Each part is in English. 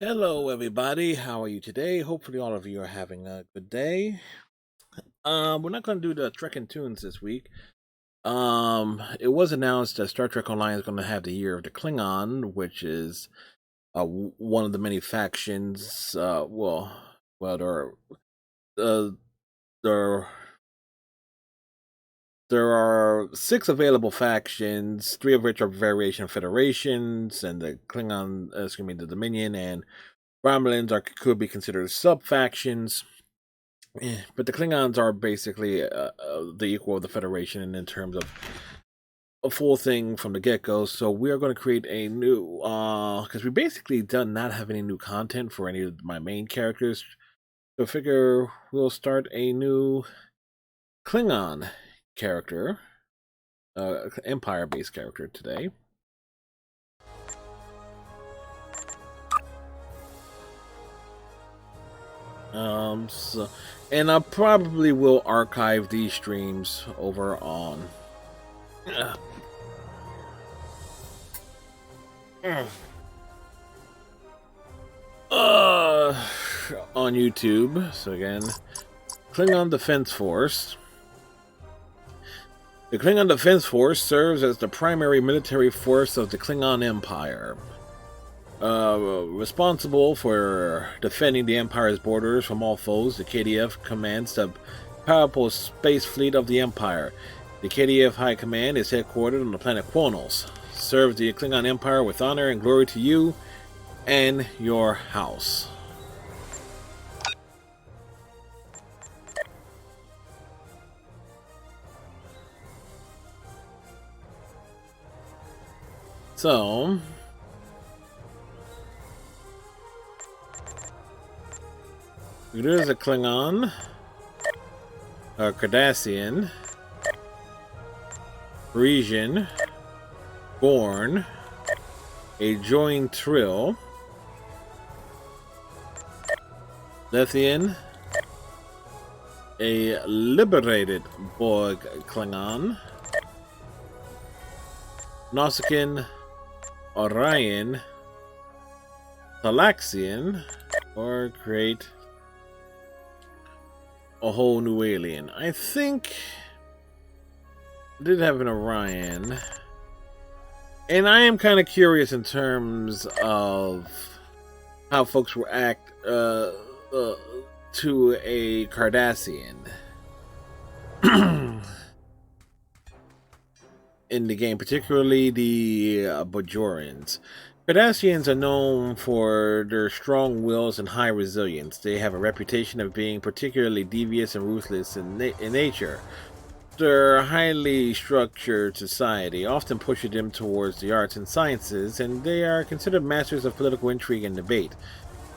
Hello, everybody. How are you today? Hopefully, all of you are having a good day. We're not going to do the Trek and Tunes this week. It was announced that Star Trek Online is going to have the Year of the Klingon, which is one of the many factions. Well, uh, there there are six available factions, three of which are variation federations, and the the Dominion and Romulans could be considered sub factions. But the Klingons are basically the equal of the Federation in terms of a full thing from the get go. So we are going to create a new, because we basically done not have any new content for any of my main characters. So I figure we'll start a new Klingon character, Empire based character today. And I probably will archive these streams over on on YouTube. So again, Klingon Defense Force. The Klingon Defense Force serves as the primary military force of the Klingon Empire. Responsible for defending the Empire's borders from all foes, the KDF commands the powerful space fleet of the Empire. The KDF High Command is headquartered on the planet Quonos. Serve the Klingon Empire with honor and glory to you and your house. So, there's a Klingon, a Cardassian, Parisian, Born, a joined Trill, Lethian, a liberated Borg Klingon, Nausicaan, Orion, Talaxian, or create a whole new alien. I think I did have an Orion, and I am kind of curious in terms of how folks will act to a Cardassian in the game, particularly the Bajorans. Cardassians are known for their strong wills and high resilience. They have a reputation of being particularly devious and ruthless in nature. Their highly structured society often pushes them towards the arts and sciences, and they are considered masters of political intrigue and debate.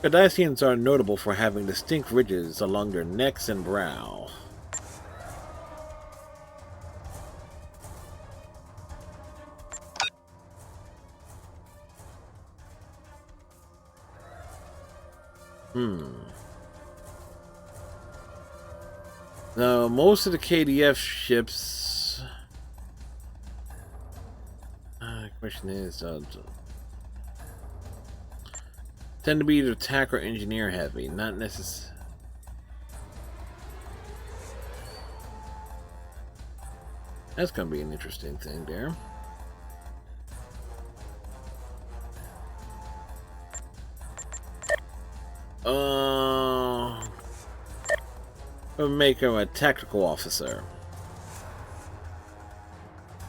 Cardassians are notable for having distinct ridges along their necks and brow. Now, most of the KDF ships. The question is, tend to be either attack or engineer heavy, not necessarily. That's gonna be an interesting thing there. We'll make him a tactical officer.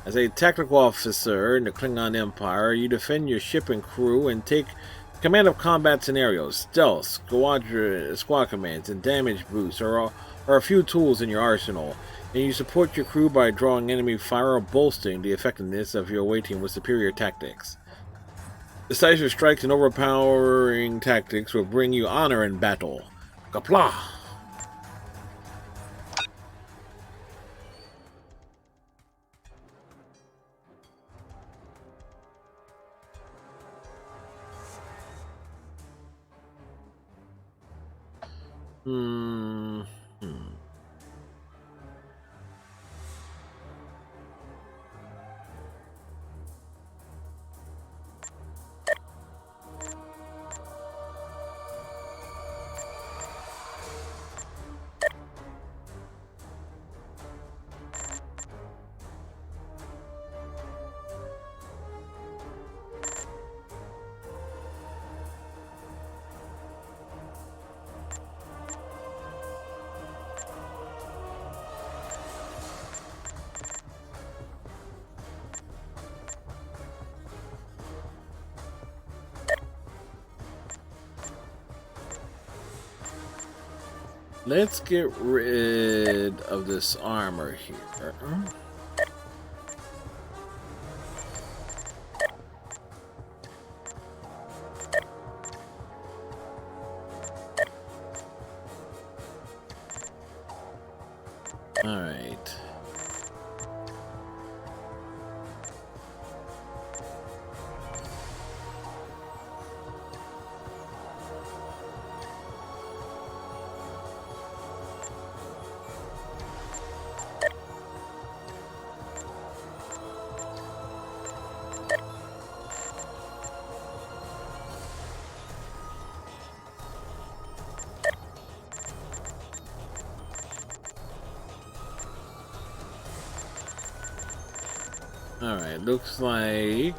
As a tactical officer in the Klingon Empire, you defend your ship and crew and take command of combat scenarios. Stealth, squad commands, and damage boosts are a few tools in your arsenal, and you support your crew by drawing enemy fire or bolstering the effectiveness of your away team with superior tactics. Decisive strikes and overpowering tactics will bring you honor in battle. Kapla! Let's get rid of this armor here. All right. Alright, looks like...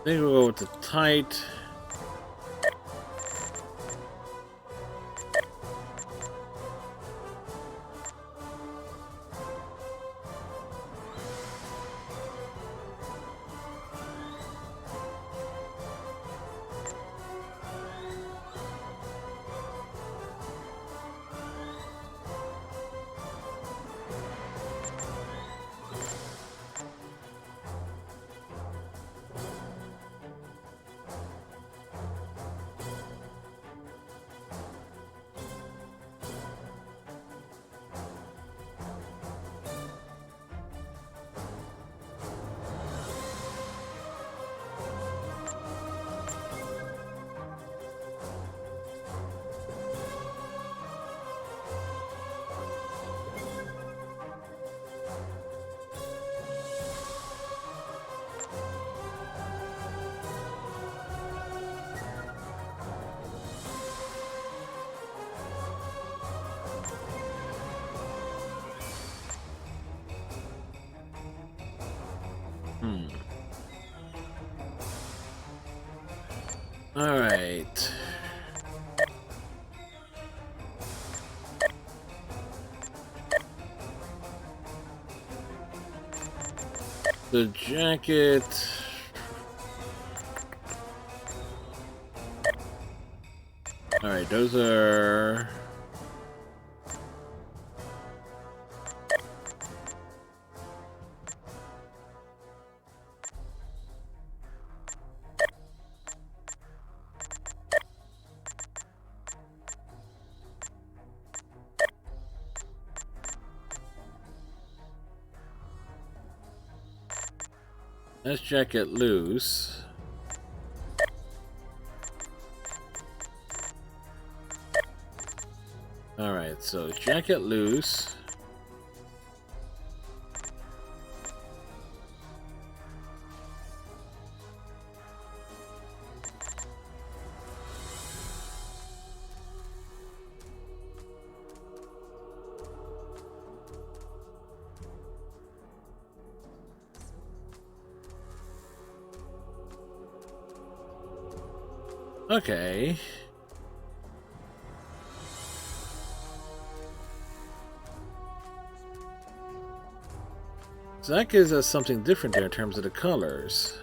I think we'll go with the tight. All right. The jacket. All right, those are... Let's jacket loose. All right, so jacket loose. Okay. So that gives us something different there in terms of the colors.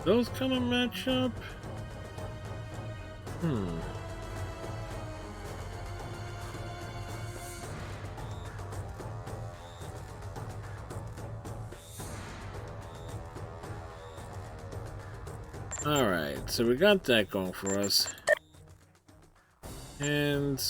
those kind of match up? Alright, so we got that going for us. And...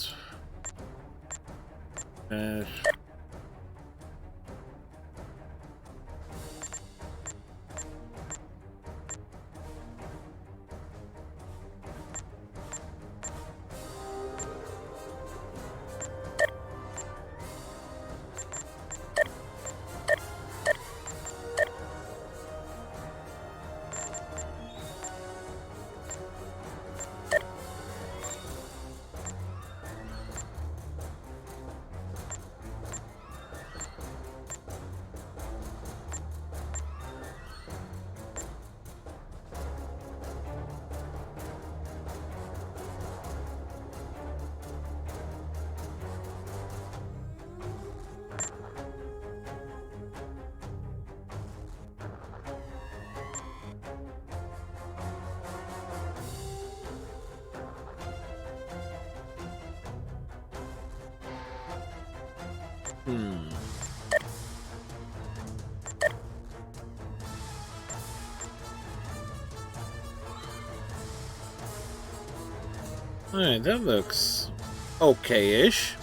Alright, that looks okay-ish.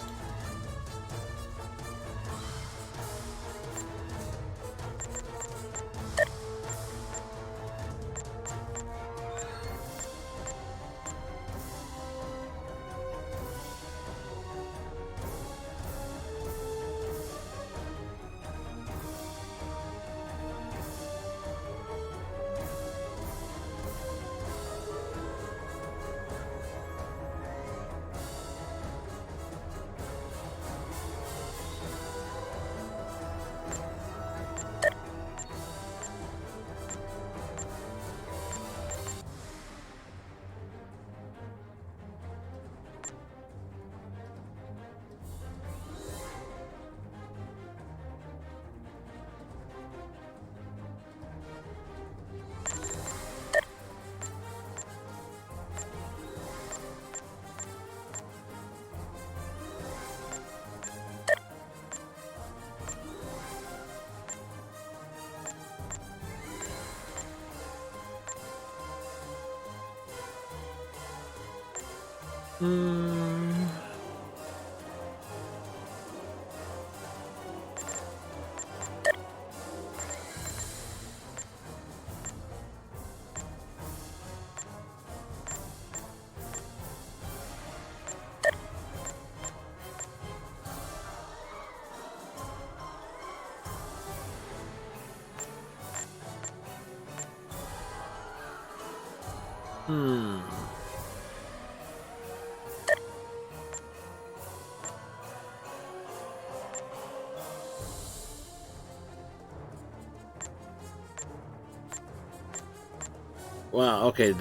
Wow, okay,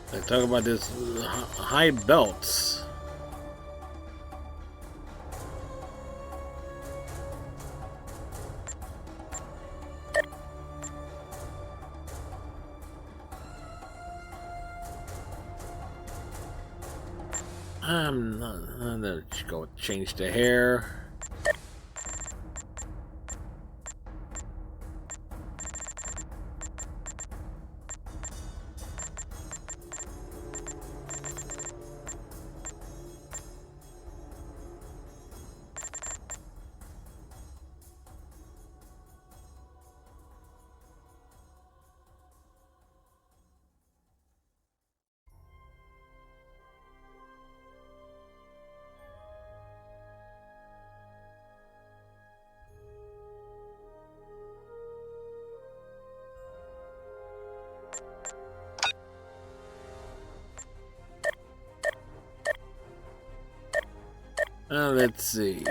They talk about this high belts. I'm gonna go change the hair. Let's see.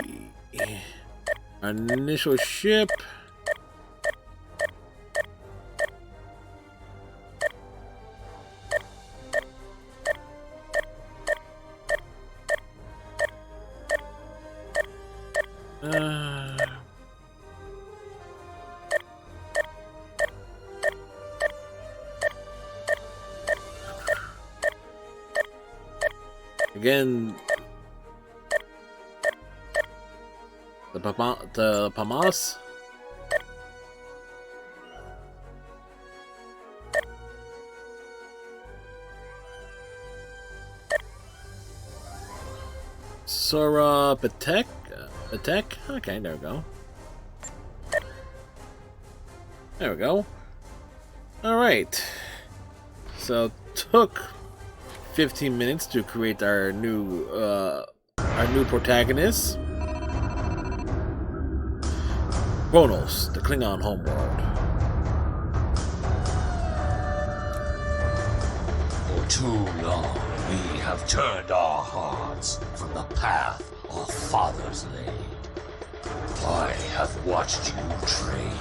Our initial ship. Again, the Pamas. Sora Patek? Okay, there we go. There we go. Alright. So, took 15 minutes to create our new protagonist. Kronos, the Klingon homeworld. For too long, we have turned our hearts from the path our fathers laid. I have watched you train.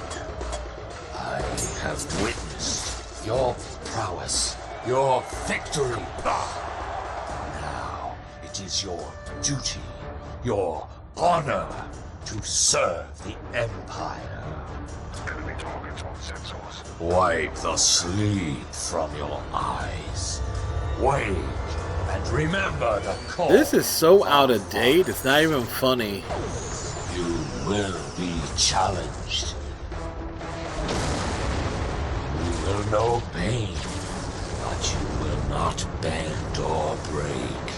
I have witnessed your prowess, your victory. Now, it is your duty, your honor, to serve the Empire. Enemy targets on sensors. Wipe the sleep from your eyes. Wait, and remember the call. This is so out of date, it's not even funny. You will be challenged. You will know pain, but you will not bend or break.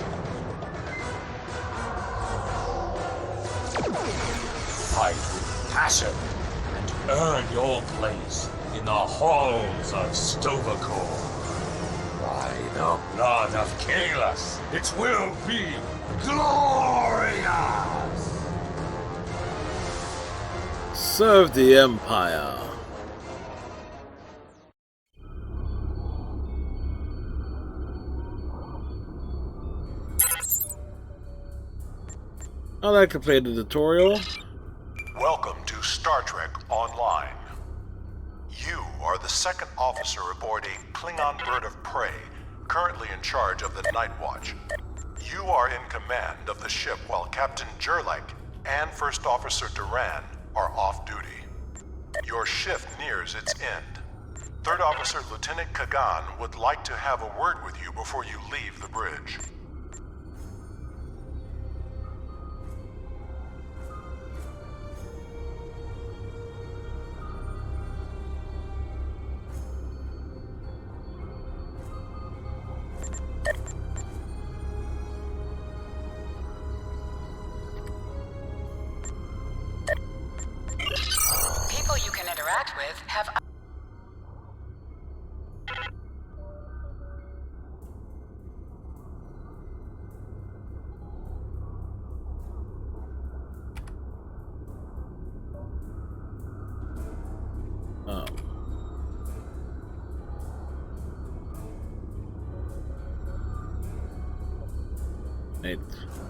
Fight with passion and earn your place in the halls of Stovacor. By the blood of Kalis, it will be glorious! Serve the Empire. I'd like to play the tutorial. Welcome to Star Trek Online. You are the second officer aboard a Klingon bird of prey, currently in charge of the Night Watch. You are in command of the ship while Captain Jurlak and First Officer Duran are off duty. Your shift nears its end. Third Officer Lieutenant Kagan would like to have a word with you before you leave the bridge. People you can interact with have...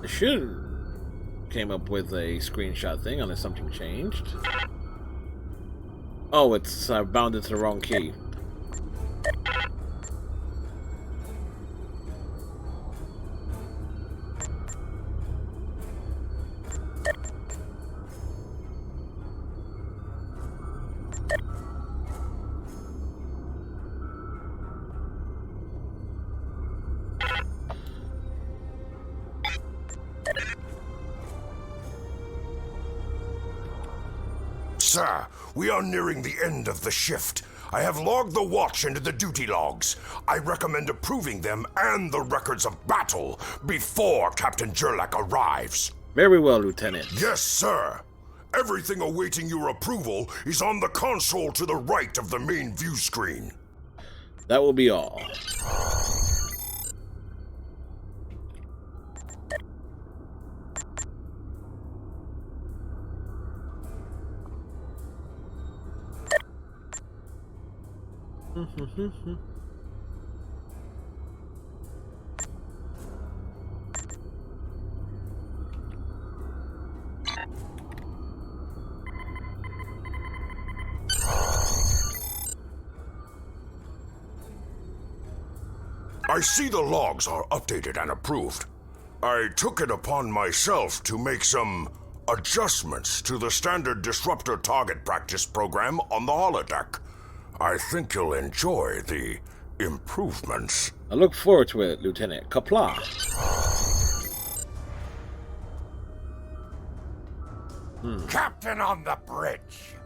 It should came up with a screenshot thing unless something changed. Oh, it's bound into the wrong key. Sir, we are nearing the end of the shift. I have logged the watch into the duty logs. I recommend approving them and the records of battle before Captain Gerlach arrives. Very well, Lieutenant. Yes, sir. Everything awaiting your approval is on the console to the right of the main view screen. That will be all. I see the logs are updated and approved. I took it upon myself to make some adjustments to the standard disruptor target practice program on the holodeck. I think you'll enjoy the improvements. I look forward to it, Lieutenant. Kapla. Captain on the bridge.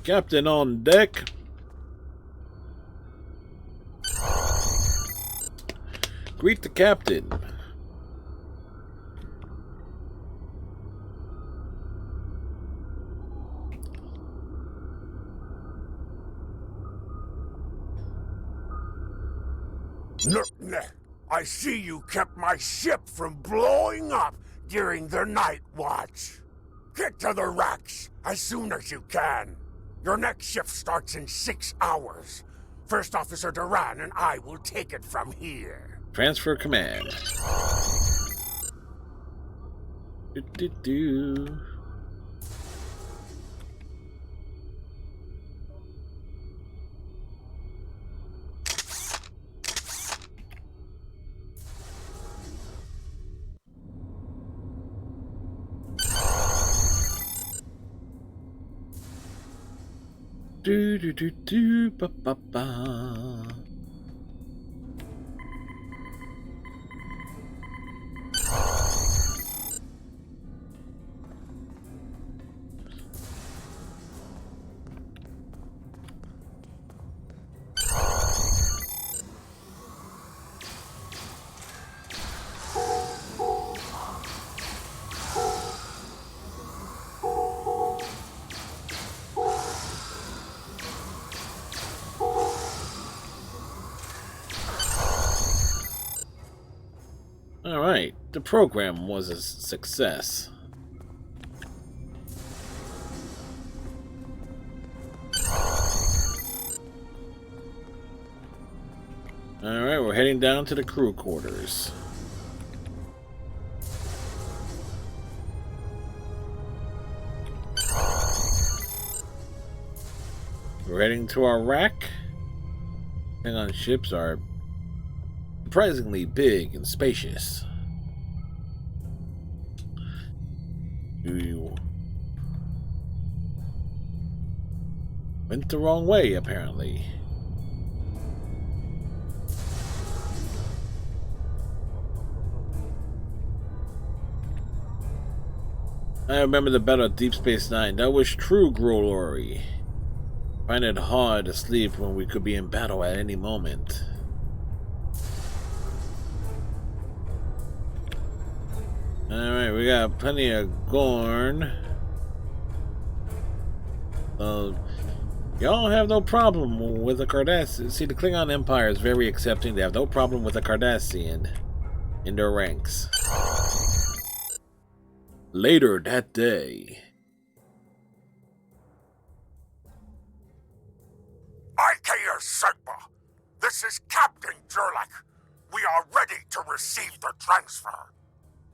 Captain on deck. Greet the captain. I see you kept my ship from blowing up during the night watch. Get to the racks as soon as you can. Your next shift starts in 6 hours. First Officer Duran and I will take it from here. Transfer command. Do. Do ba ba ba. Alright, the program was a success. Alright, we're heading down to the crew quarters. We're heading to our rack. Klingon ships are surprisingly big and spacious. You went the wrong way, apparently. I remember the battle of Deep Space Nine. That was true glory. Find it hard to sleep when we could be in battle at any moment. Alright, we got plenty of Gorn. Y'all have no problem with the Cardassian. See, the Klingon Empire is very accepting. They have no problem with the Cardassian in their ranks. Later that day. IKS Sigma, this is Captain Jurlek. We are ready to receive the transfer.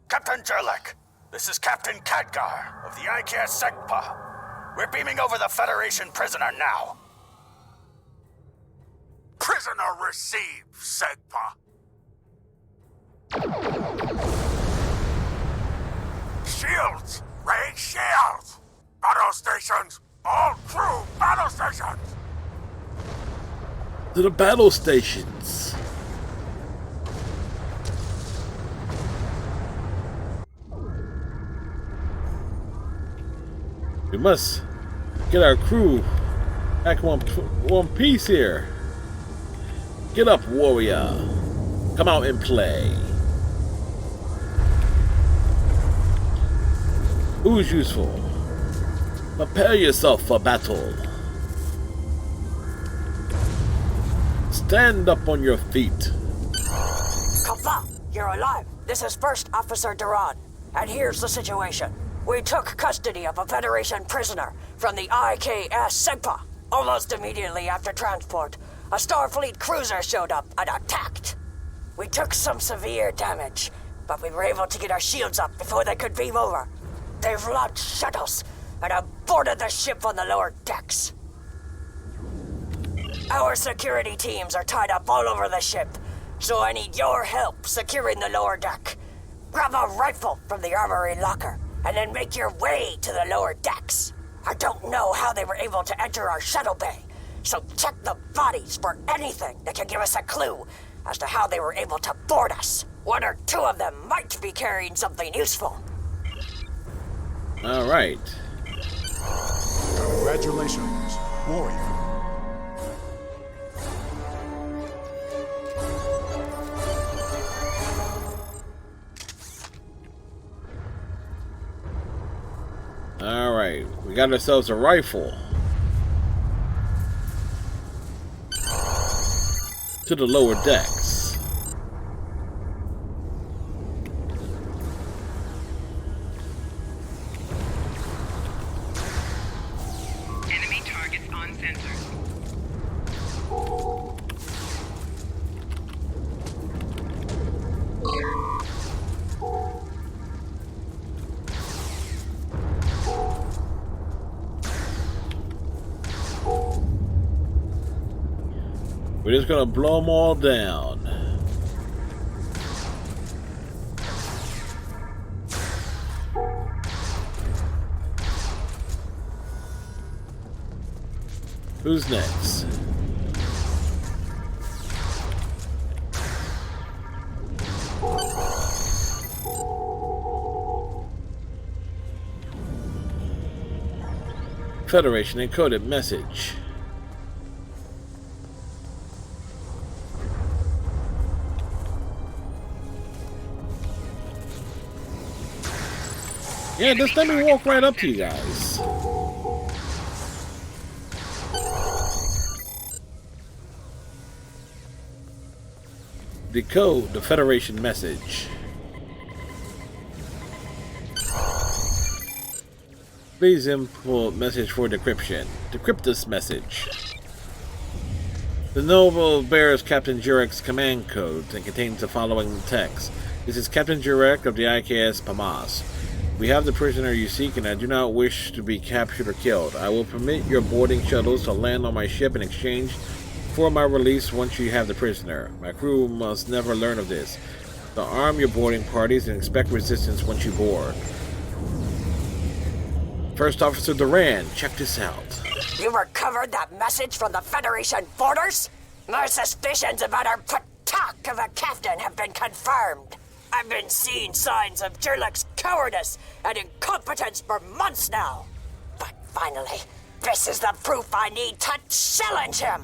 Captain Jurlek, this is Captain Khadgar of the IKS Sigma. We're beaming over the Federation prisoner now. Prisoner received, Sigma. Shields! Raise shields! Battle stations! All crew battle stations! To the battle stations. We must get our crew back one piece here. Get up, warrior. Come out and play. Who's useful? Prepare yourself for battle. Stand up on your feet. Kappa, you're alive. This is First Officer Duran. And here's the situation. We took custody of a Federation prisoner from the IKS Sigma. Almost immediately after transport, a Starfleet cruiser showed up and attacked. We took some severe damage, but we were able to get our shields up before they could beam over. They've launched shuttles and have boarded the ship on the lower decks. Our security teams are tied up all over the ship, so I need your help securing the lower deck. Grab a rifle from the armory locker, and then make your way to the lower decks. I don't know how they were able to enter our shuttle bay, so check the bodies for anything that can give us a clue as to how they were able to board us. One or two of them might be carrying something useful. All right. Congratulations, warrior. Alright, we got ourselves a rifle. To the lower decks. Enemy targets on sensors. We're just gonna blow them all down. Who's next? Federation encoded message. Yeah, just let me walk right up to you guys. Decode the Federation message. Please input message for decryption. Decrypt this message. The novel bears Captain Jurek's command code and contains the following text. This is Captain Jurek of the IKS Pamas. We have the prisoner you seek, and I do not wish to be captured or killed. I will permit your boarding shuttles to land on my ship in exchange for my release once you have the prisoner. My crew must never learn of this. So arm your boarding parties and expect resistance once you board. First Officer Duran, check this out. You recovered that message from the Federation borders? My suspicions about our patak of a captain have been confirmed. I've been seeing signs of Jurlek's cowardice and incompetence for months now. But finally, this is the proof I need to challenge him.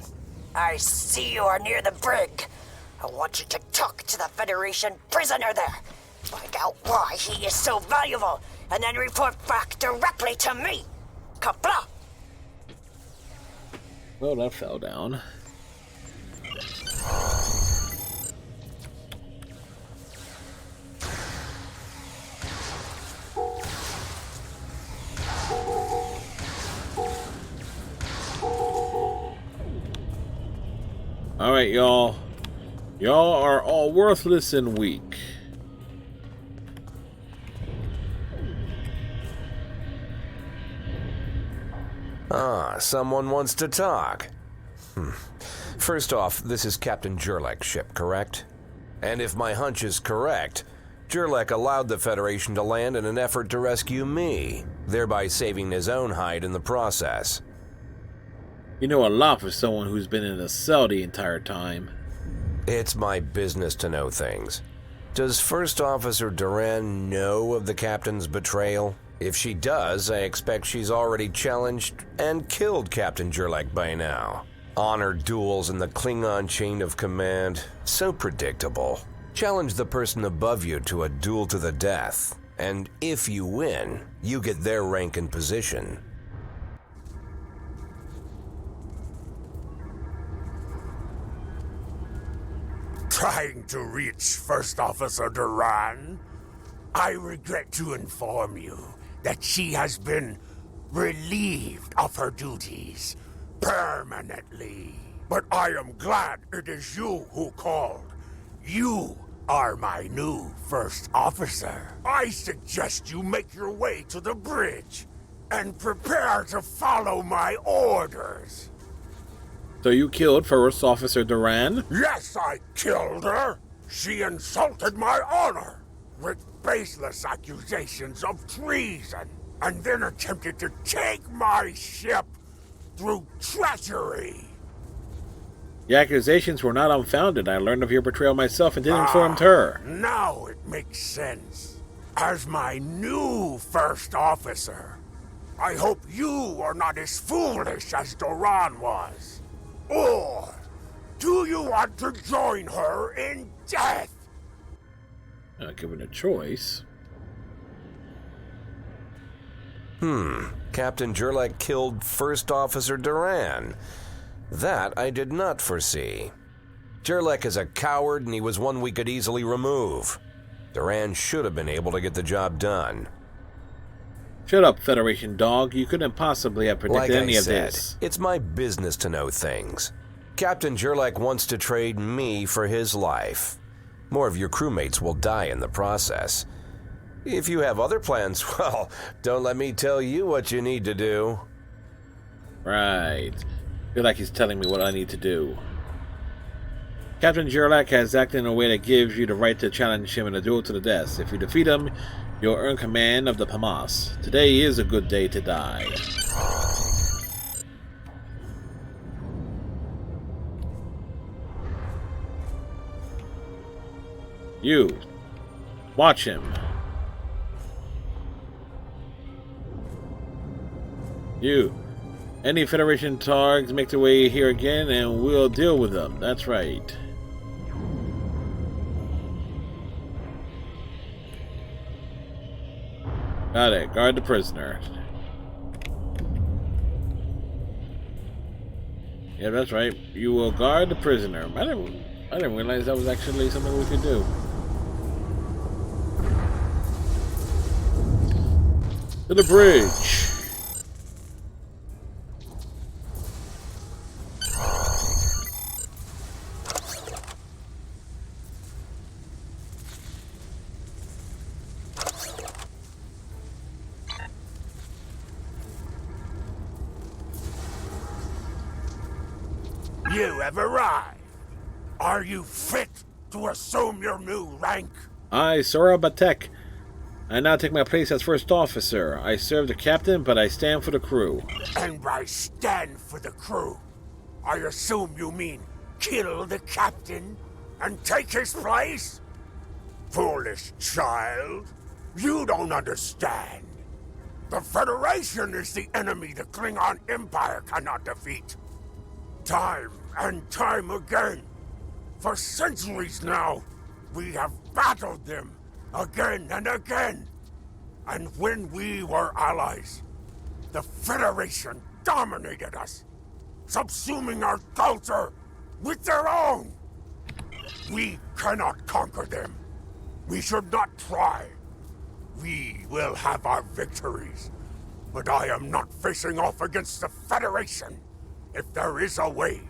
I see you are near the brig. I want you to talk to the Federation prisoner there. Find out why he is so valuable, and then report back directly to me. Kapla! Well, that fell down. Alright, y'all. Y'all are all worthless and weak. Ah, someone wants to talk. First off, this is Captain Jurlek's ship, correct? And if my hunch is correct, Jurlek allowed the Federation to land in an effort to rescue me, thereby saving his own hide in the process. You know a lot for someone who's been in a cell the entire time. It's my business to know things. Does First Officer Duran know of the Captain's betrayal? If she does, I expect she's already challenged and killed Captain Jurlek by now. Honor duels in the Klingon chain of command. So predictable. Challenge the person above you to a duel to the death. And if you win, you get their rank and position. Trying to reach First Officer Duran? I regret to inform you that she has been relieved of her duties permanently. But I am glad it is you who called. You are my new First Officer. I suggest you make your way to the bridge and prepare to follow my orders. So you killed First Officer Duran? Yes, I killed her. She insulted my honor with baseless accusations of treason, and then attempted to take my ship through treachery. The accusations were not unfounded. I learned of your betrayal myself and did inform her. Now it makes sense. As my new First Officer, I hope you are not as foolish as Duran was. Or do you want to join her in death? Given a choice. Captain Jurlek killed First Officer Duran. That I did not foresee. Jurlek is a coward and he was one we could easily remove. Duran should have been able to get the job done. Shut up, Federation dog. You couldn't possibly have predicted any of this. It's my business to know things. Captain Jurlek wants to trade me for his life. More of your crewmates will die in the process. If you have other plans, well, don't let me tell you what you need to do. Right. Feel like he's telling me what I need to do. Captain Jurlek has acted in a way that gives you the right to challenge him in a duel to the death. If you defeat him, you'll earn command of the Pamas. Today is a good day to die. You. Watch him. You. Any Federation targs make their way here again and we'll deal with them. That's right. Got it. Guard the prisoner. Yeah, that's right. You will guard the prisoner. I didn't realize that was actually something we could do. To the bridge. You have arrived. Are you fit to assume your new rank? I, Sora Batek. I now take my place as first officer. I serve the captain, but I stand for the crew. And by stand for the crew, I assume you mean kill the captain and take his place? Foolish child. You don't understand. The Federation is the enemy the Klingon Empire cannot defeat. Time and time again. For centuries now, we have battled them again and again. And when we were allies, the Federation dominated us, subsuming our culture with their own. We cannot conquer them. We should not try. We will have our victories, but I am not facing off against the Federation if there is a way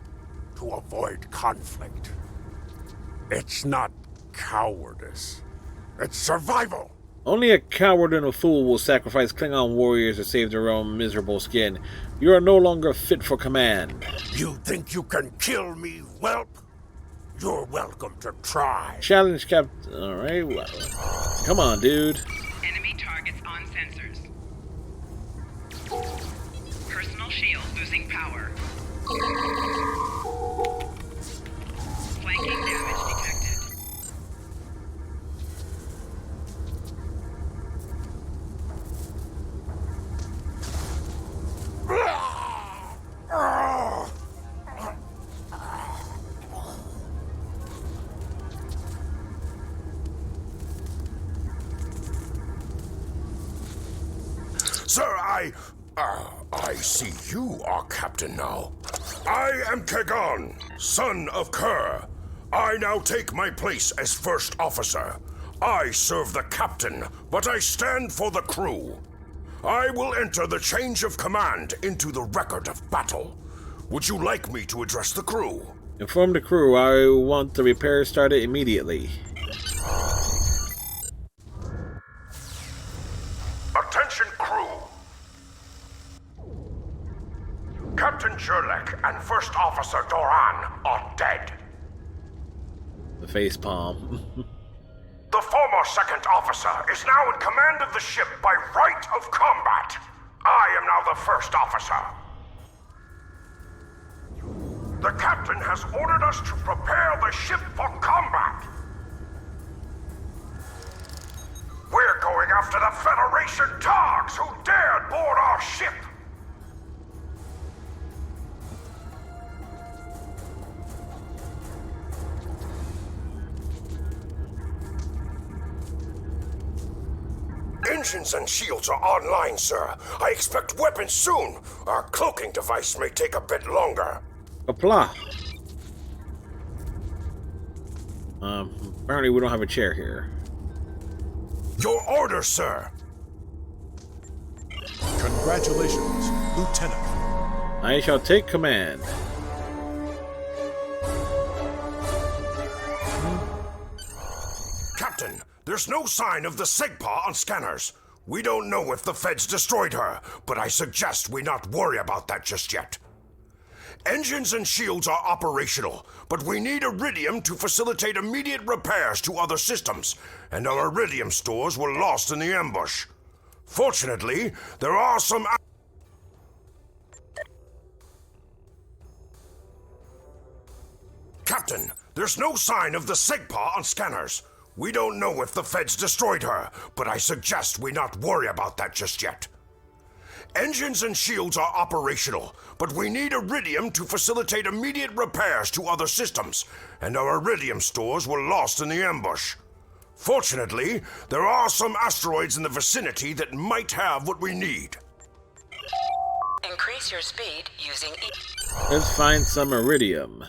to avoid conflict. It's not cowardice. It's survival. Only a coward and a fool will sacrifice Klingon warriors to save their own miserable skin. You are no longer fit for command. You think you can kill me, whelp? You're welcome to try. Challenge Captain. Alright, well. Come on, dude. Enemy targets on sensors. Personal shield losing power. Flanking damage detected. Sir, I see you are captain now. I am Klingon, son of Kerr. I now take my place as first officer. I serve the captain, but I stand for the crew. I will enter the change of command into the record of battle. Would you like me to address the crew? Inform the crew I want the repairs started immediately. Attention crew. Captain Jurlek and First Officer Doran are dead. The facepalm. The former second officer is now in command of the ship by right of combat. I am now the first officer. The captain has ordered us to prepare the ship for combat. We're going after the Federation dogs who dared board our ship. Engines and shields are online, sir. I expect weapons soon. Our cloaking device may take a bit longer. Kapla. Apparently we don't have a chair here. Your order, sir. Congratulations, Lieutenant. I shall take command. Captain, there's no sign of the Segpa on scanners. We don't know if the feds destroyed her, but I suggest we not worry about that just yet. Engines and shields are operational, but we need iridium to facilitate immediate repairs to other systems, and our iridium stores were lost in the ambush. Fortunately, there are some... Captain, there's no sign of the Segpa on scanners. We don't know if the feds destroyed her, but I suggest we not worry about that just yet. Engines and shields are operational, but we need iridium to facilitate immediate repairs to other systems, and our iridium stores were lost in the ambush. Fortunately, there are some asteroids in the vicinity that might have what we need. Increase your speed using Let's find some iridium.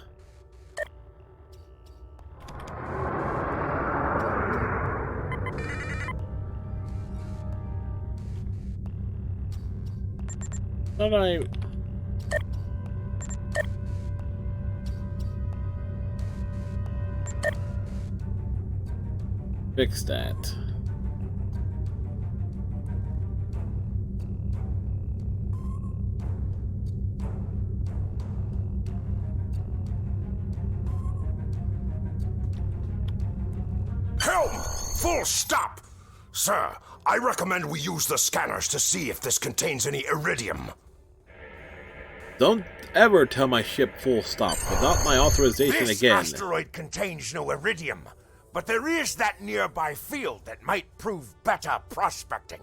Thought I... fix that. Helm! Full stop! Sir, I recommend we use the scanners to see if this contains any iridium. Don't ever tell my ship full stop without my authorization This again. asteroid contains no iridium, but there is that nearby field that might prove better prospecting.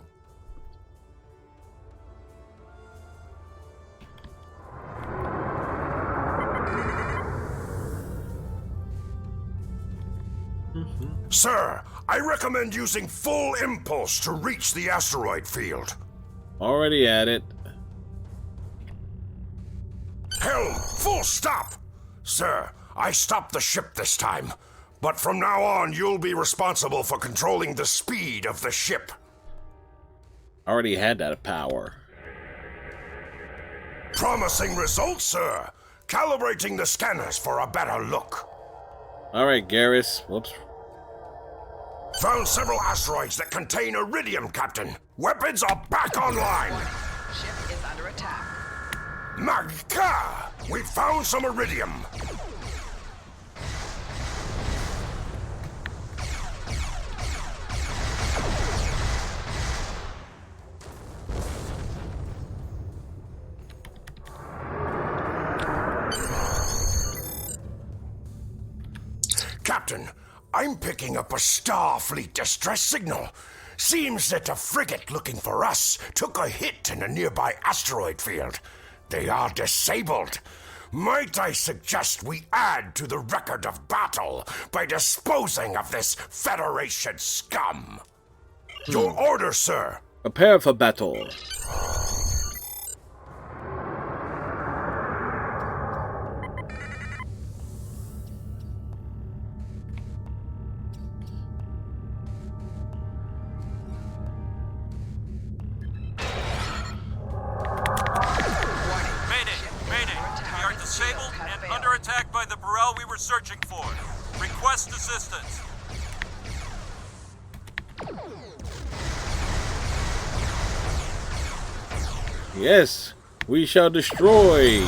Sir, I recommend using full impulse to reach the asteroid field. Already at it. Helm, full stop! Sir, I stopped the ship this time, but from now on you'll be responsible for controlling the speed of the ship. Already had that power. Promising results, sir. Calibrating the scanners for a better look. Alright, Garrus. Whoops. Found several asteroids that contain iridium, Captain. Weapons are back online. Ship is under attack. Magka! We found some iridium. Captain, I'm picking up a Starfleet distress signal. Seems that a frigate looking for us took a hit in a nearby asteroid field. They are disabled. Might I suggest we add to the record of battle by disposing of this Federation scum? Your order, sir. Prepare for battle. Disabled and under attack by the Burrell we were searching for. Request assistance. Yes, we shall destroy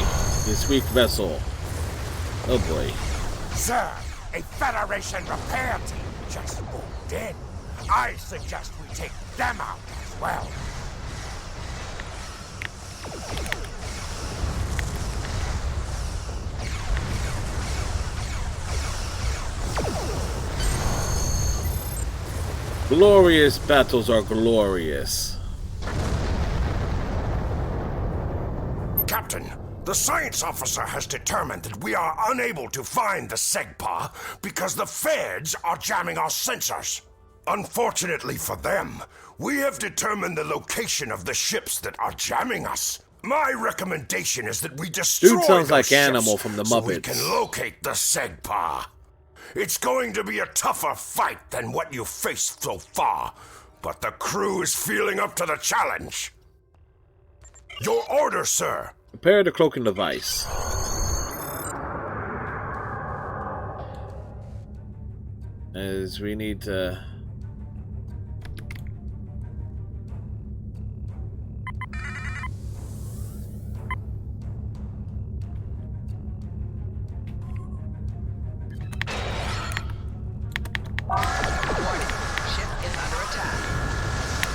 this weak vessel. Oh boy. Sir, a Federation repair team just moved in. I suggest we take them out as well. Glorious battles are glorious. Captain, the science officer has determined that we are unable to find the Segpa because the feds are jamming our sensors. Unfortunately for them, we have determined the location of the ships that are jamming us. My recommendation is that we destroy Dude sounds those like ships Animal from the so we Muppets. can locate the Segpa. It's going to be a tougher fight than what you've faced so far, but the crew is feeling up to the challenge. Your order, sir. Prepare the cloaking device. As we need to...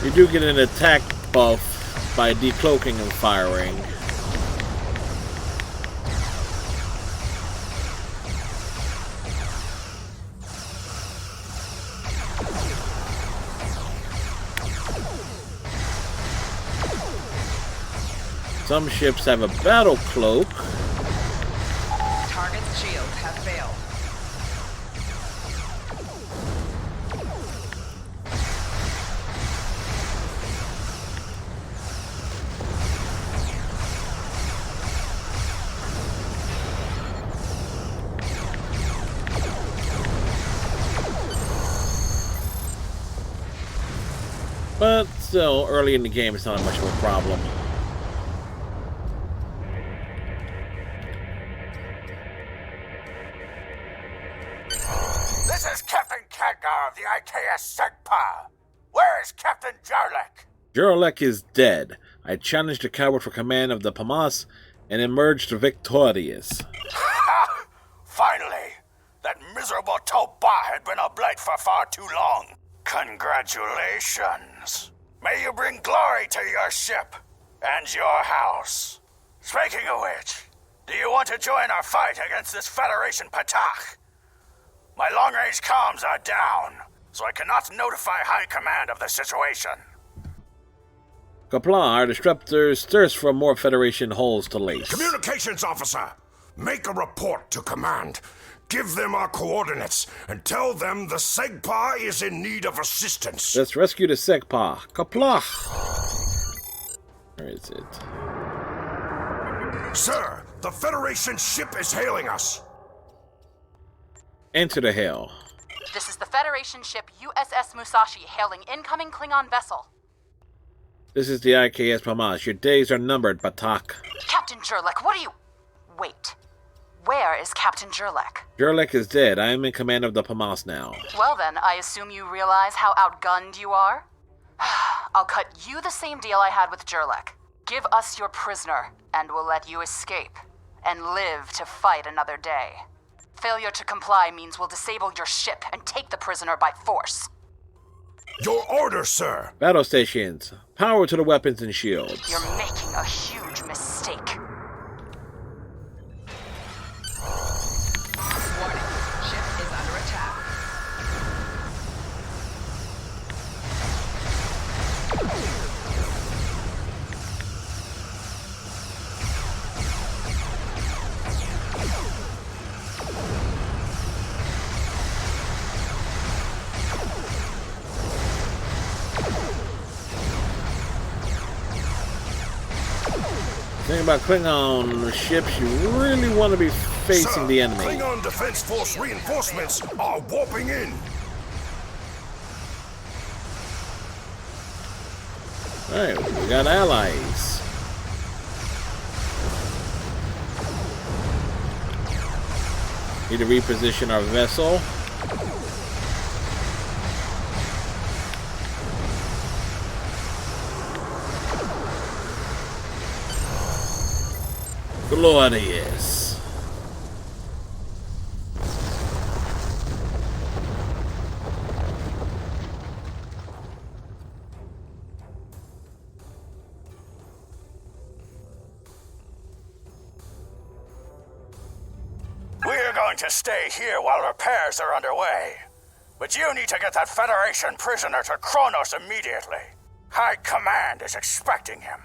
You do get an attack buff by decloaking and firing. Some ships have a battle cloak. Target's shields have failed. But still, early in the game, it's not much of a problem. This is Captain Khadgar of the IKS Segpa. Where is Captain Jarlek? Jarlek is dead. I challenged the coward for command of the Pamas and emerged victorious. Ha! Finally! That miserable Toba had been a blight for far too long. Congratulations. May you bring glory to your ship and your house. Speaking of which, do you want to join our fight against this Federation Patach? My long-range comms are down, so I cannot notify High Command of the situation. Kapla, our disruptors thirst for more Federation holes to lace. Communications officer, make a report to command. Give them our coordinates and tell them the Segpa is in need of assistance. Let's rescue the Segpa. Kapla! Where is it? Sir, the Federation ship is hailing us. Enter the hail. This is the Federation ship USS Musashi hailing incoming Klingon vessel. This is the IKS Pamash. Your days are numbered, Batak. Captain Jurlek, what are you... Wait. Where is Captain Jurlek? Jurlek is dead. I am in command of the Pamas now. Well then, I assume you realize how outgunned you are? I'll cut you the same deal I had with Jurlek. Give us your prisoner, and we'll let you escape, and live to fight another day. Failure to comply means we'll disable your ship and take the prisoner by force. Your order, sir. Battle stations. Power to the weapons and shields. You're making a huge mistake. Warning. Ship is under attack. The thing about Klingon ships, you really want to be facing Sir, the enemy. Klingon Defense Force reinforcements are warping in. Alright, we got allies. Need to reposition our vessel. Glorious. We're going to stay here while repairs are underway. But you need to get that Federation prisoner to Kronos immediately. High Command is expecting him.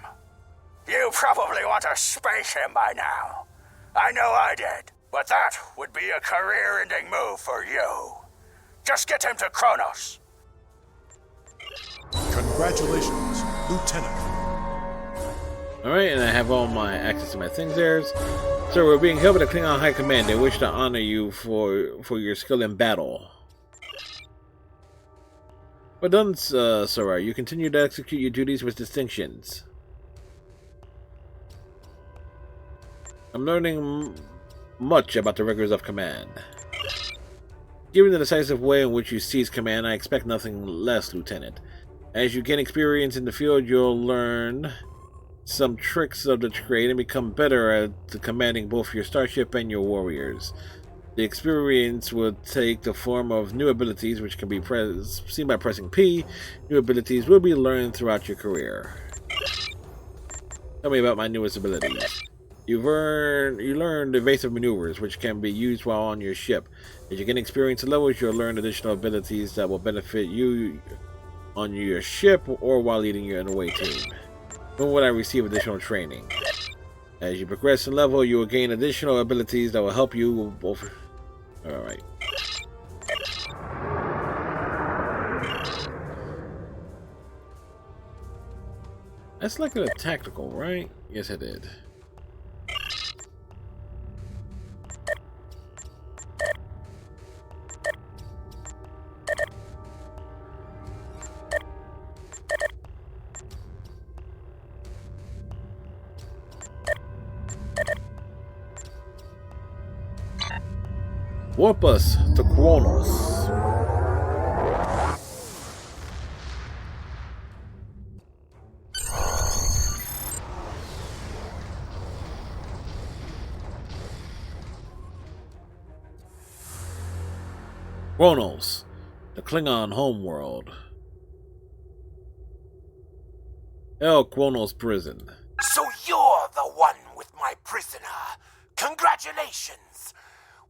You probably want to space him by now. I know I did, but that would be a career-ending move for you. Just get him to Kronos. Congratulations, Lieutenant. Alright, and I have all my access to my things there. Sir, we're being held by the Klingon High Command. They wish to honor you for your skill in battle. Well done, Sora. You continue to execute your duties with distinctions. I'm learning much about the rigors of command. Given the decisive way in which you seize command, I expect nothing less, Lieutenant. As you gain experience in the field, you'll learn some tricks of the trade and become better at commanding both your starship and your warriors. The experience will take the form of new abilities, which can be seen by pressing P. New abilities will be learned throughout your career. Tell me about my newest abilities. You learn evasive maneuvers, which can be used while on your ship. As you gain experience levels, you'll learn additional abilities that will benefit you on your ship or while leading your away team. When would I receive additional training? As you progress in level, you will gain additional abilities that will help you both. Alright. I selected a tactical, right? Yes, I did. Warp us to Kronos. Kronos, the Klingon homeworld. Kronos prison. So you're the one with my prisoner. Congratulations.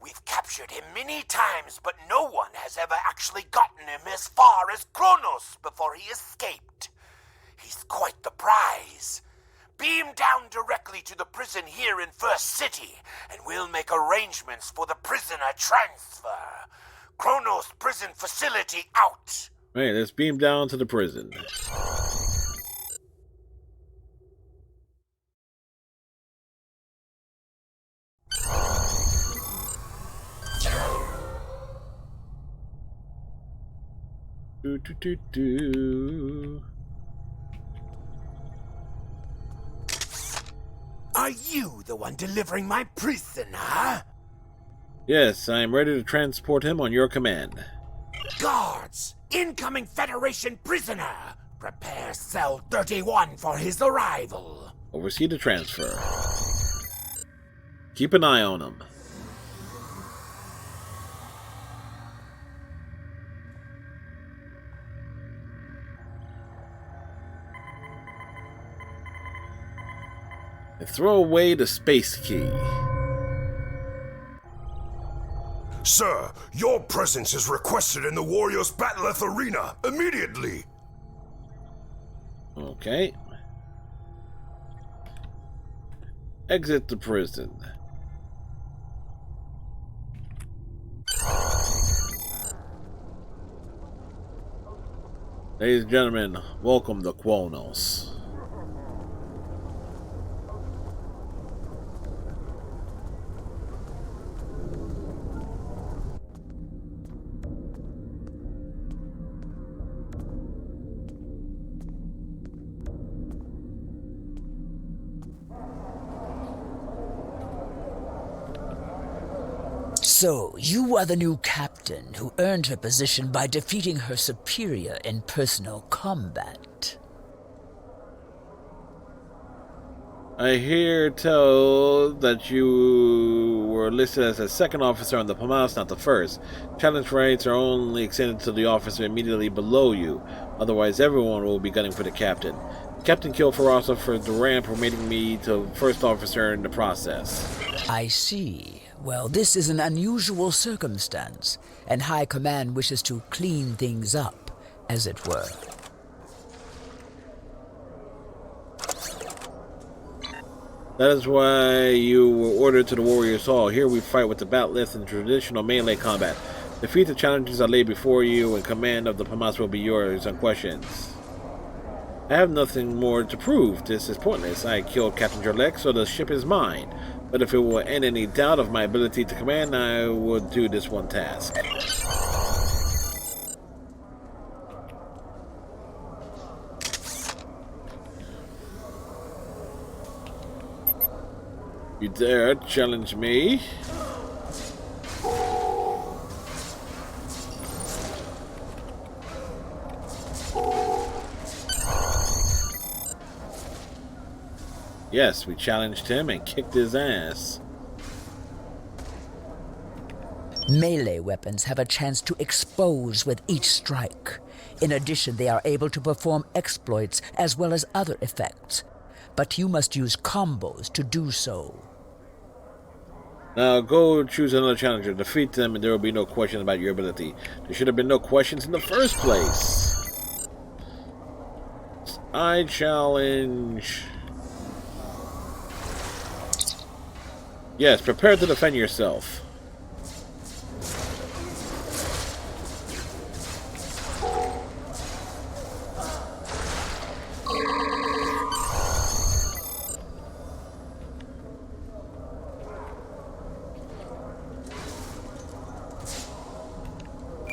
We've captured him many times, but no one has ever actually gotten him as far as Kronos before he escaped. He's quite the prize. Beam down directly to the prison here in First City, and we'll make arrangements for the prisoner transfer. Kronos prison facility out. Hey, let's beam down to the prison. Do. Are you the one delivering my prisoner? Yes, I am ready to transport him on your command. Guards! Incoming Federation prisoner! Prepare cell 31 for his arrival. Oversee the transfer. Keep an eye on him. And throw away the space key. Sir, your presence is requested in the Warriors' Bat'leth Arena immediately. Okay. Exit the prison. Ladies and gentlemen, welcome to Kronos. So, you are the new captain who earned her position by defeating her superior in personal combat. I hear tell that you were listed as a second officer on the Palmas, not the first. Challenge rights are only extended to the officer immediately below you. Otherwise, everyone will be gunning for the captain. Captain killed Farasa for Duran, promoting me to first officer in the process. I see. Well, this is an unusual circumstance, and High Command wishes to clean things up, as it were. That is why you were ordered to the Warriors' Hall. Here we fight with the Bat'leth in traditional melee combat. Defeat the challenges I lay before you, and command of the Palmas will be yours on questions. I have nothing more to prove. This is pointless. I killed Captain Jerlek, so the ship is mine. But if it will end any doubt of my ability to command, I will do this one task. You dare challenge me? Yes, we challenged him and kicked his ass. Melee weapons have a chance to expose with each strike. In addition, they are able to perform exploits as well as other effects. But you must use combos to do so. Now go choose another challenger, defeat them, and there will be no question about your ability. There should have been no questions in the first place. I challenge... Yes, prepare to defend yourself.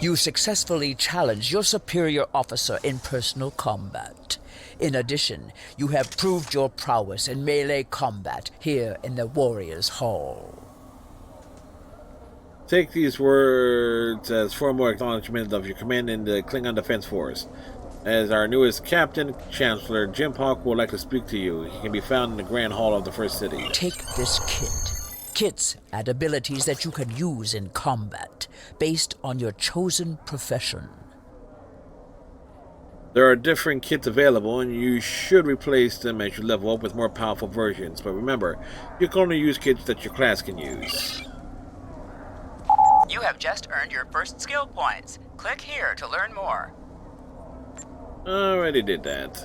You successfully challenge your superior officer in personal combat. In addition, you have proved your prowess in melee combat here in the Warriors' Hall. Take these words as formal acknowledgement of your command in the Klingon Defense Force. As our newest captain, Chancellor Jim Hawk would like to speak to you. He can be found in the Grand Hall of the First City. Take this kit. Kits add abilities that you can use in combat, based on your chosen profession. There are different kits available, and you should replace them as you level up with more powerful versions. But remember, you can only use kits that your class can use. have just earned your first skill points. Click here to learn more. Already did that.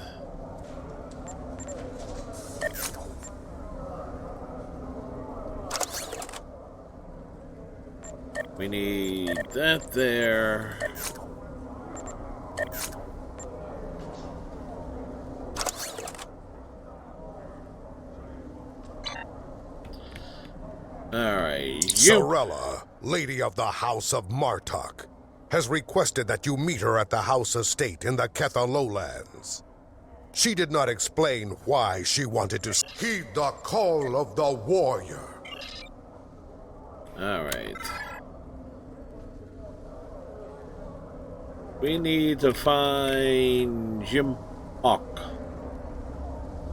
We need that there. Alright, Sorella, Lady of the House of Martok, has requested that you meet her at the House Estate in the Ketha Lowlands. She did not explain why she wanted to heed the call of the warrior. Alright. We need to find Jim Hawk,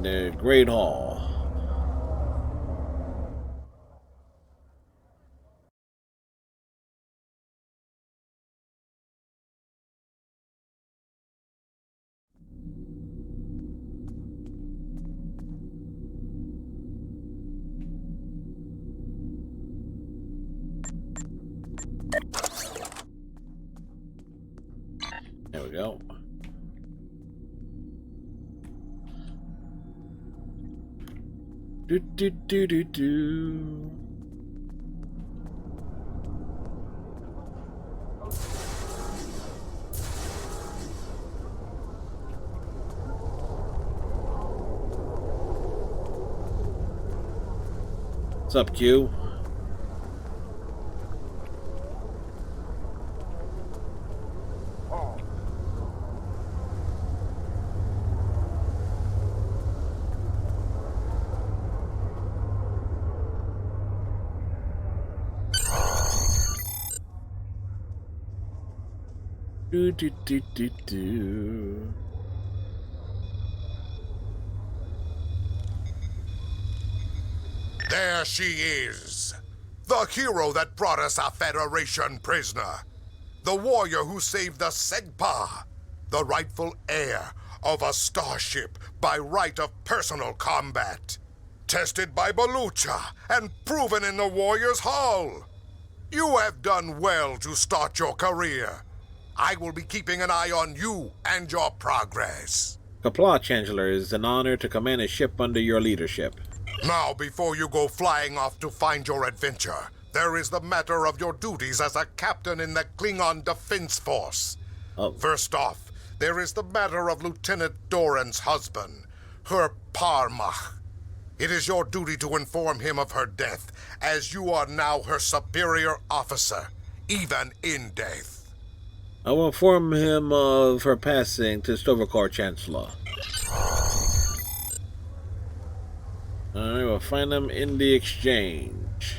the Great Hall. There we go. Do do do do do. What's up, Q? Do do do do do. There she is. The hero that brought us a Federation prisoner. The warrior who saved the Segpa. The rightful heir of a starship by right of personal combat. Tested by Balucha and proven in the Warrior's Hall. You have done well to start your career. I will be keeping an eye on you and your progress. Kapla, Chancellor, it is an honor to command a ship under your leadership. Now, before you go flying off to find your adventure, there is the matter of your duties as a captain in the Klingon Defense Force. First off, there is the matter of Lieutenant Doran's husband, her Parmach. It is your duty to inform him of her death, as you are now her superior officer, even in death. I will inform him of her passing to Stovakor, Chancellor. I will find them in the exchange.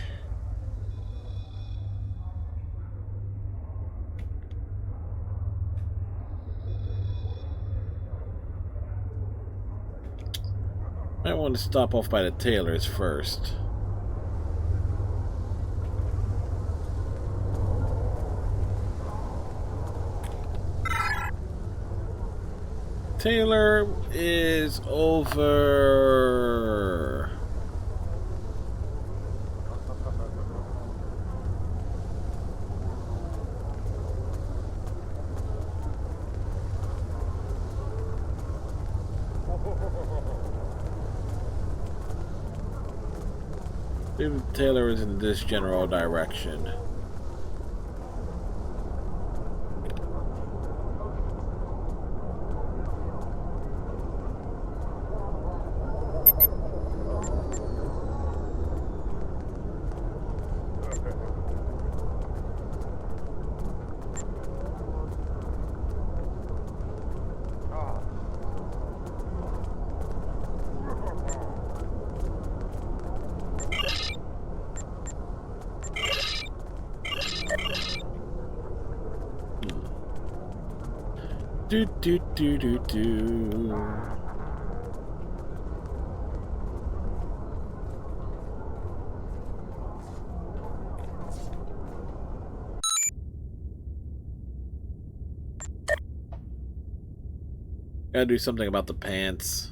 I want to stop off by the tailors first. Taylor is over. Maybe Taylor is in this general direction. Do do do do do. Gotta do something about the pants.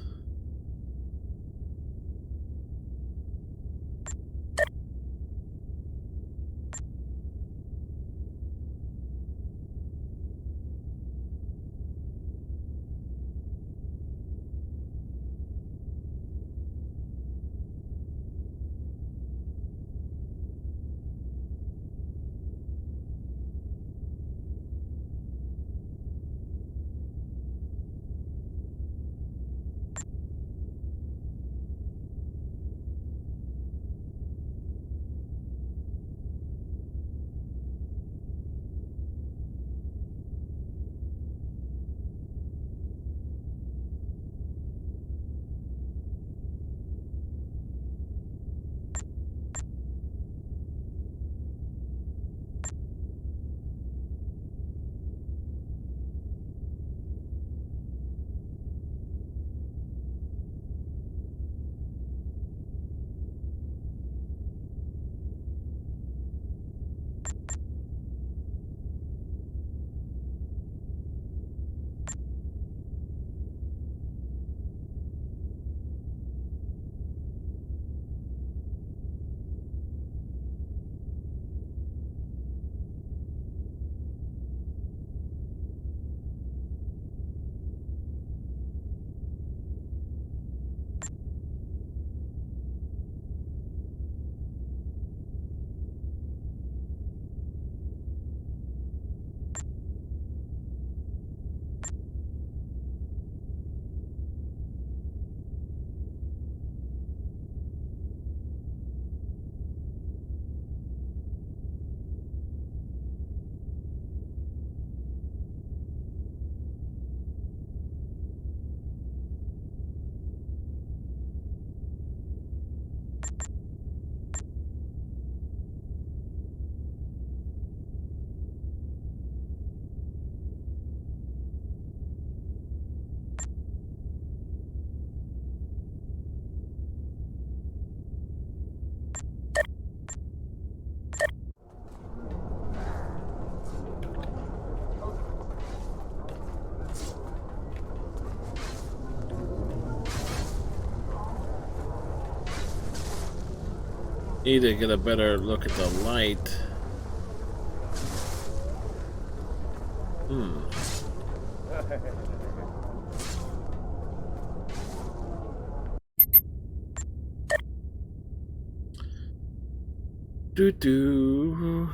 Need to get a better look at the light. Do.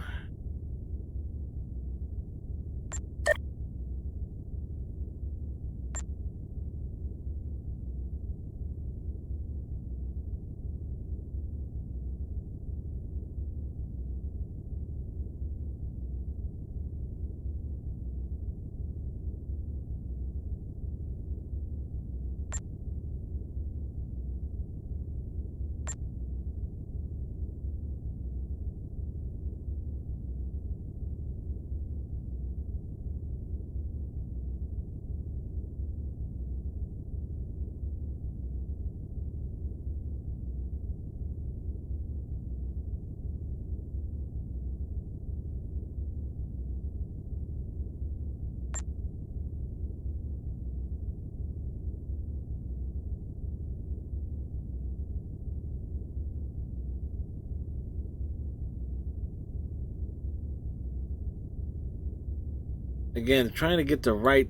Again, trying to get the right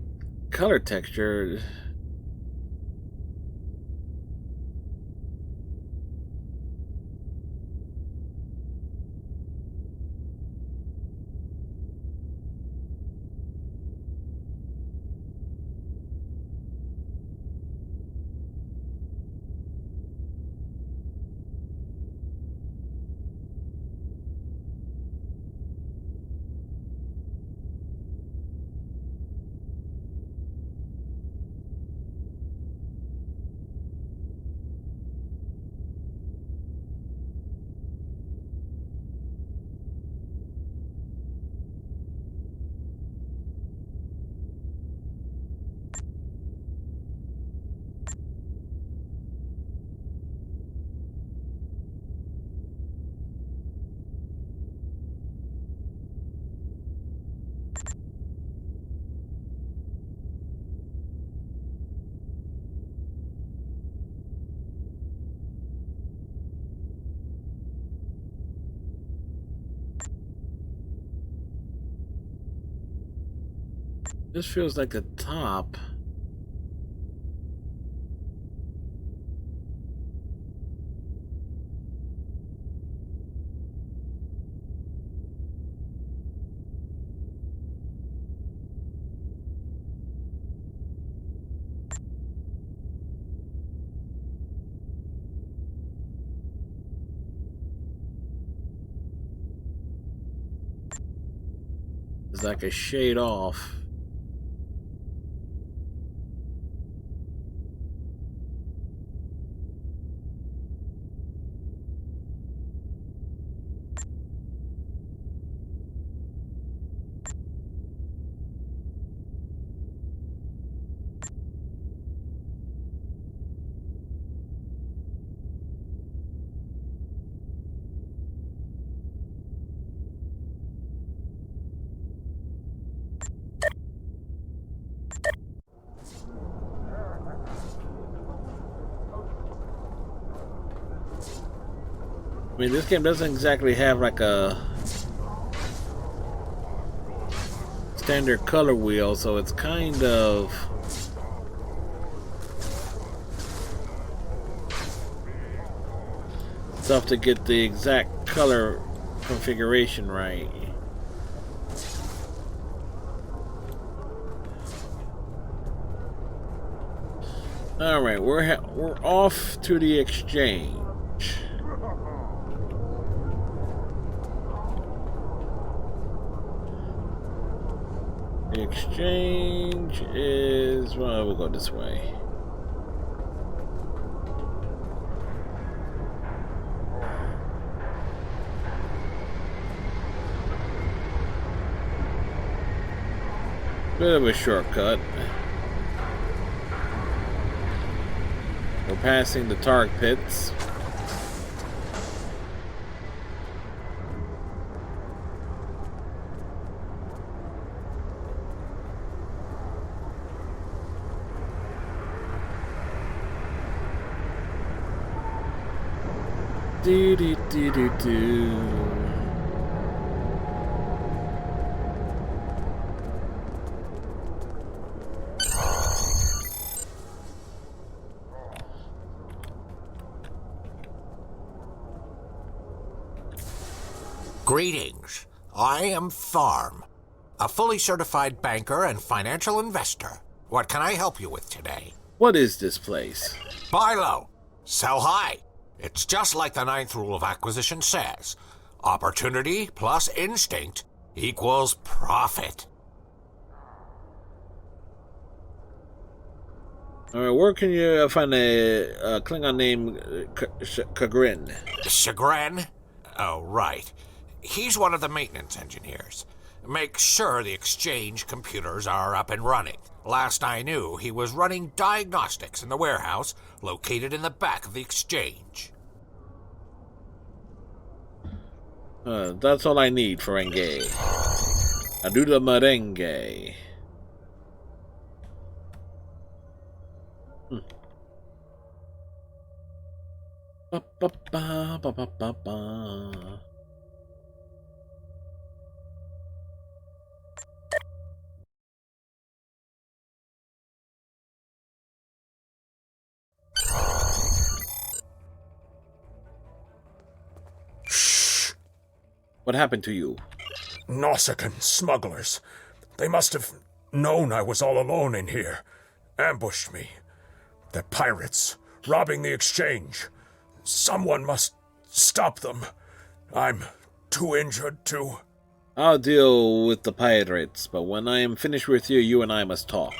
color texture. This feels like the top. It's like a shade off. I mean, this game doesn't exactly have like a standard color wheel, so it's kind of tough to get the exact color configuration right. All right, we're off to the exchange. The exchange is, well, we'll go this way. Bit of a shortcut. We're passing the Targ pits. Do do do do do. Greetings. I am Farm, a fully certified banker and financial investor. What can I help you with today? What is this place? Buy low, sell high. It's just like the 9th rule of acquisition says. Opportunity plus instinct equals profit. Alright, where can you find a Klingon named Chagrin? Chagrin? Oh, right. He's one of the maintenance engineers. Make sure the exchange computers are up and running. Last I knew, he was running diagnostics in the warehouse located in the back of the exchange. That's all I need, Ferengi. I do the merengue. Ba, ba, ba, ba, ba, ba, ba. Shh! What happened to you? Nausicaan smugglers. They must have known I was all alone in here. Ambushed me. They're pirates, robbing the exchange. Someone must stop them. I'm too injured to... I'll deal with the pirates, but when I am finished with you, you and I must talk.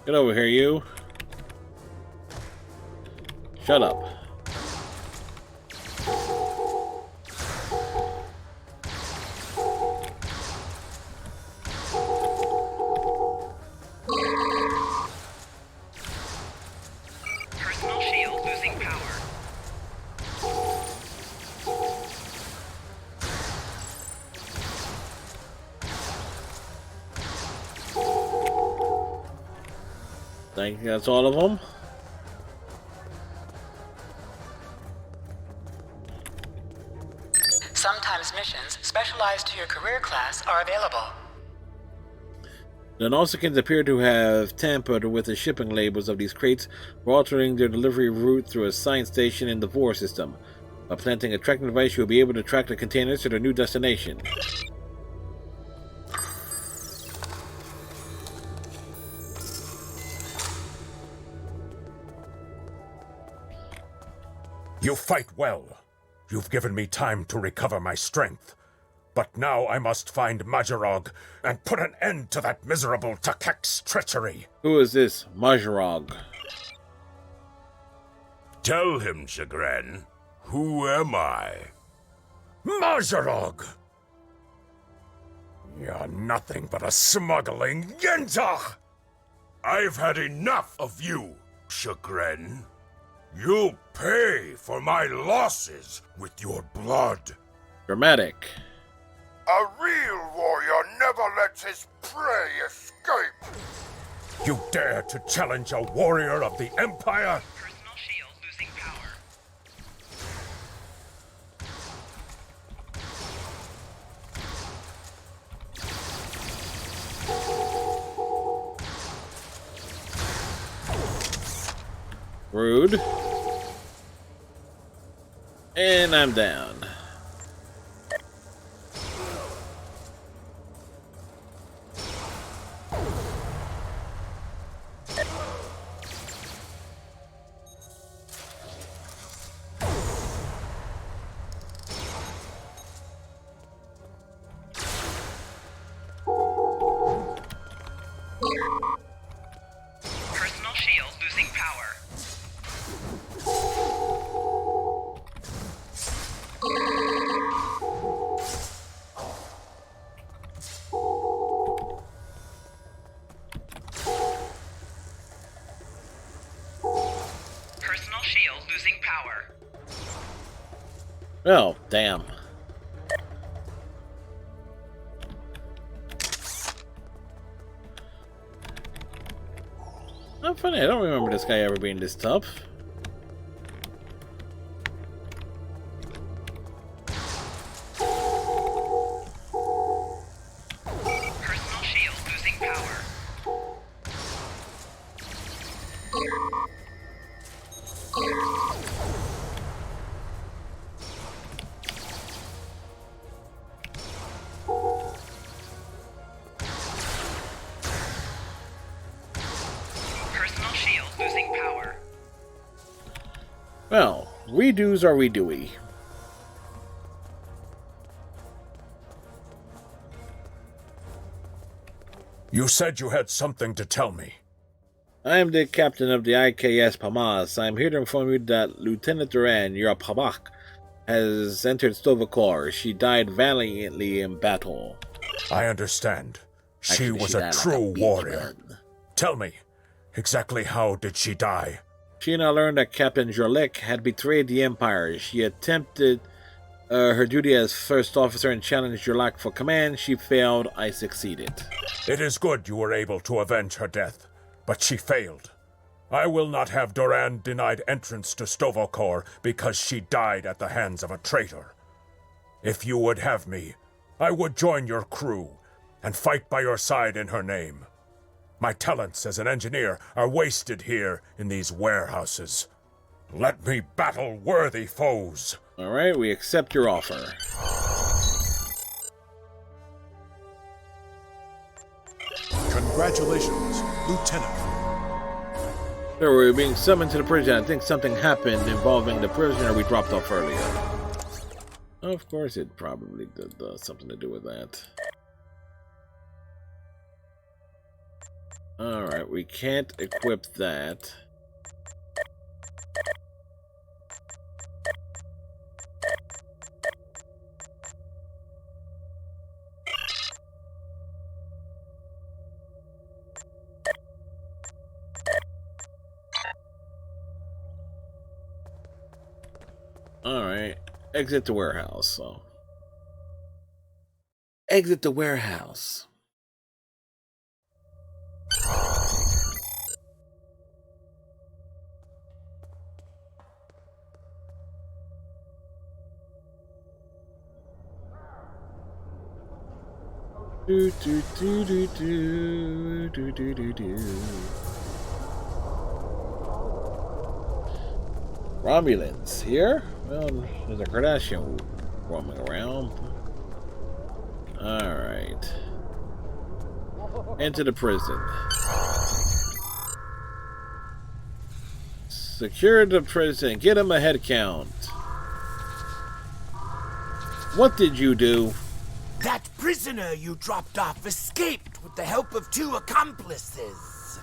Get over here, you. Shut up. Personal shield losing power. I think that's all of them. Sometimes missions specialized to your career class are available. The Nausicaans appear to have tampered with the shipping labels of these crates, for altering their delivery route through a science station in the VOR system. By planting a tracking device, you will be able to track the containers to their new destination. You fight well. You've given me time to recover my strength. But now I must find Majorog and put an end to that miserable Takek's treachery. Who is this Majorog? Tell him, Chagrin. Who am I? Majorog! You're nothing but a smuggling Yenta! I've had enough of you, Chagrin. You'll pay for my losses with your blood. Dramatic. A real warrior never lets his prey escape. You dare to challenge a warrior of the Empire? Personal shield losing power. Rude. And I'm down. Oh, damn. Oh, funny, I don't remember this guy ever being this tough. Personal shield losing power. Personal shield losing power. Well, redos are redoey. You said you had something to tell me. I am the captain of the IKS Pamas. I am here to inform you that Lieutenant Duran, your Pabak, has entered Stovacor. She died valiantly in battle. I understand. She Actually, was she a died like true a beach warrior. bud. Tell me, exactly how did she die? She and I learned that Captain Jorlek had betrayed the Empire. She attempted her duty as first officer and challenged Jorlek for command. She failed. I succeeded. It is good you were able to avenge her death, but she failed. I will not have Doran denied entrance to Stovokor because she died at the hands of a traitor. If you would have me, I would join your crew and fight by your side in her name. My talents as an engineer are wasted here in these warehouses. Let me battle worthy foes. Alright, we accept your offer. Congratulations, Lieutenant. So we're being summoned to the prison. I think something happened involving the prisoner we dropped off earlier. Of course it probably did something to do with that. Alright, we can't equip that. Alright, exit the warehouse, so. Exit the warehouse. Do do do do do do do do do. Romulans here? Well, there's a Kardashian roaming around. Alright. Into the prison. Secure the prison. Get him a head count. What did you do? That prisoner you dropped off escaped with the help of 2 accomplices.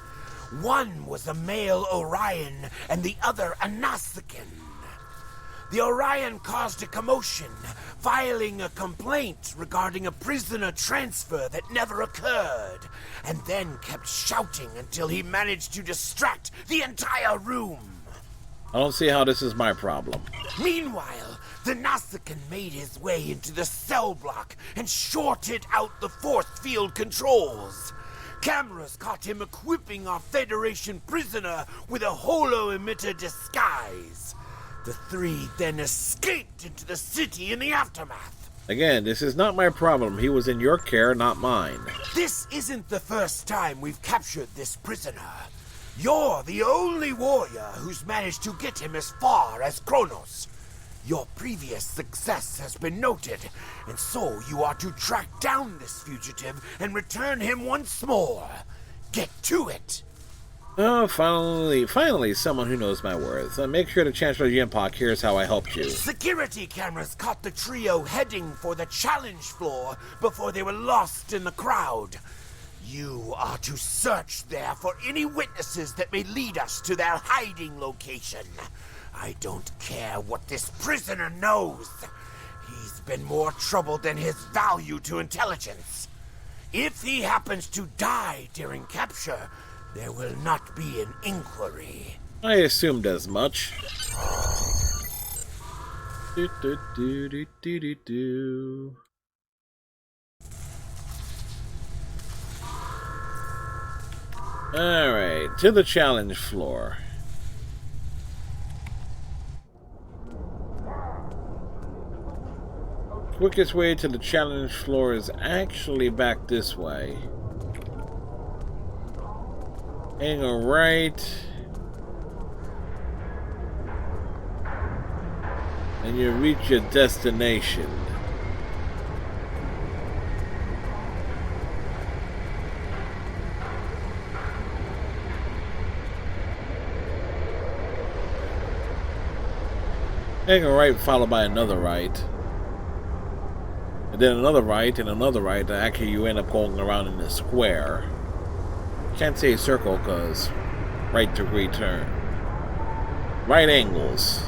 One was a male Orion and the other a Nausicaan. The Orion caused a commotion, filing a complaint regarding a prisoner transfer that never occurred, and then kept shouting until he managed to distract the entire room. I don't see how this is my problem. Meanwhile, the Nausicaan made his way into the cell block and shorted out the force field controls. Cameras caught him equipping our Federation prisoner with a holo-emitter disguise. The 3 then escaped into the city in the aftermath. Again, this is not my problem. He was in your care, not mine. This isn't the first time we've captured this prisoner. You're the only warrior who's managed to get him as far as Kronos. Your previous success has been noted, and so you are to track down this fugitive and return him once more. Get to it! Oh, finally, someone who knows my worth. Make sure the Chancellor Yimpak hears how I helped you. Security cameras caught the trio heading for the challenge floor before they were lost in the crowd. You are to search there for any witnesses that may lead us to their hiding location. I don't care what this prisoner knows. He's been more trouble than his value to intelligence. If he happens to die during capture, there will not be an inquiry. I assumed as much. Do, do, do, do, do, do, do. Alright, to the challenge floor. Quickest way to the challenge floor is actually back this way. Hang a right. And you reach your destination. Hang a right followed by another right. And then another right and another right. And actually you end up going around in a square. Can't say circle because right degree turn. Right angles.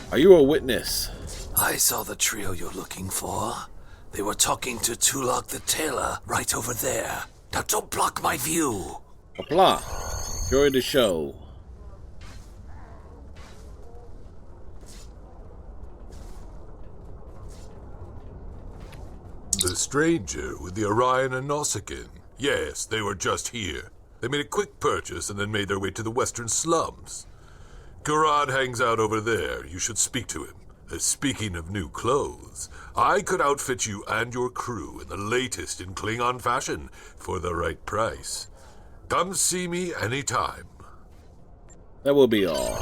Are you a witness? I saw the trio you're looking for. They were talking to Tulok the Tailor right over there. Now don't block my view. Blah. Enjoy the show. The stranger with the Orion and Nausicaan. Yes, they were just here. They made a quick purchase and then made their way to the western slums. Garad hangs out over there. You should speak to him. Speaking of new clothes, I could outfit you and your crew in the latest in Klingon fashion for the right price. Come see me anytime. That will be all.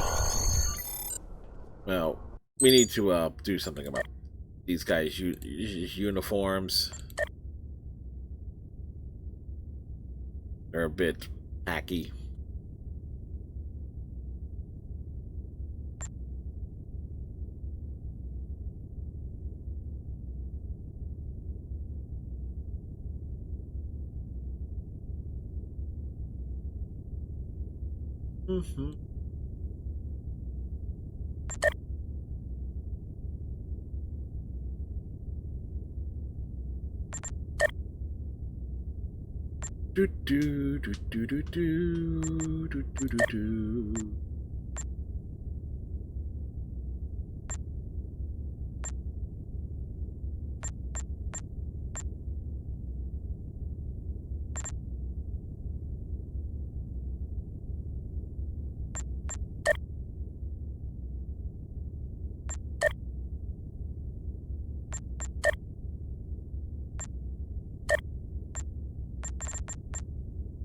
Well, we need to do something about these guys' uniforms. They're a bit hacky. Mm-hmm. Do do do do do do do do do do.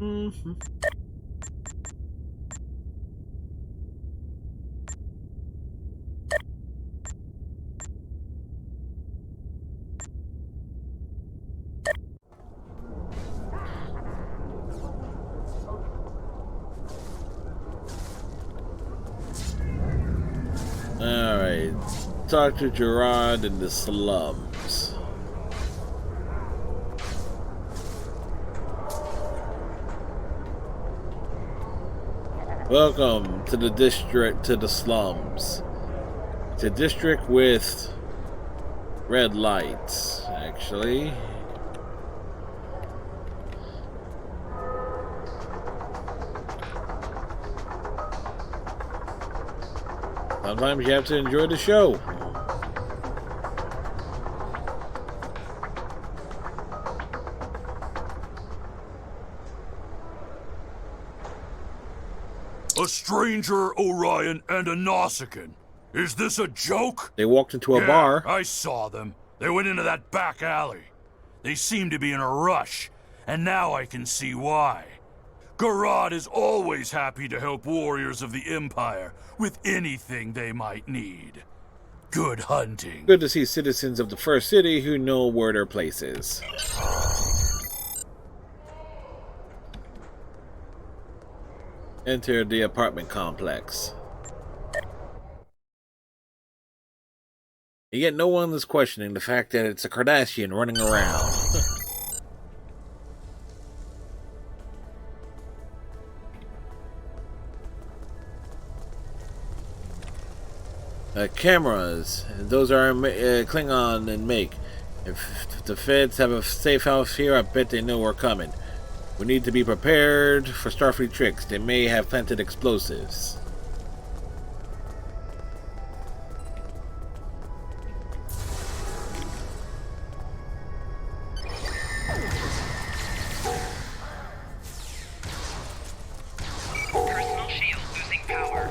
Mm-hmm. Alright, Dr. Gerard in the slums. Welcome to the district, to the slums. It's a district with red lights, actually. Sometimes you have to enjoy the show. A stranger, Orion, and a Nausicaan. Is this a joke? They walked into a bar. I saw them. They went into that back alley. They seemed to be in a rush, and now I can see why. Garad is always happy to help warriors of the Empire with anything they might need. Good hunting. Good to see citizens of the First City who know where their place is. Enter the apartment complex. And yet no one is questioning the fact that it's a Kardashian running around. Cameras, those are Klingon and make. If the feds have a safe house here, I bet they know we're coming. We need to be prepared for Starfleet tricks. They may have planted explosives. Personal shield losing power.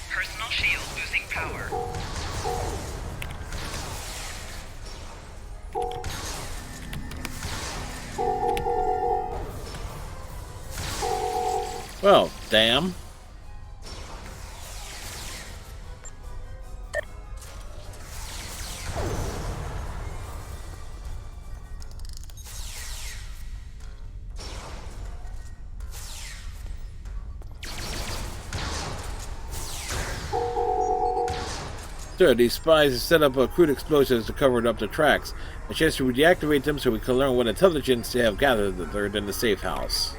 Personal shield losing power. Well, damn. Sir, these spies have set up crude explosives to cover up the tracks. A chance to deactivate them so we can learn what intelligence they have gathered in the safe house.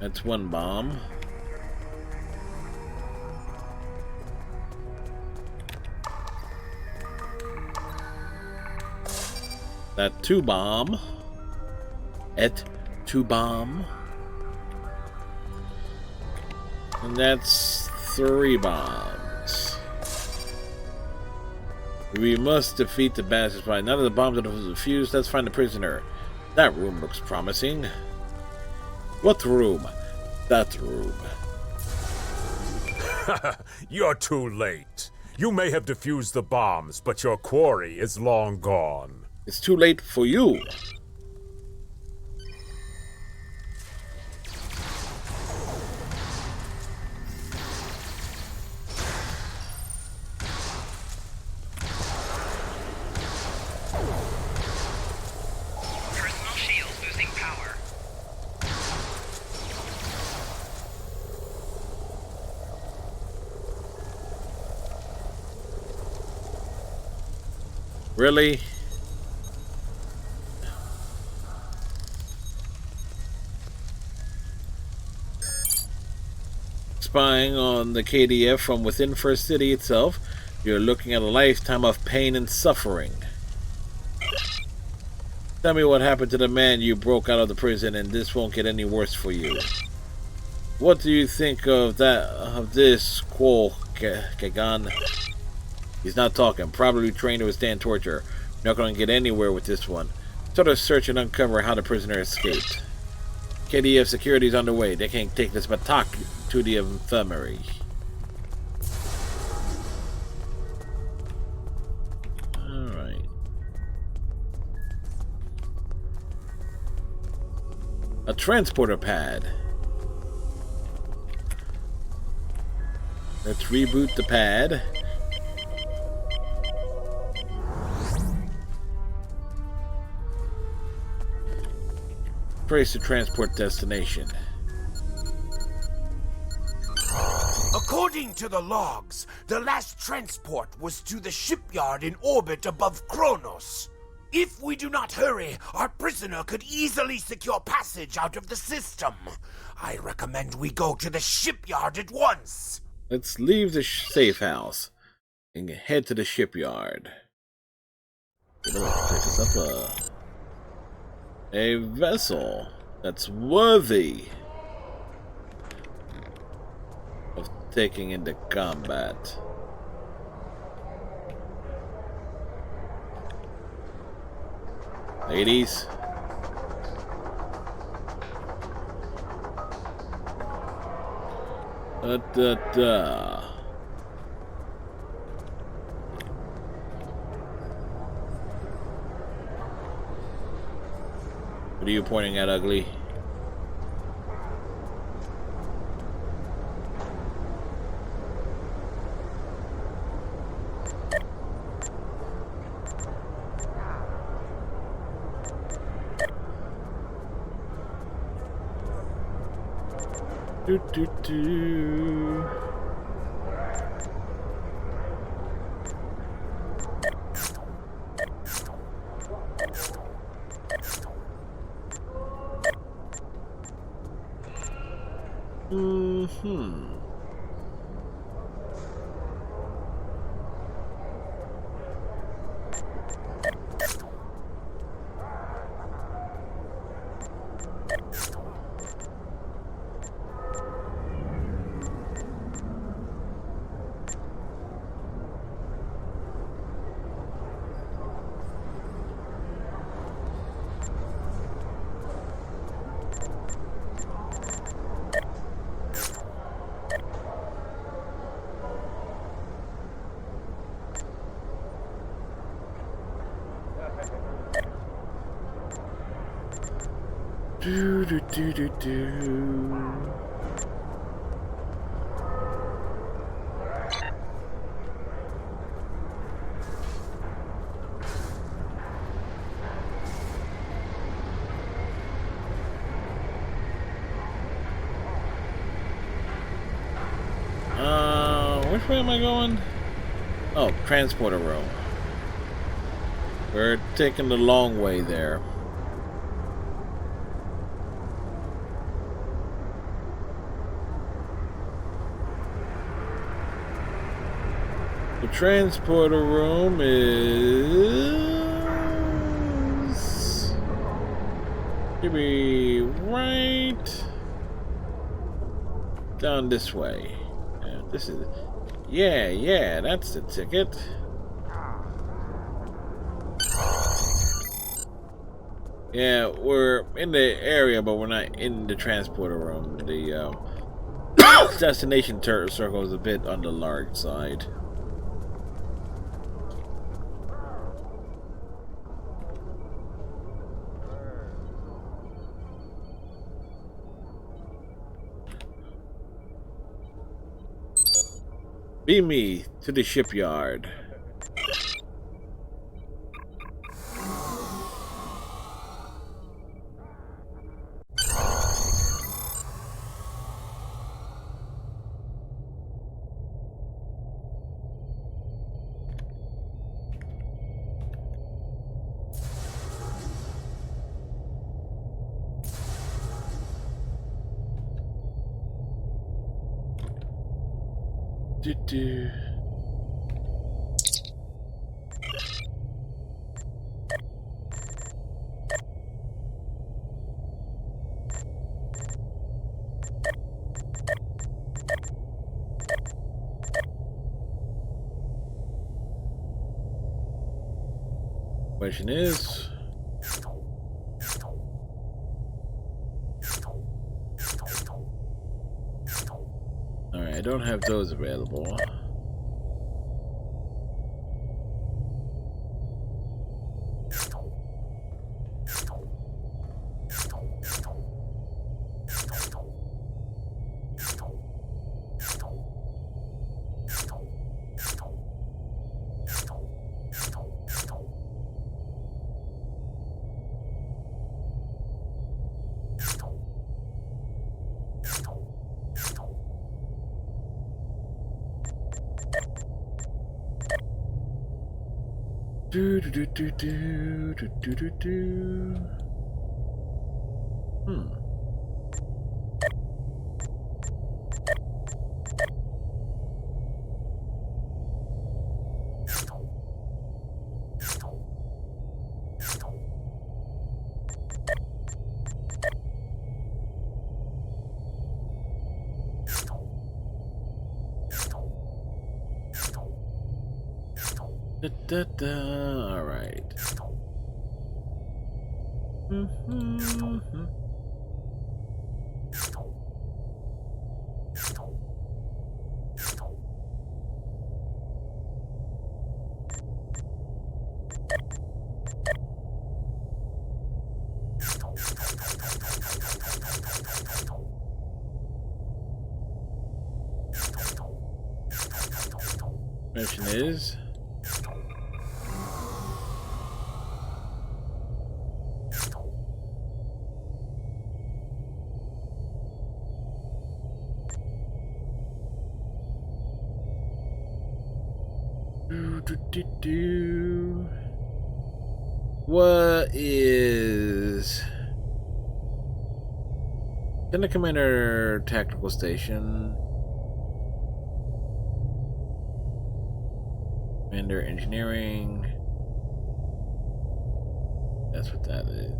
That's one bomb. That two bomb. Two bomb. And that's 3 bombs. We must defeat the bastard spy. None of the bombs are defused. Let's find the prisoner. That room looks promising. What room? That room. You're too late. You may have defused the bombs, but your quarry is long gone. It's too late for you. Personal shield losing power. Really? Spying on the KDF from within First City itself, you're looking at a lifetime of pain and suffering. Tell me what happened to the man you broke out of the prison, and this won't get any worse for you. What do you think of this Quo Kagan? He's not talking. Probably trained to withstand torture. Not going to get anywhere with this one. Sort of search and uncover how the prisoner escaped. KDF security is underway. They can't take this batak to the infirmary. Alright. A transporter pad. Let's reboot the pad. Trace the transport destination. According to the logs, the last transport was to the shipyard in orbit above Kronos. If we do not hurry, our prisoner could easily secure passage out of the system. I recommend we go to the shipyard at once. Let's leave the safe house and head to the shipyard. Pick us up a vessel that's worthy of taking into combat. Ladies. What are you pointing at, ugly? Do, do, do. Mm-hmm. Do, do, do, do, do. Which way am I going? Oh, transporter room. We're taking the long way there. The transporter room is should be right down this way. This is yeah, that's the ticket. Yeah, we're in the area, but we're not in the transporter room. The destination circle is a bit on the large side. Beam me to the shipyard. Do. Question is, alright, I don't have those available. Do. All right. Question is, What is in the Commander Tactical Station? Commander Engineering. That's what that is.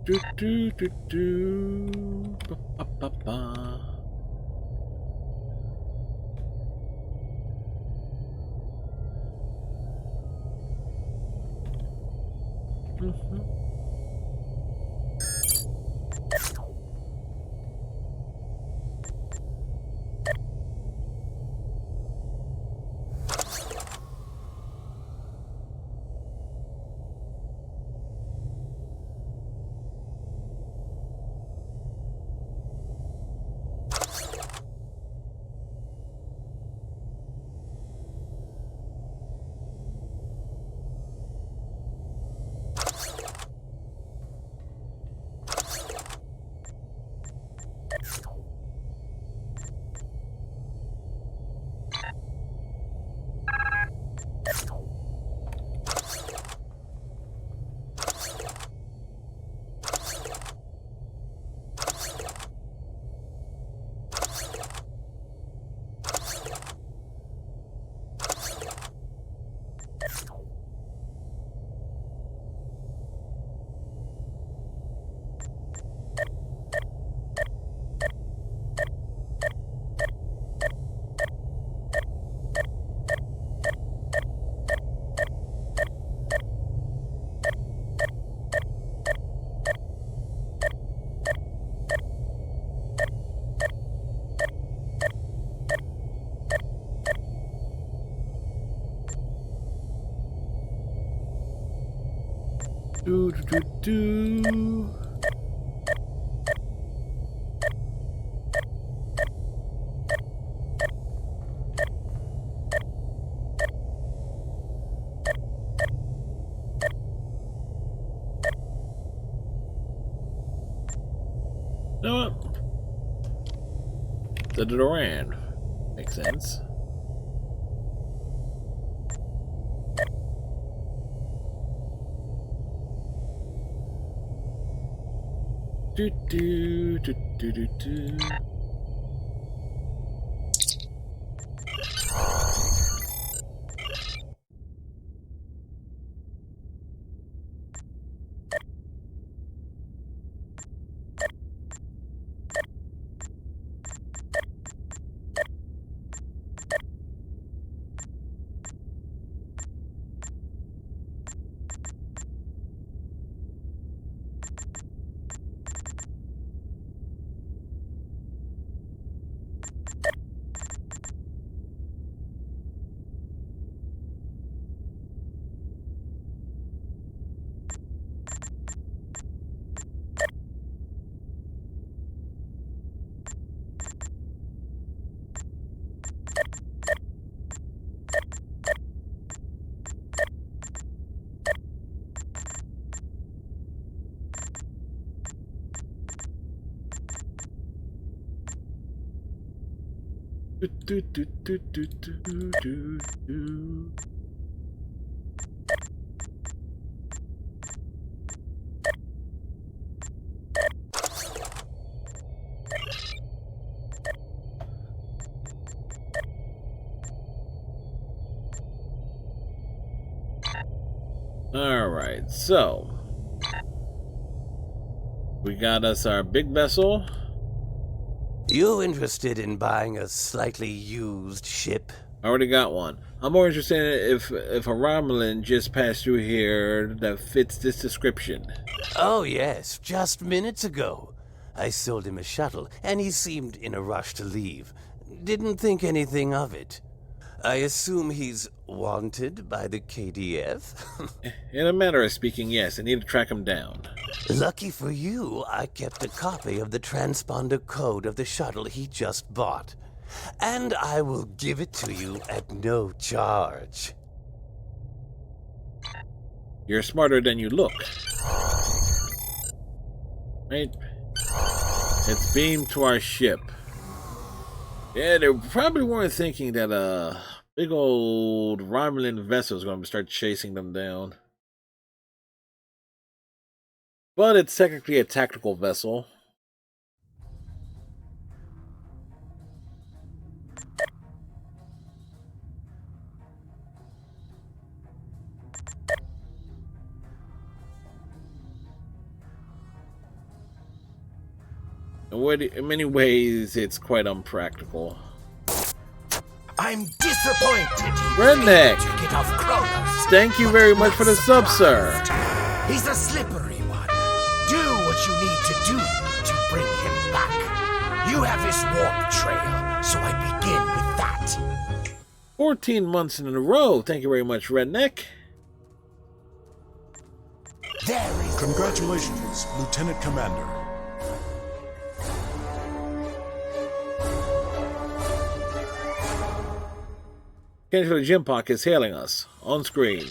Do do do do ba, ba, ba, ba. Do do do do. You know what? The Duran makes sense. Do do do do do do. Do, do, do, do, do, do, do. All right, so we got us our big vessel. You interested in buying a slightly used ship? I already got one. I'm more interested in if a Romulan just passed through here that fits this description. Oh yes, just minutes ago. I sold him a shuttle, and he seemed in a rush to leave. Didn't think anything of it. I assume he's wanted by the KDF? In a manner of speaking, yes. I need to track him down. Lucky for you, I kept a copy of the transponder code of the shuttle he just bought. And I will give it to you at no charge. You're smarter than you look. Right? It's beamed to our ship. Yeah, they probably weren't thinking that a big old Romulan vessel is going to start chasing them down. But it's technically a tactical vessel. In many ways, it's quite unpractical. I'm disappointed Redneck! to get off Kronos. Thank you very much for the sub, sir. He's a slippery one. Do what you need to do to bring him back. You have his warp trail, so I begin with that. 14 months in a row. Thank you very much, Redneck. Congratulations, Lieutenant Commander. Chancellor Jimpock is hailing us on screen.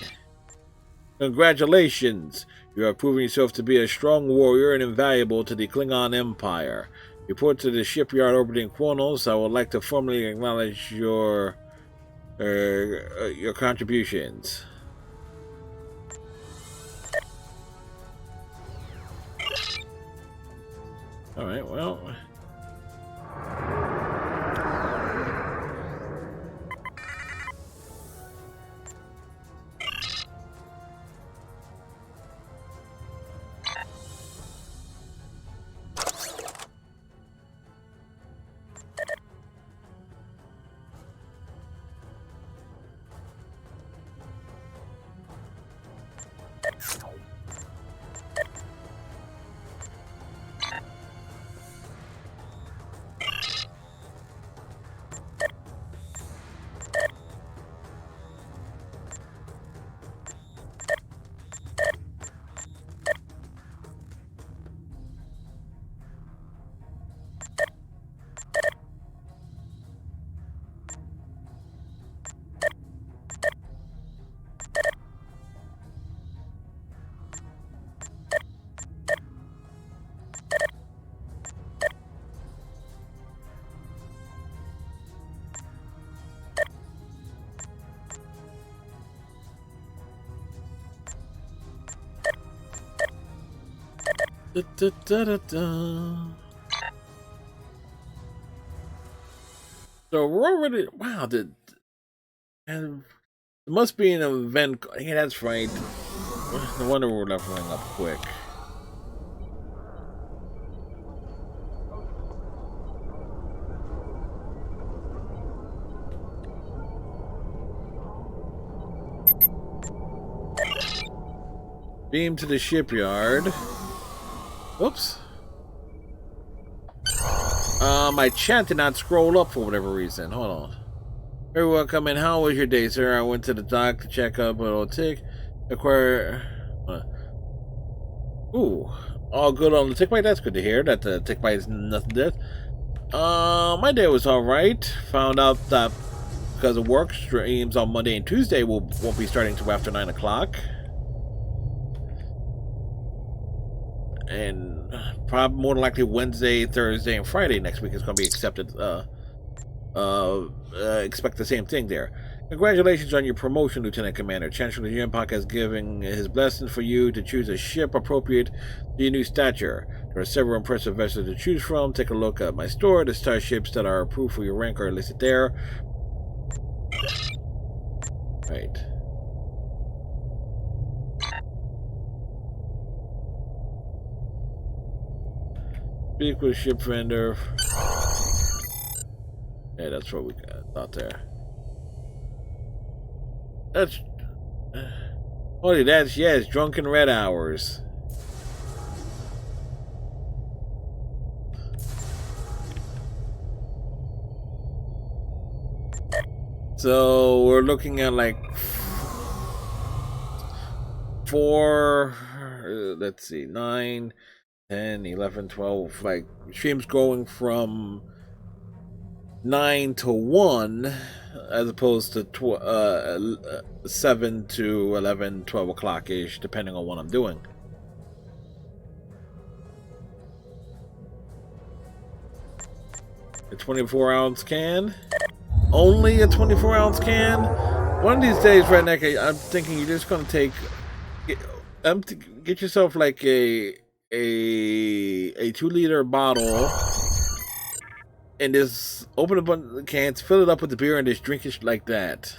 Congratulations! You have proven yourself to be a strong warrior and invaluable to the Klingon Empire. Report to the shipyard orbiting Kronos. I would like to formally acknowledge your contributions. All right. Well. So we're already wow. And it must be an event. Yeah, that's right. No wonder we're leveling up quick. Beam to the shipyard. Whoops. My chat did not scroll up for whatever reason. Hold on. Very welcome in. How was your day, sir? I went to the dock to check up a little tick. Acquire. Ooh. All good on the tick bite. That's good to hear. That the tick bite is nothing death. My day was alright. Found out that because of work, streams on Monday and Tuesday won't be starting till after 9 o'clock. And probably more than likely Wednesday, Thursday, and Friday next week is going to be accepted. Expect the same thing there. Congratulations on your promotion, Lieutenant Commander. Chancellor Jimpock has given his blessing for you to choose a ship appropriate to your new stature. There are several impressive vessels to choose from. Take a look at my store. The starships that are approved for your rank are listed there. Right. Speak with ship vendor. Yeah, that's what we thought there. That's... Only that's, yes, drunken red hours. So we're looking at like 4, let's see, 9, 10, 11, 12, like streams going from 9 to 1 as opposed to 7 to 11, 12 o'clock ish, depending on what I'm doing. A 24-ounce can? Only a 24-ounce can? One of these days, Redneck, I'm thinking you're just going to get yourself like a 2-liter bottle and just open a bunch of cans, fill it up with the beer, and just drink it like that.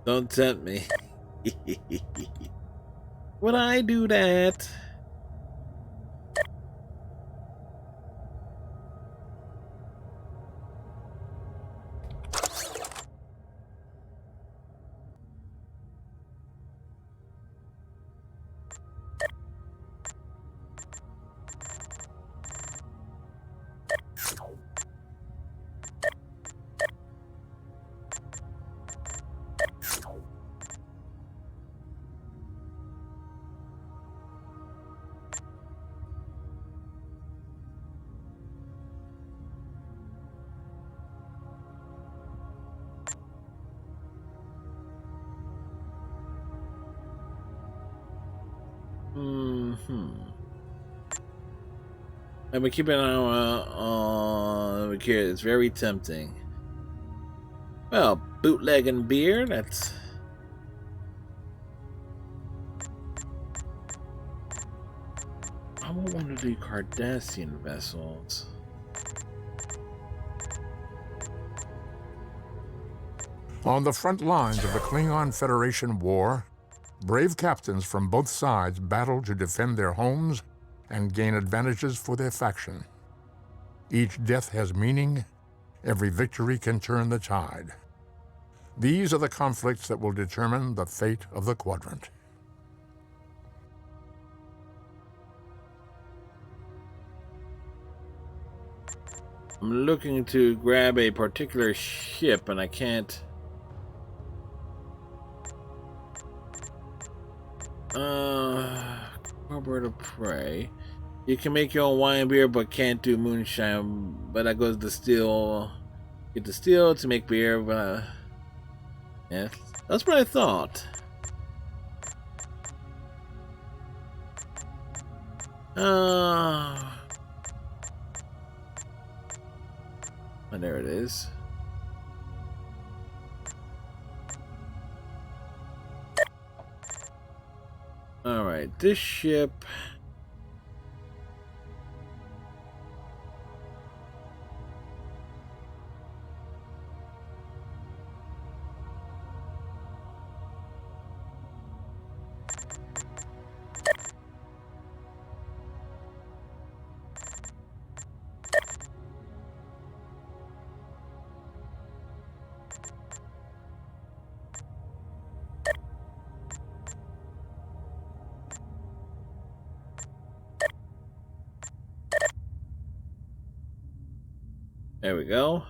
Don't tempt me. Would I do that? I've been keeping an eye on here. It's very tempting. Well, bootlegging beer, that's... I want one of the Cardassian vessels. On the front lines of the Klingon Federation war, brave captains from both sides battle to defend their homes and gain advantages for their faction. Each death has meaning. Every victory can turn the tide. These are the conflicts that will determine the fate of the quadrant. I'm looking to grab a particular ship and I can't. Bird of Prey. You can make your own wine and beer, but can't do moonshine. But that goes to still get the steel to make beer. But yeah, that's what I thought. Oh, there it is. All right, this ship. There we go.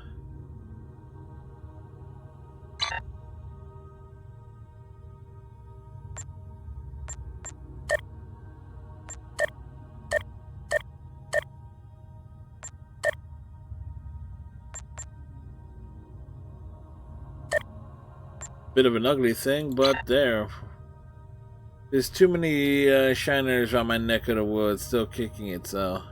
Bit of an ugly thing, but there. There's too many shiners on my neck of the woods still kicking it, so...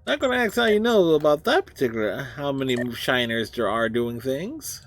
Not gonna ask how you know about that particular... how many shiners there are doing things.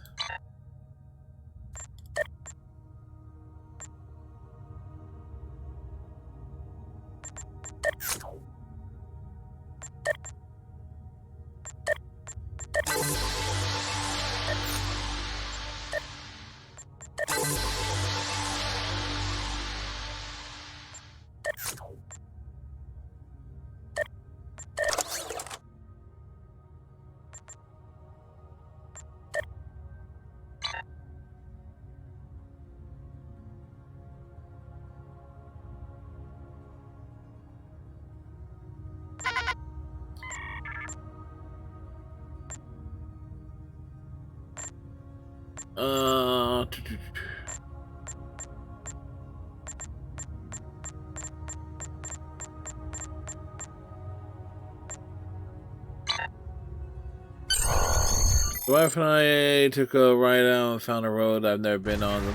The wife and I took a ride out and found a road I've never been on.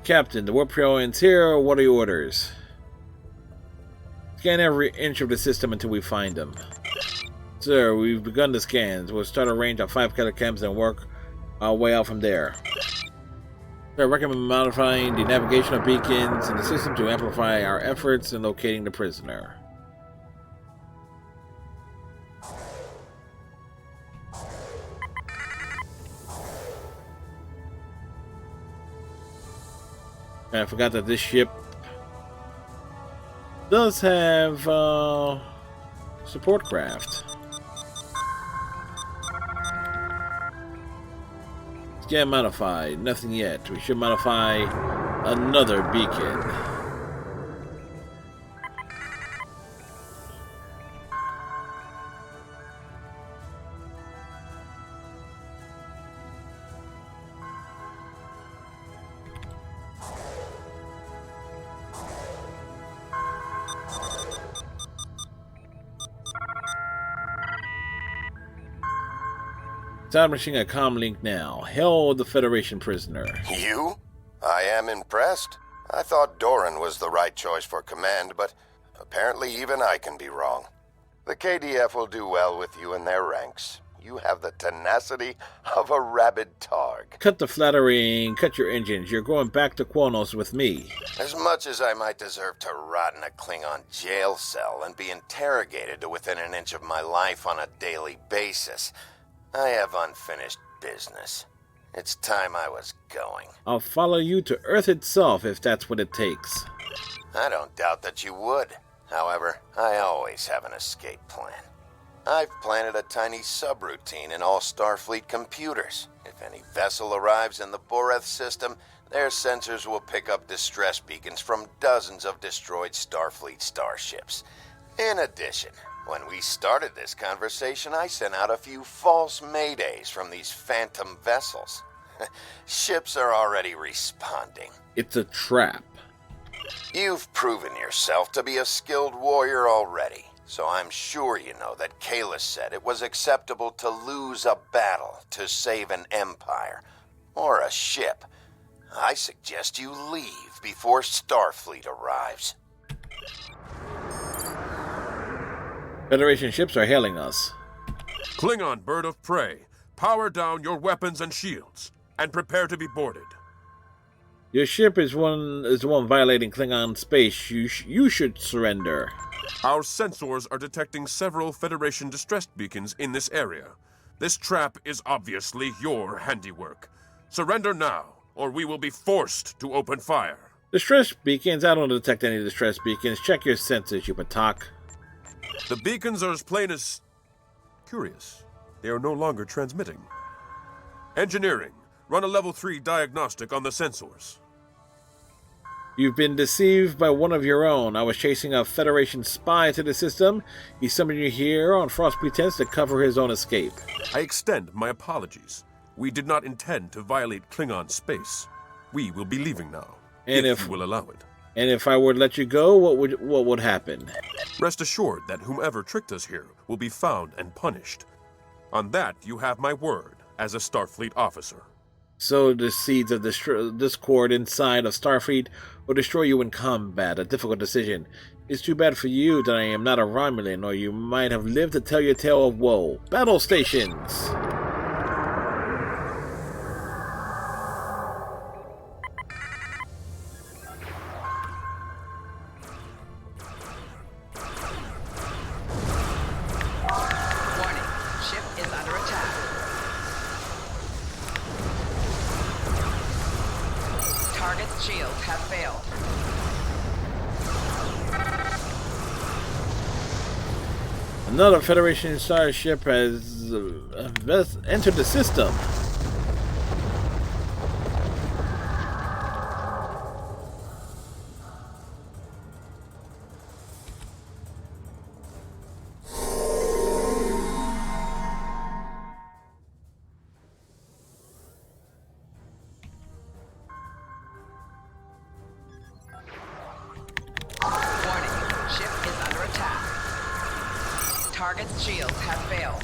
Captain, the warp trail ends here. What are your orders? Scan every inch of the system until we find them. Sir, we've begun the scans. We'll start a range of 5 catacombs and work our way out from there. Sir, I recommend modifying the navigational beacons in the system to amplify our efforts in locating the prisoner. I forgot that this ship does have support craft. Scan modified. Nothing yet. We should modify another beacon. Establishing a comm link now. Hail the Federation prisoner. You? I am impressed. I thought Doran was the right choice for command, but apparently even I can be wrong. The KDF will do well with you in their ranks. You have the tenacity of a rabid targ. Cut the flattering, cut your engines. You're going back to Kronos with me. As much as I might deserve to rot in a Klingon jail cell and be interrogated to within an inch of my life on a daily basis, I have unfinished business. It's time I was going. I'll follow you to Earth itself if that's what it takes. I don't doubt that you would. However, I always have an escape plan. I've planted a tiny subroutine in all Starfleet computers. If any vessel arrives in the Boreth system, their sensors will pick up distress beacons from dozens of destroyed Starfleet starships. In addition, when we started this conversation, I sent out a few false maydays from these phantom vessels. Ships are already responding. It's a trap. You've proven yourself to be a skilled warrior already, so I'm sure you know that Kalis said it was acceptable to lose a battle to save an empire, or a ship. I suggest you leave before Starfleet arrives. Federation ships are hailing us. Klingon bird of prey, power down your weapons and shields, and prepare to be boarded. Your ship is the one violating Klingon space. You should surrender. Our sensors are detecting several Federation distress beacons in this area. This trap is obviously your handiwork. Surrender now, or we will be forced to open fire. Distress beacons? I don't detect any distress beacons. Check your sensors, you patak. The beacons are as plain as... curious. They are no longer transmitting. Engineering, run a level 3 diagnostic on the sensors. You've been deceived by one of your own. I was chasing a Federation spy to the system. He summoned you here on false pretense to cover his own escape. I extend my apologies. We did not intend to violate Klingon space. We will be leaving now, and if you will allow it. And if I were to let you go, what would happen? Rest assured that whomever tricked us here will be found and punished. On that, you have my word as a Starfleet officer. So the seeds of discord inside of Starfleet will destroy you in combat, a difficult decision. It's too bad for you that I am not a Romulan, or you might have lived to tell your tale of woe. Battle stations! Shields have failed. Another Federation starship has entered the system. Target's shields have failed.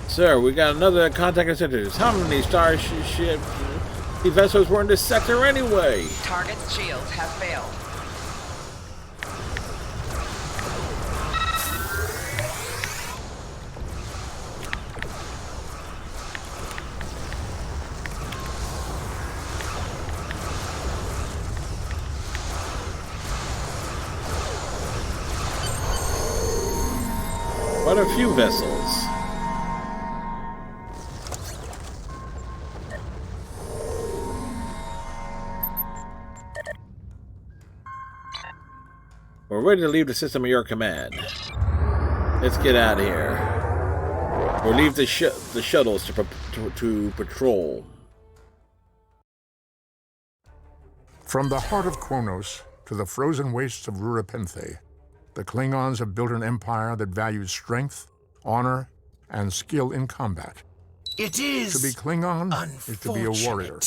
Sir, we got another contact centers. How many starship vessels were in this sector anyway? Target's shields have failed. Quite a few vessels. We're ready to leave the system at your command. Let's get out of here. We'll leave the shuttles to patrol. From the heart of Kronos to the frozen wastes of Rurapenthe, the Klingons have built an empire that values strength, honor, and skill in combat. It is to be Klingon is to be a warrior.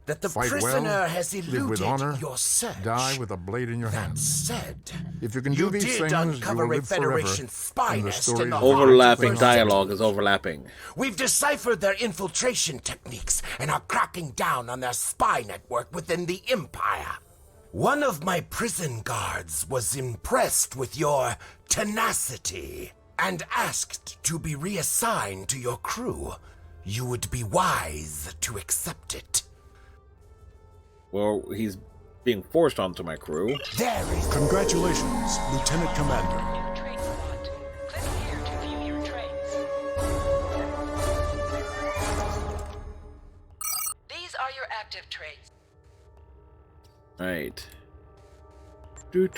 That the Fight prisoner well, has live eluded with honor, your search. die with a blade in your hand. Said, if you can do these things, you will live Federation forever. spy And the nest story in the is Overlapping dialogue is overlapping. We've deciphered their infiltration techniques and are cracking down on their spy network within the Empire. One of my prison guards was impressed with your tenacity and asked to be reassigned to your crew. You would be wise to accept it. Well, he's being forced onto my crew. There is... Congratulations, Lieutenant Commander. These are your active traits. Right. Do.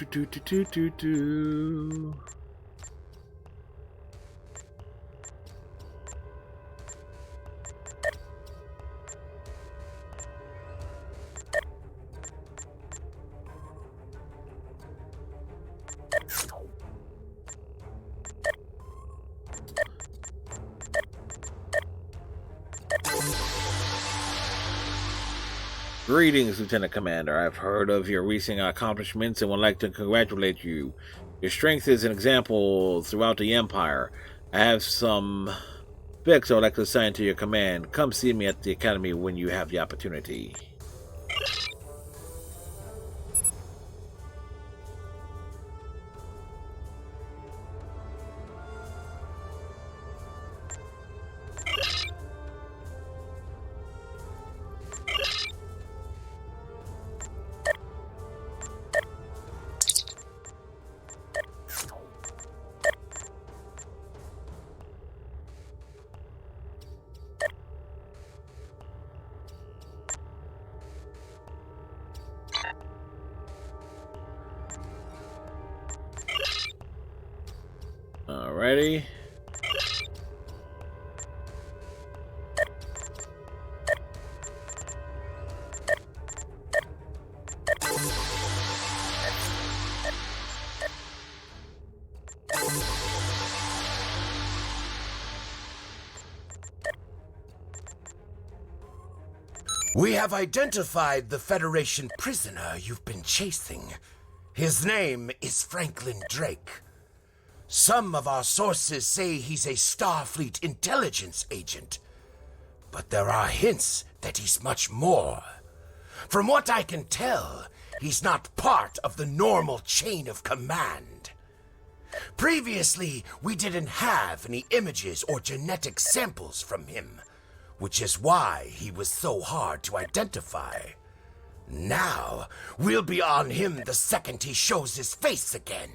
Greetings, Lieutenant Commander. I've heard of your recent accomplishments and would like to congratulate you. Your strength is an example throughout the Empire. I have some specs I would like to assign to your command. Come see me at the Academy when you have the opportunity. Alrighty. We have identified the Federation prisoner you've been chasing. His name is Franklin Drake. Some of our sources say he's a Starfleet intelligence agent, but there are hints that he's much more. From what I can tell, he's not part of the normal chain of command. Previously, we didn't have any images or genetic samples from him, which is why he was so hard to identify. Now, we'll be on him the second he shows his face again.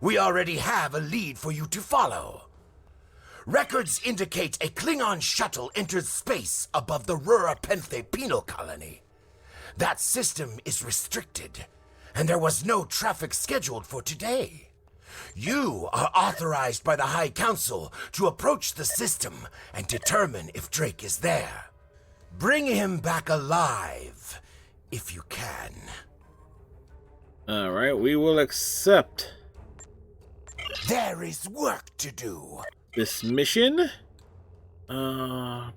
We already have a lead for you to follow. Records indicate a Klingon shuttle entered space above the Rura-Penthe penal colony. That system is restricted, and there was no traffic scheduled for today. You are authorized by the High Council to approach the system and determine if Drake is there. Bring him back alive, if you can. Alright, we will accept. There is work to do. This mission? All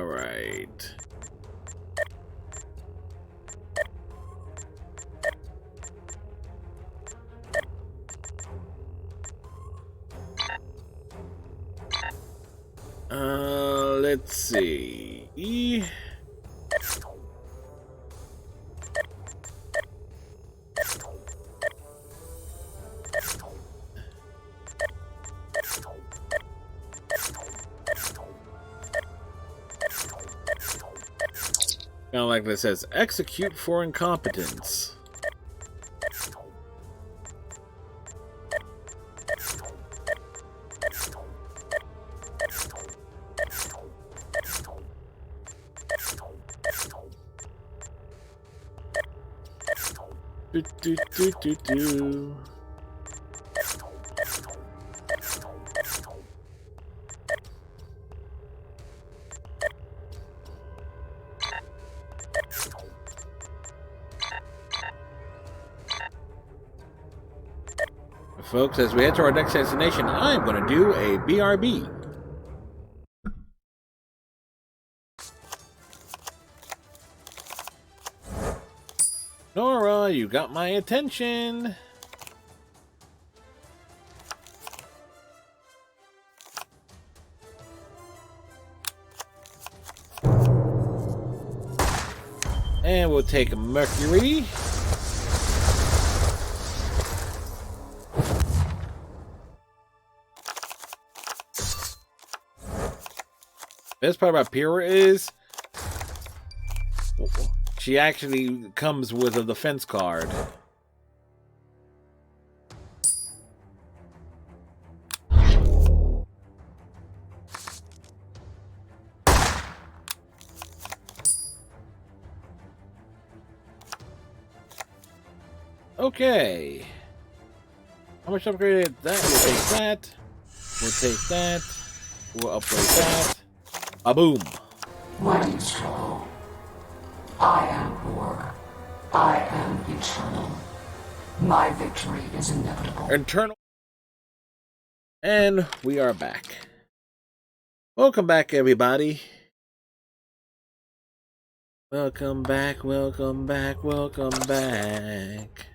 right. Let's see. Kind of like this says, execute for incompetence. Do, do, do, do, do. Folks, as we head to our next destination, I'm going to do a BRB. Nora, you got my attention. And we'll take Mercury. Best part about Pyrrha is she actually comes with a defense card. Okay. How much upgraded that? We'll take that. We'll take that. We'll upgrade that. A-boom. My name's Trouble. I am Borg. I am eternal. My victory is inevitable. Internal. And we are back. Welcome back, everybody. Welcome back, welcome back, welcome back.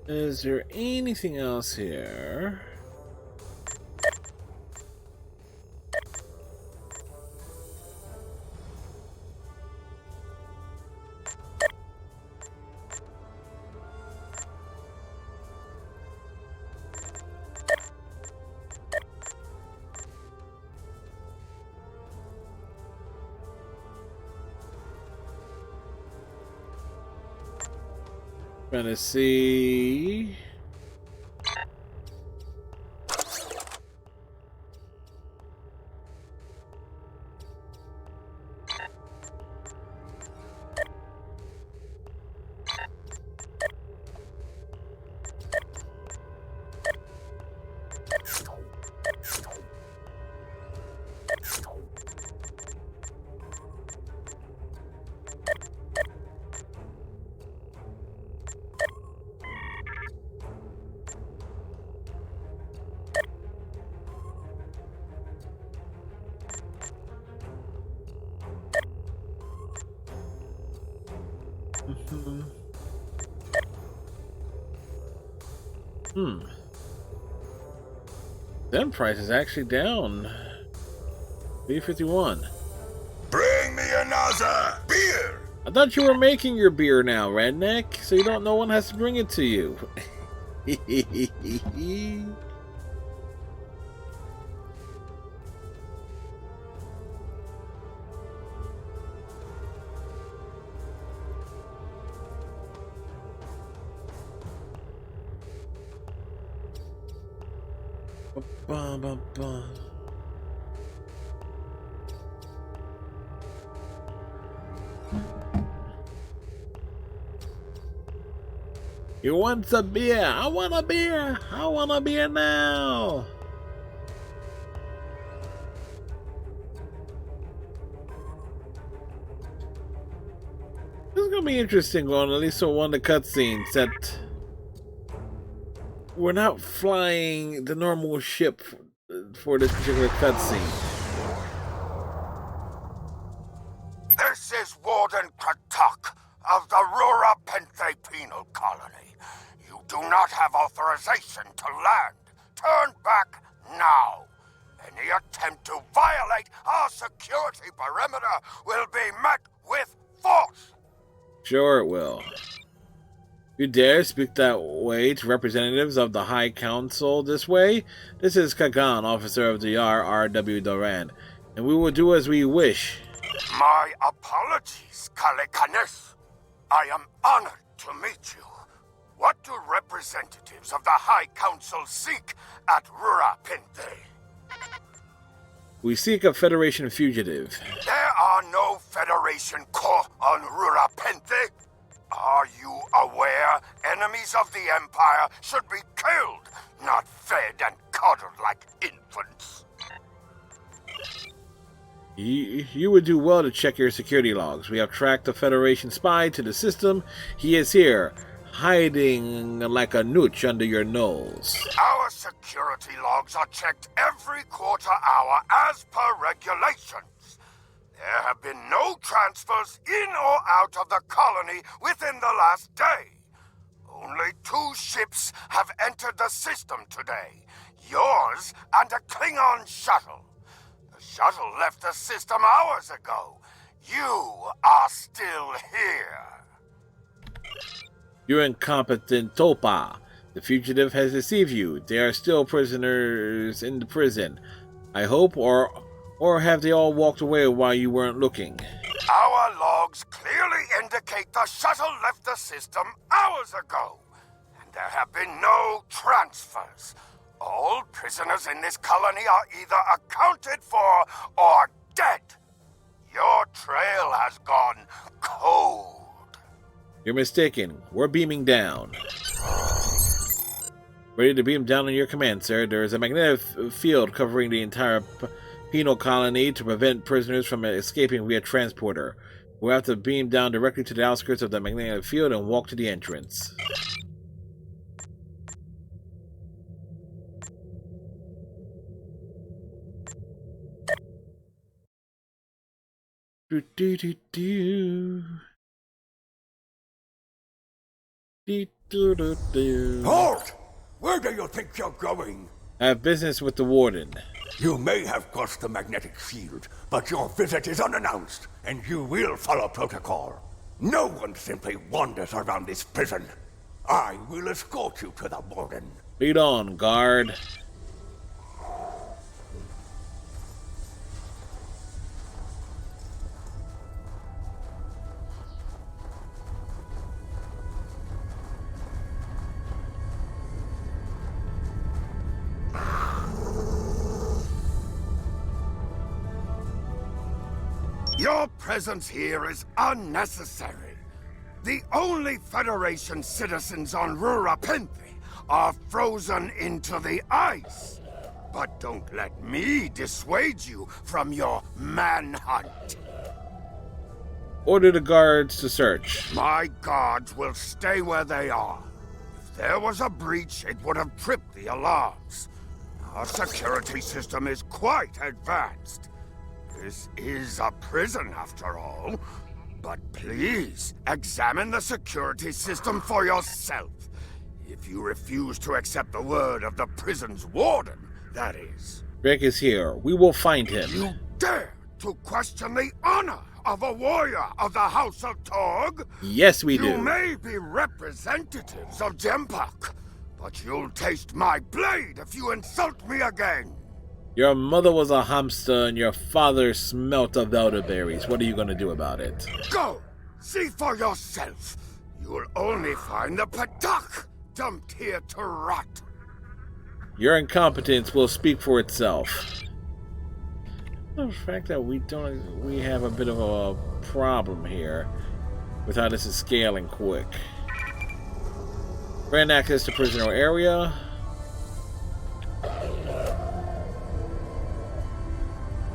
Is there anything else here? Trying to see. Them price is actually down. B51. Bring me another beer! I thought you were making your beer now, redneck, so you don't know one has to bring it to you. You want a beer? I want a beer! I want a beer now! This is gonna be interesting going at least on one of the cutscenes that we're not flying the normal ship for this particular cutscene. This is Warden Katak of the Rura Penthe Penal Colony. You do not have authorization to land. Turn back now. Any attempt to violate our security perimeter will be met with force. Sure it will. You dare speak that way to representatives of the High Council this way? This is Kagan, officer of the R.W. Doran, and we will do as we wish. My apologies, Kalekanes. I am honored to meet you. What do representatives of the High Council seek at Rura Penthe? We seek a Federation fugitive. There are no Federation corps on Rura Penthe. Are you aware enemies of the Empire should be killed, not fed and coddled like infants? You would do well to check your security logs. We have tracked the Federation spy to the system. He is here, hiding like a nooch under your nose. Our security logs are checked every quarter hour as per regulations. There have been no transfers in or out of the colony within the last day. Only 2 ships have entered the system today. Yours and a Klingon shuttle. The shuttle left the system hours ago. You are still here. You incompetent Topa. The fugitive has deceived you. They are still prisoners in the prison. I hope, or have they all walked away while you weren't looking? Our logs clearly indicate the shuttle left the system hours ago. And there have been no transfers. All prisoners in this colony are either accounted for or dead. Your trail has gone cold. You're mistaken. We're beaming down. Ready to beam down on your command, sir. There is a magnetic field covering the entire penal colony to prevent prisoners from escaping via transporter. We'll have to beam down directly to the outskirts of the magnetic field and walk to the entrance. Do, do, do, do. Do, do, do, do. Halt! Where do you think you're going? I have business with the Warden. You may have crossed the magnetic field, but your visit is unannounced, and you will follow protocol. No one simply wanders around this prison. I will escort you to the Warden. Lead on, guard. Your presence here is unnecessary. The only Federation citizens on Rurapenthe are frozen into the ice. But don't let me dissuade you from your manhunt. Order the guards to search. My guards will stay where they are. If there was a breach, it would have tripped the alarms. Our security system is quite advanced. This is a prison, after all. But please, examine the security system for yourself. If you refuse to accept the word of the prison's warden, that is. Drake is here. We will find him. You dare to question the honor of a warrior of the House of Torg? Yes, we do. You may be representatives of Jempak, but you'll taste my blade if you insult me again. Your mother was a hamster and your father smelt of elderberries. What are you going to do about it? Go! See for yourself. You'll only find the Patak dumped here to rot. Your incompetence will speak for itself. The fact that we have a bit of a problem here with how this is scaling quick. Grant access to prisoner area.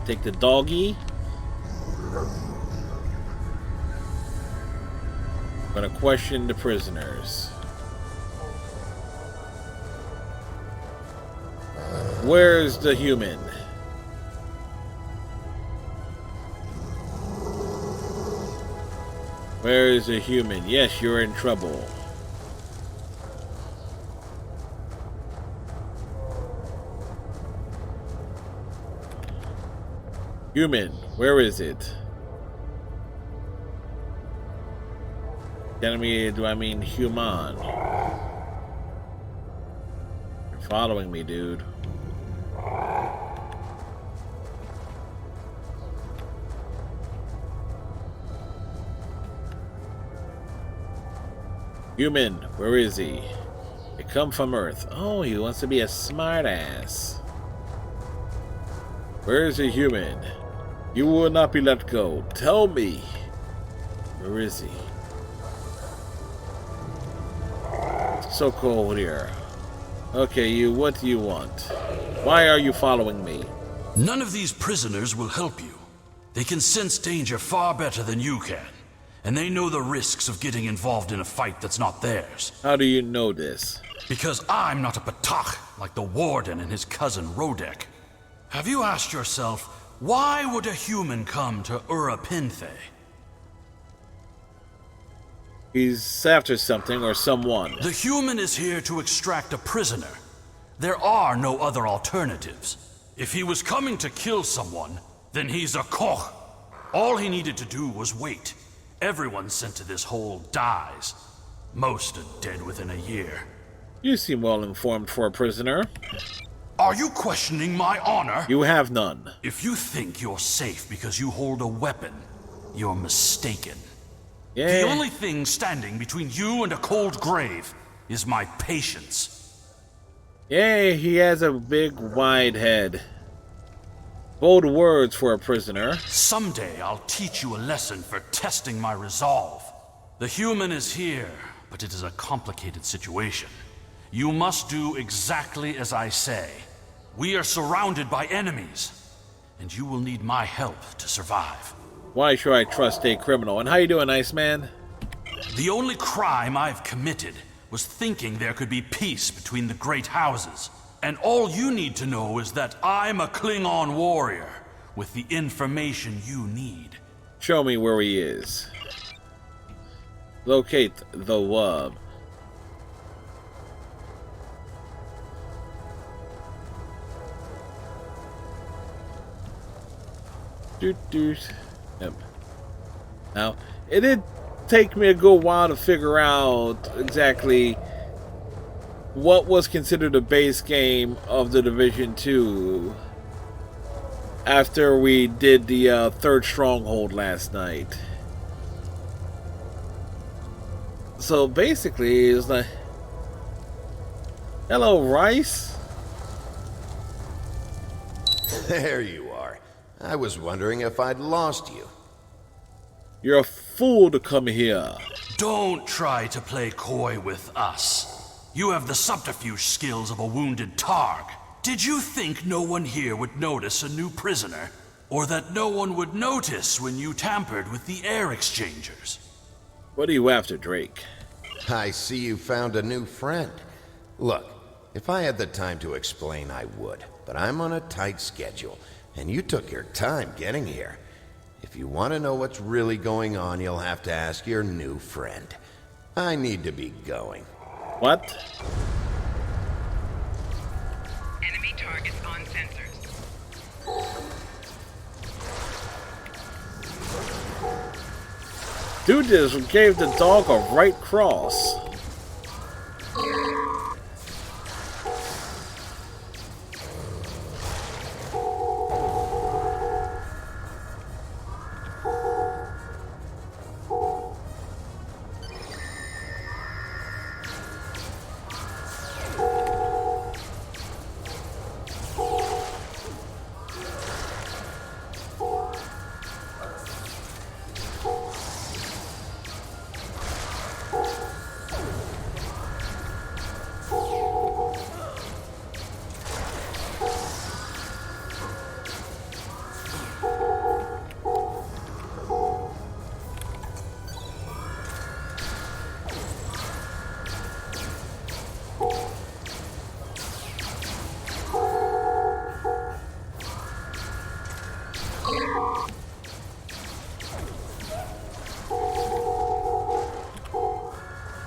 Take the doggy. I'm gonna question the prisoners. Where's the human? Where is the human? Yes, you're in trouble. Human, where is it? Do I mean human? You're following me, dude. Human, where is he? They come from Earth. Oh, he wants to be a smartass. Where is the human? You will not be let go. Tell me. Where is he? It's so cold here. Okay, you, what do you want? Why are you following me? None of these prisoners will help you. They can sense danger far better than you can. And they know the risks of getting involved in a fight that's not theirs. How do you know this? Because I'm not a Patak like the Warden and his cousin Rodek. Have you asked yourself, why would a human come to Rurapenthe? He's after something or someone. The human is here to extract a prisoner. There are no other alternatives. If he was coming to kill someone, then he's a Koch. All he needed to do was wait. Everyone sent to this hole dies. Most are dead within a year. You seem well informed for a prisoner. Are you questioning my honor? You have none. If you think you're safe because you hold a weapon, you're mistaken. Yeah. The only thing standing between you and a cold grave is my patience. Yay, he has a big, wide head. Bold words for a prisoner. Someday I'll teach you a lesson for testing my resolve. The human is here, but it is a complicated situation. You must do exactly as I say. We are surrounded by enemies, and you will need my help to survive. Why should I trust a criminal? And how you doing, Iceman? The only crime I've committed was thinking there could be peace between the great houses. And all you need to know is that I'm a Klingon warrior with the information you need. Show me where he is. Locate the wub. Doot. Yep. Now, it did take me a good while to figure out exactly what was considered a base game of the Division 2 after we did the third stronghold last night. So basically, it's like, hello, Rice. There you are. I was wondering if I'd lost you. You're a fool to come here. Don't try to play coy with us. You have the subterfuge skills of a wounded Targ. Did you think no one here would notice a new prisoner? Or that no one would notice when you tampered with the air exchangers? What are you after, Drake? I see you found a new friend. Look, if I had the time to explain, I would. But I'm on a tight schedule, and you took your time getting here. If you want to know what's really going on, you'll have to ask your new friend. I need to be going. What? Enemy targets on sensors. Dude just gave the dog a right cross.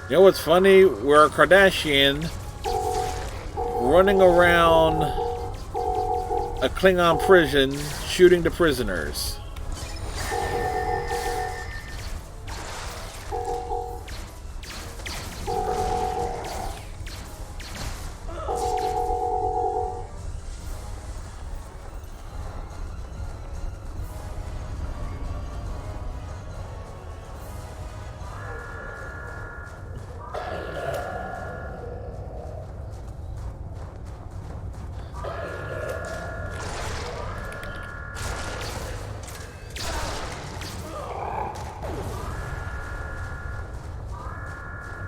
You know what's funny? We're a Kardashian running around a Klingon prison shooting the prisoners.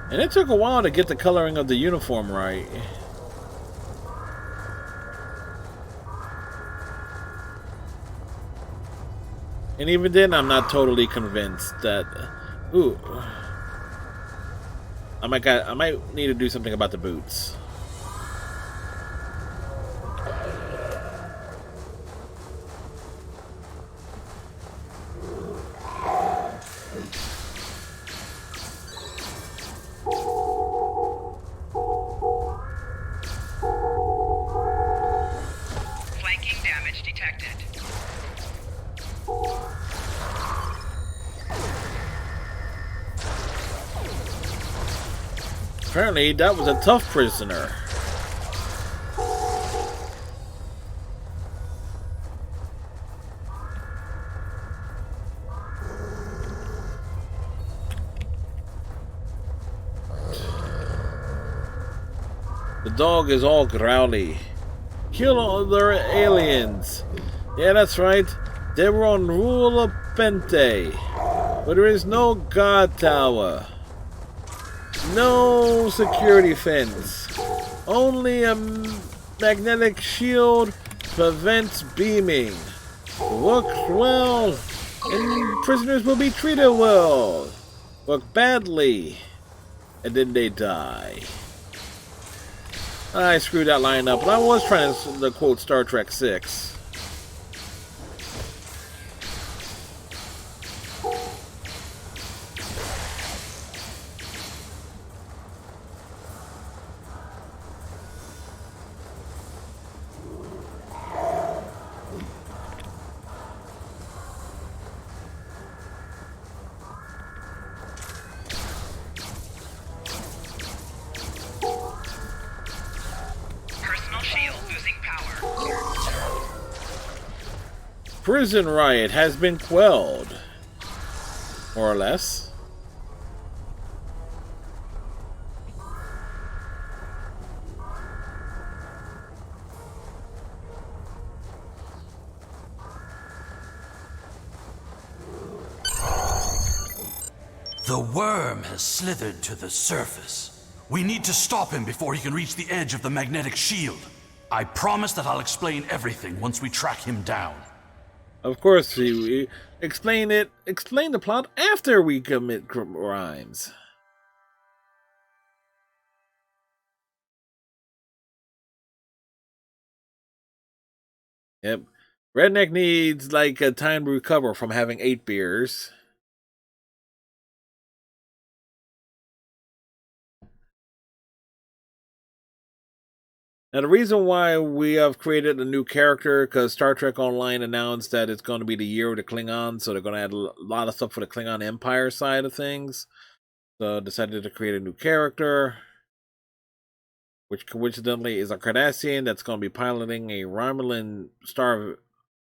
And it took a while to get the coloring of the uniform right. And even then, I'm not totally convinced that... Ooh. I might need to do something about the boots. Flanking damage detected. Apparently, that was a tough prisoner. The dog is all growly. Kill all the aliens. Yeah, that's right. They were on Rule Pente. But there is no guard tower. No security fence. Only a magnetic shield prevents beaming. Works well And prisoners will be treated well. Work badly. And then they die. I screwed that line up, but I was trying to quote Star Trek 6. Prison riot has been quelled. More or less. The worm has slithered to the surface. We need to stop him before he can reach the edge of the magnetic shield. I promise that I'll explain everything once we track him down. Of course, we explain the plot after we commit crimes. Yep. Redneck needs like a time to recover from having 8 beers. Now, the reason why we have created a new character, because Star Trek Online announced that it's going to be the year of the Klingon, so they're going to add a lot of stuff for the Klingon Empire side of things. So decided to create a new character, which coincidentally is a Cardassian that's going to be piloting a Romulan star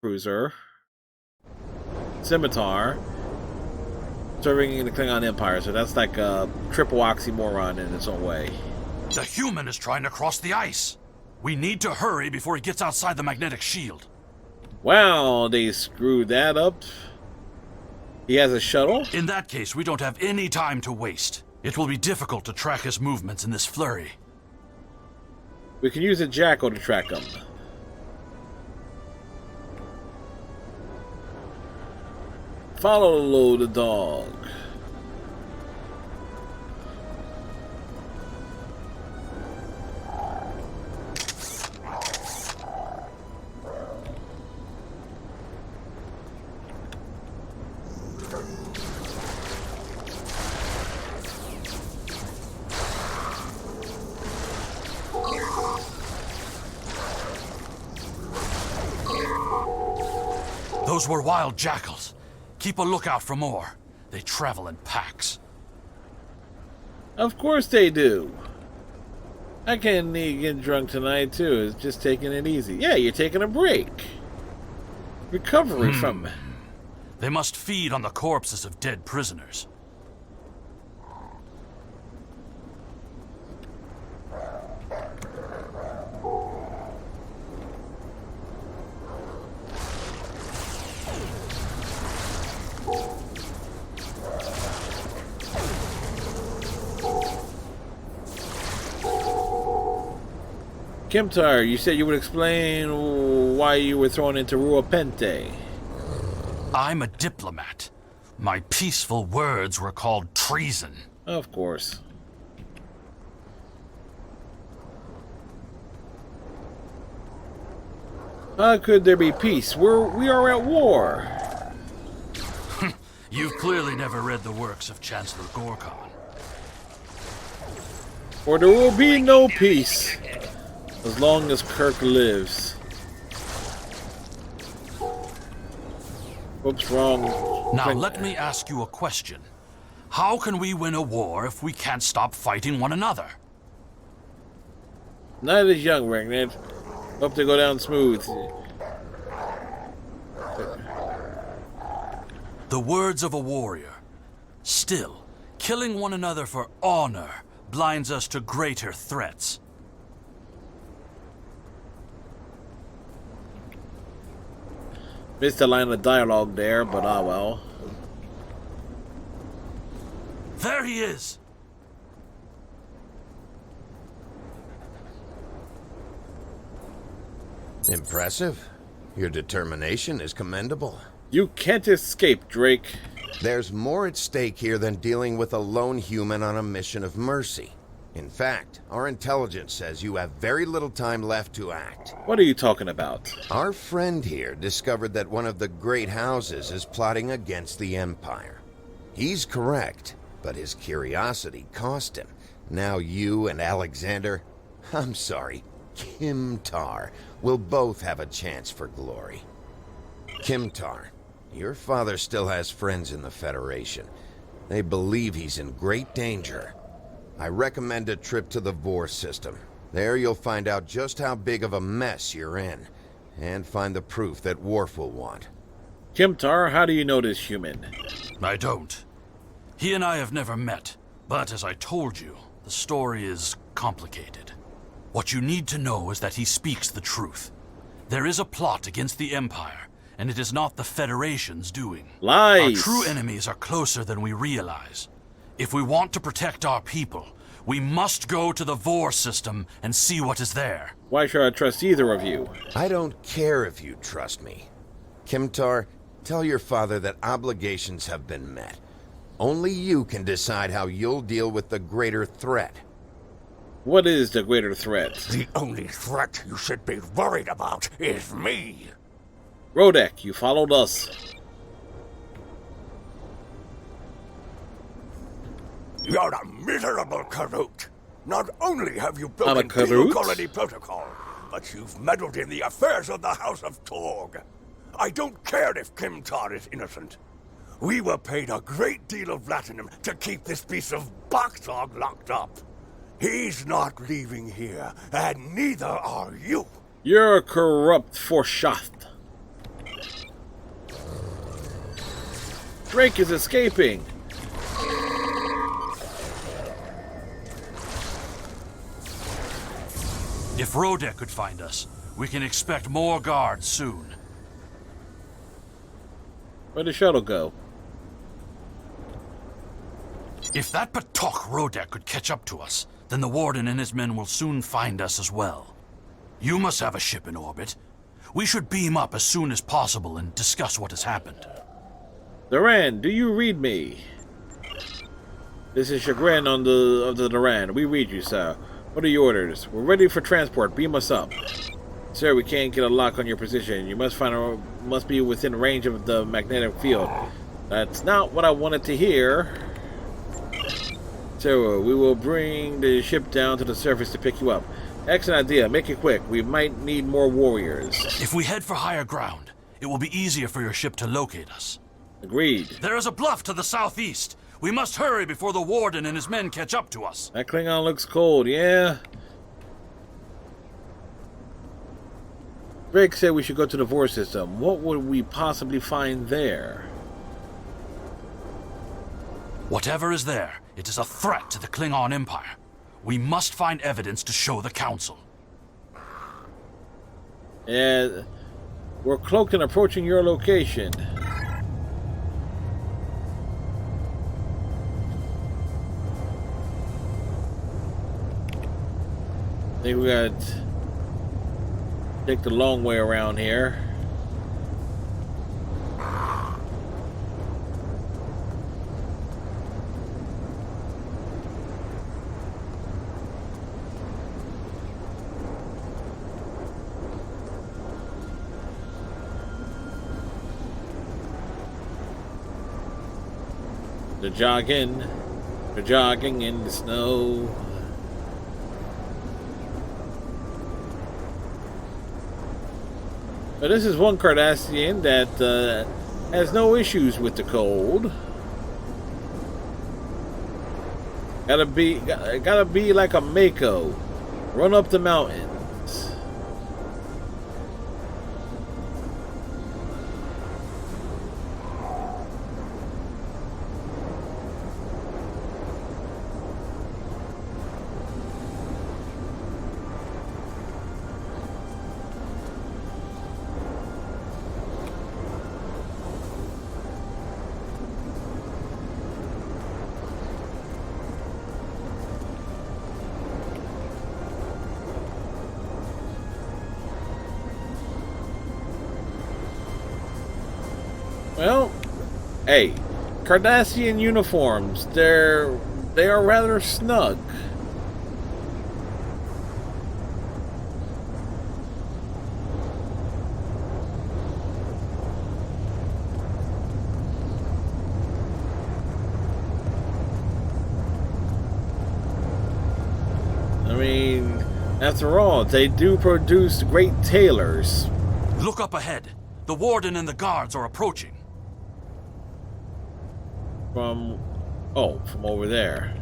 cruiser, Scimitar, serving in the Klingon Empire. So that's like a triple oxymoron in its own way. The human is trying to cross the ice. We need to hurry before he gets outside the magnetic shield. Wow, they screwed that up. He has a shuttle? In that case, we don't have any time to waste. It will be difficult to track his movements in this flurry. We can use a jackal to track him. Follow the dog. Those were wild jackals. Keep a lookout for more. They travel in packs. Of course they do. I can't get drunk tonight too. It's just taking it easy. Yeah, you're taking a break. Recovery from... They must feed on the corpses of dead prisoners. Kimtar, you said you would explain why you were thrown into Rua Pente. I'm a diplomat. My peaceful words were called treason. Of course. How could there be peace? We are at war. You've clearly never read the works of Chancellor Gorkon. Or there will be no peace as long as Kirk lives. Whoops, wrong. Now let me ask you a question. How can we win a war if we can't stop fighting one another? Night is young, Ragnar. Hope to go down smooth. The words of a warrior. Still, killing one another for honor blinds us to greater threats. Missed a line of dialogue there, but ah well. There he is! Impressive. Your determination is commendable. You can't escape, Drake. There's more at stake here than dealing with a lone human on a mission of mercy. In fact, our intelligence says you have very little time left to act. What are you talking about? Our friend here discovered that one of the great houses is plotting against the Empire. He's correct, but his curiosity cost him. Now you and Alexander, I'm sorry, Kimtar, will both have a chance for glory. Kimtar, your father still has friends in the Federation. They believe he's in great danger. I recommend a trip to the Vor system. There you'll find out just how big of a mess you're in, and find the proof that Worf will want. Kimtar, how do you know this human? I don't. He and I have never met, but as I told you, the story is complicated. What you need to know is that he speaks the truth. There is a plot against the Empire, and it is not the Federation's doing. Lies! Our true enemies are closer than we realize. If we want to protect our people, we must go to the Vor system and see what is there. Why should I trust either of you? I don't care if you trust me. Kimtar, tell your father that obligations have been met. Only you can decide how you'll deal with the greater threat. What is the greater threat? The only threat you should be worried about is me. Rodek, you followed us. You're a miserable Karut. Not only have you I'm a broken penal Karut? colony protocol, but you've meddled in the affairs of the House of Torg. I don't care if Kimtar is innocent. We were paid a great deal of latinum to keep this piece of Boxog locked up. He's not leaving here, and neither are you. You're corrupt for Shaft. Drake is escaping. If Rodek could find us, we can expect more guards soon. Where'd the shuttle go? If that Batok Rodek could catch up to us, then the Warden and his men will soon find us as well. You must have a ship in orbit. We should beam up as soon as possible and discuss what has happened. Duran, do you read me? This is Chagrin of the Duran. We read you, sir. What are your orders? We're ready for transport. Beam us up. Sir, we can't get a lock on your position. You must be within range of the magnetic field. That's not what I wanted to hear. Sir, we will bring the ship down to the surface to pick you up. Excellent idea. Make it quick. We might need more warriors. If we head for higher ground, it will be easier for your ship to locate us. Agreed. There is a bluff to the southeast. We must hurry before the Warden and his men catch up to us. That Klingon looks cold, yeah? Drake said we should go to the Vor system. What would we possibly find there? Whatever is there, it is a threat to the Klingon Empire. We must find evidence to show the Council. Yeah, we're cloaked and approaching your location. I think we got to take the long way around here. They're jogging in the snow. But this is one Cardassian that has no issues with the cold. Gotta be like a Mako. Run up the mountains. Well, hey, Cardassian uniforms, they are rather snug. I mean, after all, they do produce great tailors. Look up ahead. The Warden and the guards are approaching. From over there.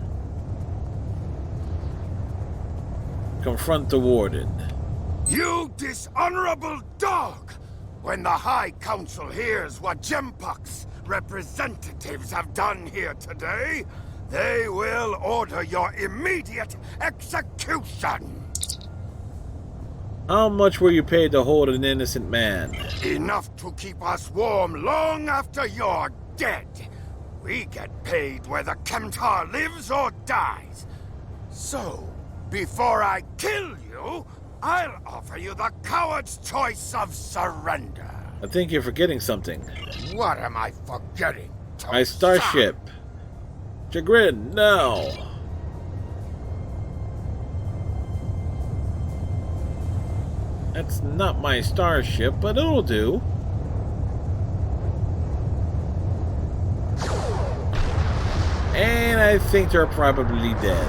Confront the Warden. You dishonorable dog! When the High Council hears what Gempok's representatives have done here today, they will order your immediate execution! How much were you paid to hold an innocent man? Enough to keep us warm long after you're dead. We get paid whether Kemtar lives or dies. So, before I kill you, I'll offer you the coward's choice of surrender. I think you're forgetting something. What am I forgetting? My starship. Chagrin, no. That's not my starship, but it'll do. And I think they're probably dead.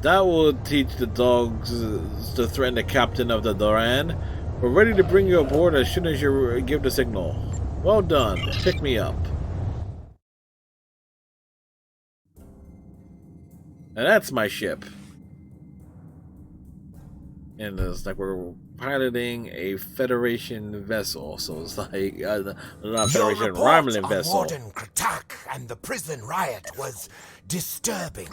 That will teach the dogs to threaten the captain of the Doran. We're ready to bring you aboard as soon as you give the signal. Well done. Pick me up. And that's my ship. And it's like we're piloting a Federation vessel, so it's like not Federation, Romulan vessel. Warden Kratak and the prison riot was disturbing.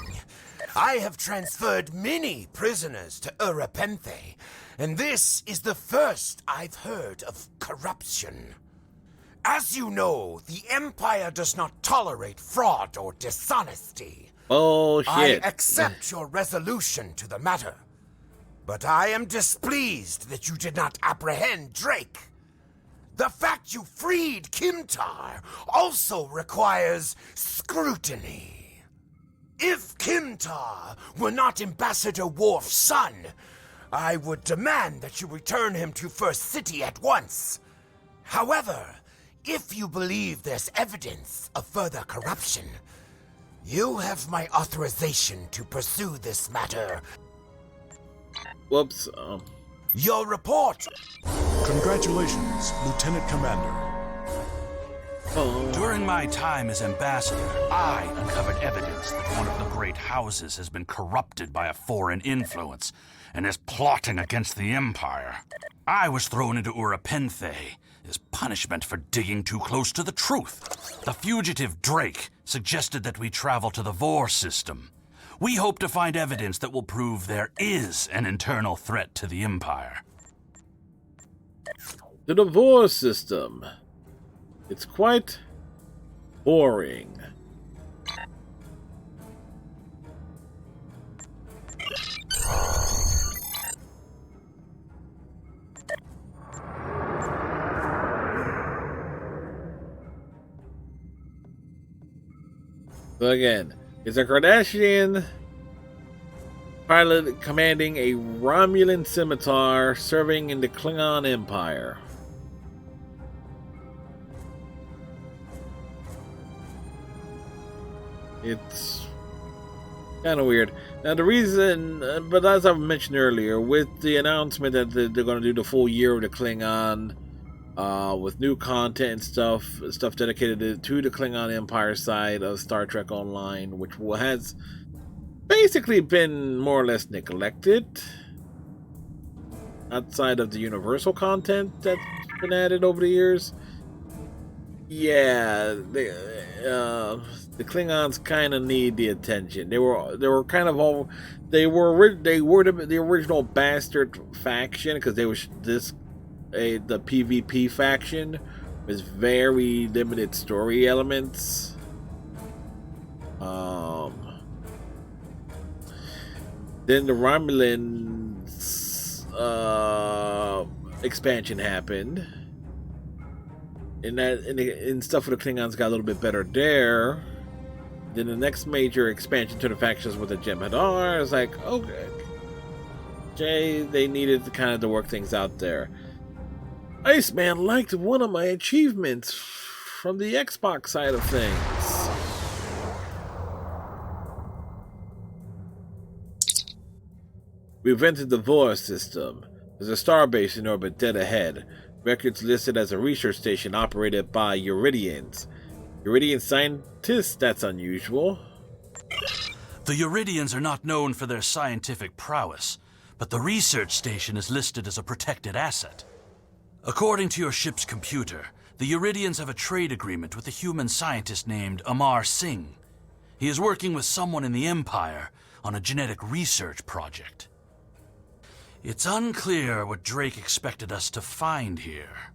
I have transferred many prisoners to Urapenthe, and this is the first I've heard of corruption. As you know, the Empire does not tolerate fraud or dishonesty. Oh, shit. I accept your resolution to the matter, but I am displeased that you did not apprehend Drake. The fact you freed Kimtar also requires scrutiny. If Kimtar were not Ambassador Worf's son, I would demand that you return him to First City at once. However, if you believe there's evidence of further corruption, you have my authorization to pursue this matter. Whoops. Your report. Congratulations, Lieutenant Commander. During my time as ambassador, I uncovered evidence that one of the great houses has been corrupted by a foreign influence and is plotting against the Empire. I was thrown into Urapenthe as punishment for digging too close to the truth. The fugitive Drake suggested that we travel to the Vor system. We hope to find evidence that will prove there is an internal threat to the Empire. The Vor system. It's quite boring. So again, it's a Cardassian pilot commanding a Romulan scimitar serving in the Klingon Empire. It's kind of weird. Now the reason, but as I mentioned earlier, with the announcement that they're going to do the full year of the Klingon, with new content and stuff dedicated to the Klingon Empire side of Star Trek Online, which has basically been more or less neglected outside of the universal content that's been added over the years. Yeah, the Klingons kind of need the attention. They were kind of all they were the original bastard faction because they were the PvP faction with very limited story elements. Then the Romulan expansion happened, and stuff for the Klingons got a little bit better there. Then the next major expansion to the factions with the Jem'Hadar is like, okay, they needed to kind of to work things out there. Iceman liked one of my achievements from the Xbox side of things. We invented the Vor system. There's a starbase in orbit dead ahead. Records listed as a research station operated by Euridians. Euridian scientists? That's unusual. The Euridians are not known for their scientific prowess, but the research station is listed as a protected asset. According to your ship's computer, the Euridians have a trade agreement with a human scientist named Amar Singh. He is working with someone in the Empire on a genetic research project. It's unclear what Drake expected us to find here.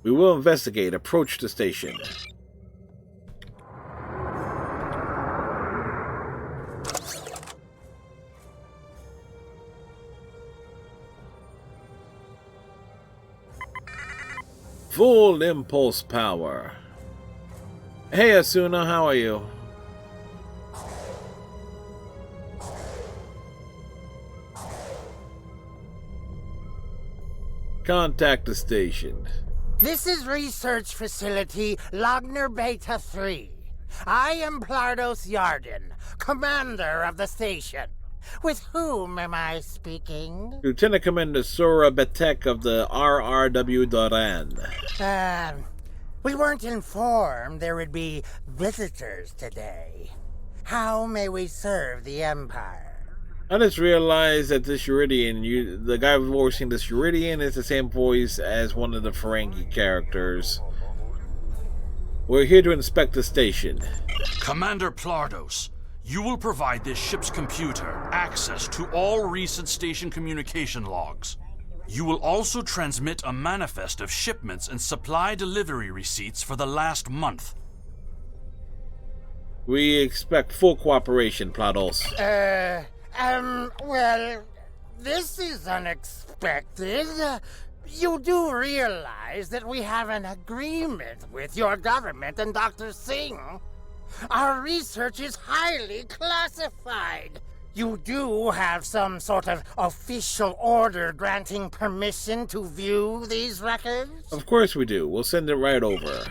We will investigate. Approach the station. Full impulse power. Hey Asuna, how are you? Contact the station. This is Research Facility Logner Beta 3. I am Plardos Yarden, commander of the station. With whom am I speaking? Lieutenant Commander Sora Betek of the RRW Doran. We weren't informed there would be visitors today. How may we serve the Empire? I just realized that this Euridian, the guy voicing this Euridian is the same voice as one of the Ferengi characters. We're here to inspect the station. Commander Plardos, you will provide this ship's computer access to all recent station communication logs. You will also transmit a manifest of shipments and supply delivery receipts for the last month. We expect full cooperation, Plardos. Well, this is unexpected. You do realize that we have an agreement with your government and Dr. Singh. Our research is highly classified. You do have some sort of official order granting permission to view these records? Of course we do. We'll send it right over.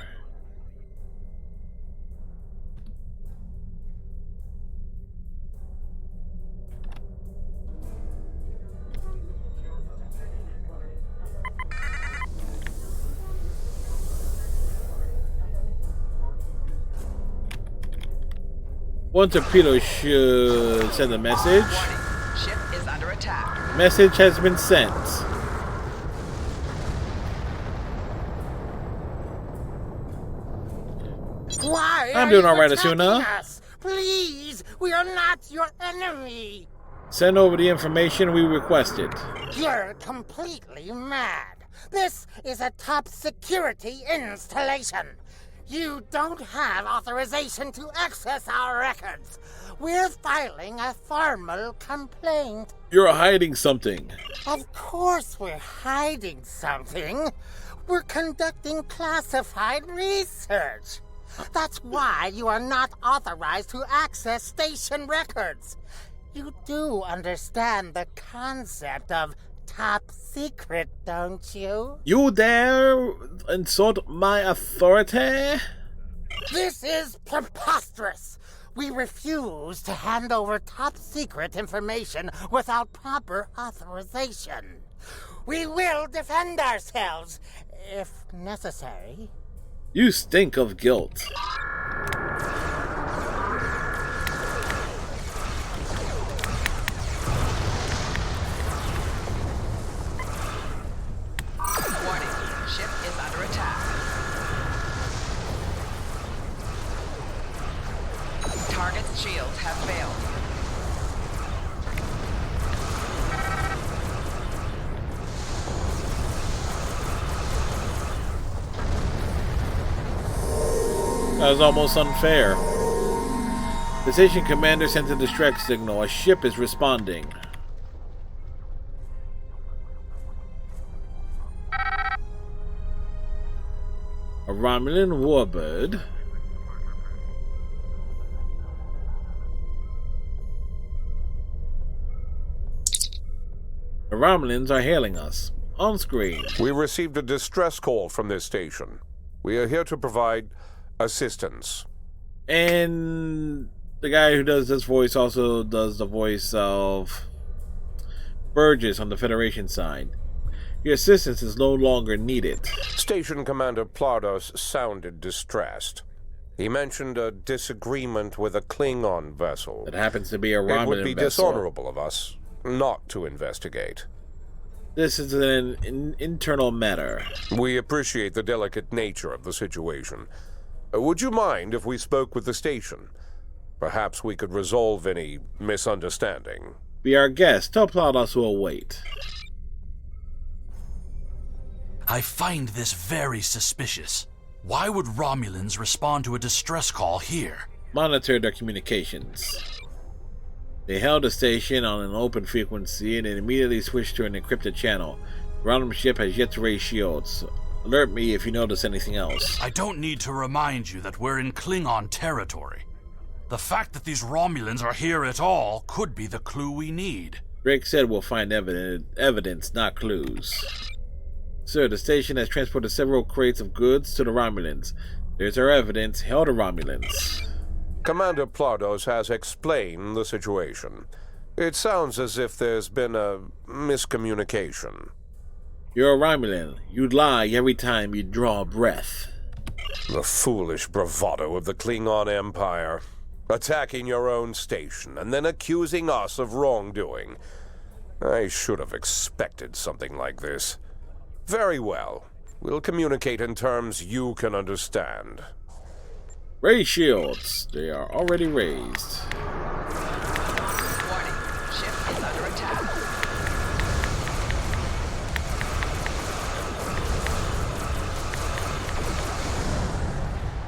One torpedo should send a message. Warning. Ship is under attack. Message has been sent. Why? I'm doing all right, attacking Asuna. us? Please, we are not your enemy. Send over the information we requested. You're completely mad. This is a top security installation. You don't have authorization to access our records. We're filing a formal complaint. You're hiding something. Of course we're hiding something. We're conducting classified research. That's why you are not authorized to access station records. You do understand the concept of top secret, don't you? You dare insult my authority? This is preposterous. We refuse to hand over top secret information without proper authorization. We will defend ourselves, if necessary. You stink of guilt. Warning. Ship is under attack. Target's shields have failed. That was almost unfair. The station commander sent a distress signal. A ship is responding. A Romulan warbird. The Romulans are hailing us. On screen. We received a distress call from this station. We are here to provide assistance. And the guy who does this voice also does the voice of Burgess on the Federation side. Your assistance is no longer needed. Station Commander Plardos sounded distressed. He mentioned a disagreement with a Klingon vessel. That happens to be a Romulan vessel. It would be dishonorable of us not to investigate. This is an internal matter. We appreciate the delicate nature of the situation. Would you mind if we spoke with the station? Perhaps we could resolve any misunderstanding. Be our guest. Tell Plardos we'll wait. I find this very suspicious. Why would Romulans respond to a distress call here? Monitor their communications. They held the station on an open frequency and then immediately switched to an encrypted channel. The Romulan ship has yet to raise shields. Alert me if you notice anything else. I don't need to remind you that we're in Klingon territory. The fact that these Romulans are here at all could be the clue we need. Drake said we'll find evidence, not clues. Sir, the station has transported several crates of goods to the Romulans. There's our evidence. Hail the Romulans. Commander Plardos has explained the situation. It sounds as if there's been a miscommunication. You're a Romulan. You'd lie every time you draw a breath. The foolish bravado of the Klingon Empire. Attacking your own station and then accusing us of wrongdoing. I should have expected something like this. Very well. We'll communicate in terms you can understand. Raise shields. They are already raised. Warning. Ship is under attack.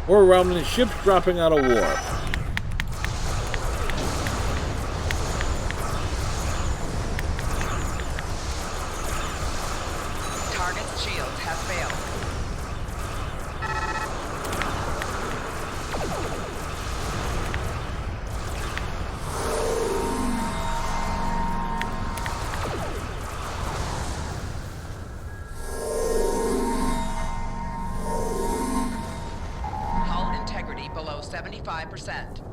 More Romulan ships dropping out of warp. Target's shields have failed. Hull integrity below 75%.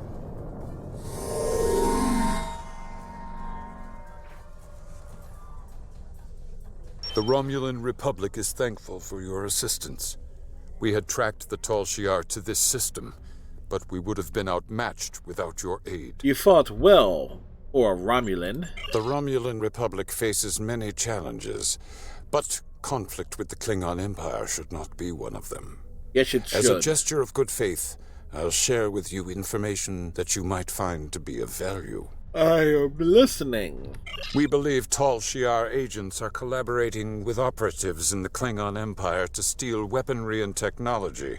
The Romulan Republic is thankful for your assistance. We had tracked the Tal Shiar to this system, but we would have been outmatched without your aid. You fought well, or Romulan. The Romulan Republic faces many challenges, but conflict with the Klingon Empire should not be one of them. Yes, it should. As a gesture of good faith, I'll share with you information that you might find to be of value. I am listening. We believe Tal Shiar agents are collaborating with operatives in the Klingon Empire to steal weaponry and technology.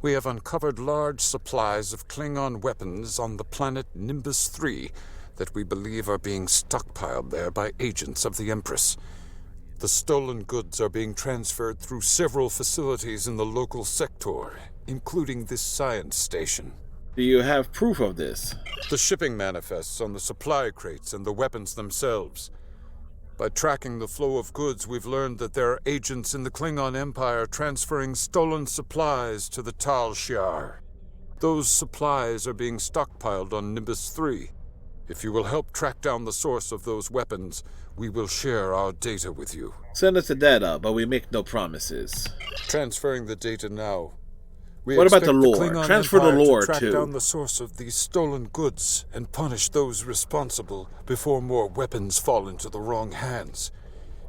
We have uncovered large supplies of Klingon weapons on the planet Nimbus 3 that we believe are being stockpiled there by agents of the Empress. The stolen goods are being transferred through several facilities in the local sector, including this science station. Do you have proof of this? The shipping manifests on the supply crates and the weapons themselves. By tracking the flow of goods, we've learned that there are agents in the Klingon Empire transferring stolen supplies to the Tal Shiar. Those supplies are being stockpiled on Nimbus 3. If you will help track down the source of those weapons, we will share our data with you. Send us the data, but we make no promises. Transferring the data now. We what about the lore? Klingon Transfer the Empire lore, to track too. down the source of these stolen goods and punish those responsible before more weapons fall into the wrong hands.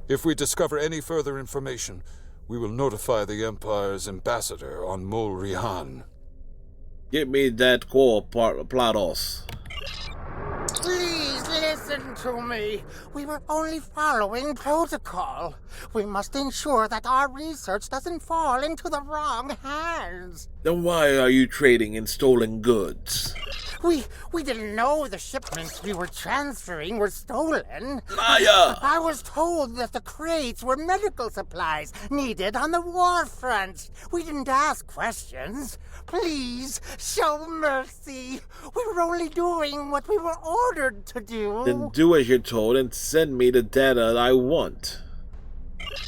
If we discover any further information, we will notify the Empire's ambassador on Mol Rihan. Get me that core Plardos. Please listen to me. We were only following protocol. We must ensure that our research doesn't fall into the wrong hands. Then why are you trading in stolen goods? We didn't know the shipments we were transferring were stolen. Liar! I was told that the crates were medical supplies needed on the war front. We didn't ask questions. Please, show mercy. We were only doing what we were ordered to do. Then do as you're told and send me the data I want.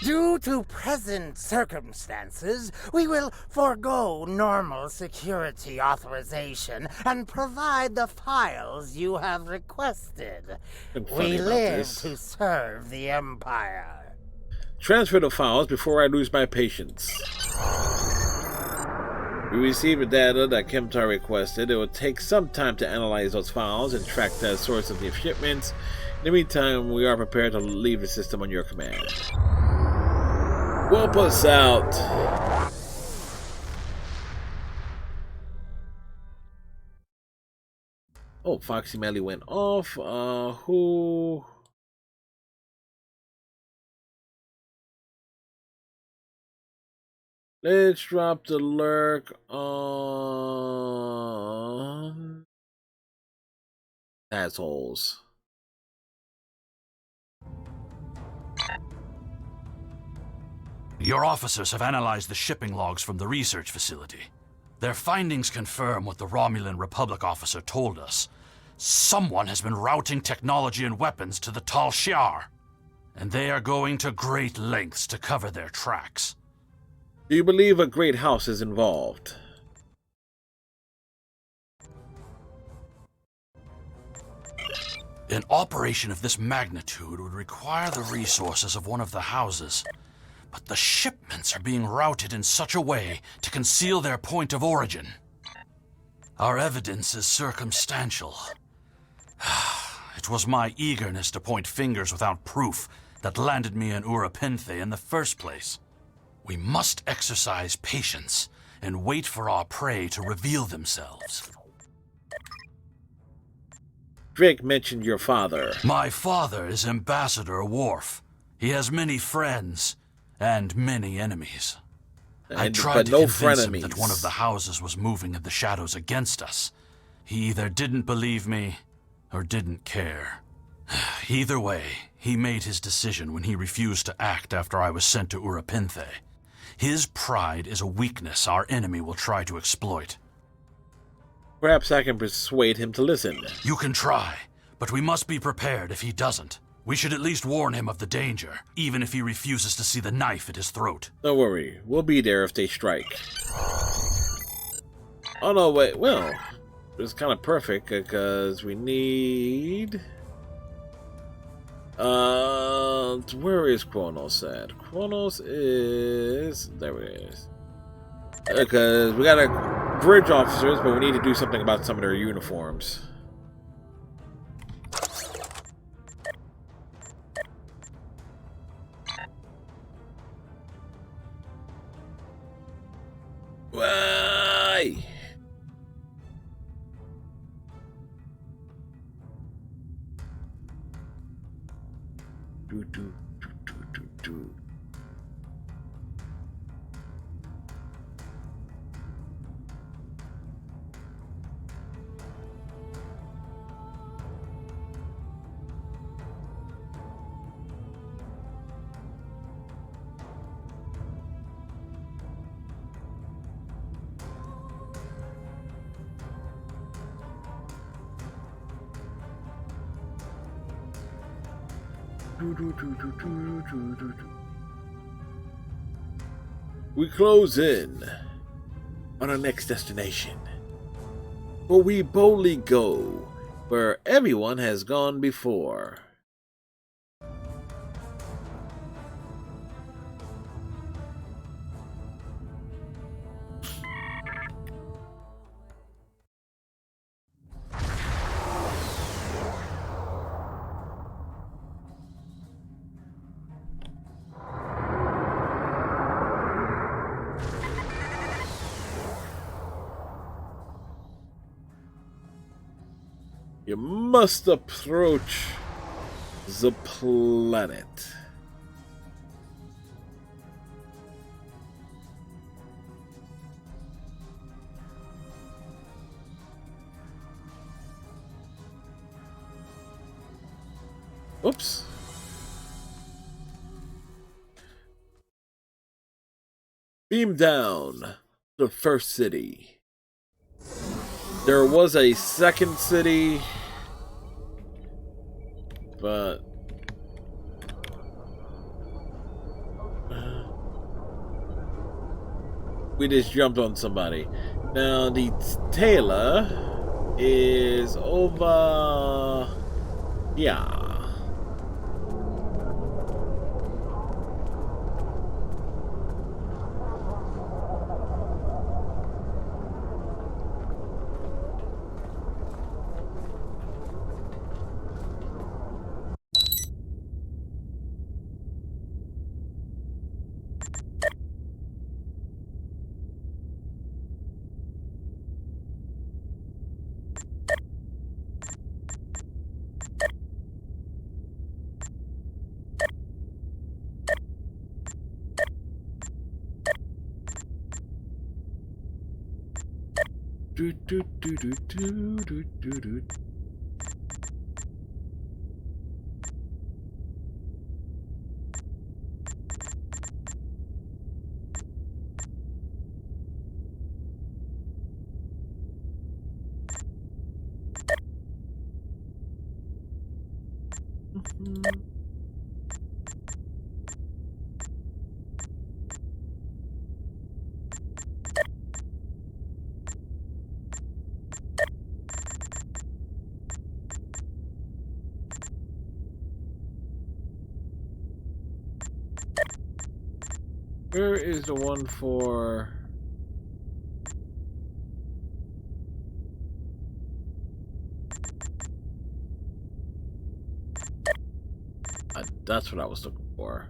Due to present circumstances, we will forego normal security authorization and provide the files you have requested. We live to serve the Empire. Transfer the files before I lose my patience. We received the data that Chemtar requested. It will take some time to analyze those files and track the source of the shipments. In the meantime, we are prepared to leave the system on your command. Whoop us out. Oh, Foxy Melly went off. Who? Let's drop the lurk on assholes. Your officers have analyzed the shipping logs from the research facility. Their findings confirm what the Romulan Republic officer told us. Someone has been routing technology and weapons to the Tal Shiar, and they are going to great lengths to cover their tracks. Do you believe a great house is involved? An operation of this magnitude would require the resources of one of the houses. But the shipments are being routed in such a way to conceal their point of origin. Our evidence is circumstantial. It was my eagerness to point fingers without proof that landed me in Urapinthe in the first place. We must exercise patience and wait for our prey to reveal themselves. Drake mentioned your father. My father is Ambassador Worf. He has many friends and many enemies. I tried to convince him that one of the houses was moving in the shadows against us. He either didn't believe me or didn't care. Either way, he made his decision when he refused to act after I was sent to Urapinthe. His pride is a weakness our enemy will try to exploit. Perhaps I can persuade him to listen. You can try, but we must be prepared if he doesn't. We should at least warn him of the danger, even if he refuses to see the knife at his throat. Don't worry, we'll be there if they strike. Oh no, wait, well, it's kind of perfect because we need... where is Kronos at? Kronos is... there it is. Because we got a bridge officers, but we need to do something about some of their uniforms. Why? Do. We close in on our next destination, where we boldly go where everyone has gone before. You must approach the planet. Oops. Beam down to the first city. There was a second city, but we just jumped on somebody. Now the Taylor is over. Yeah. Do, do, do, do, do, do, do, do. Where is the one for... that's what I was looking for.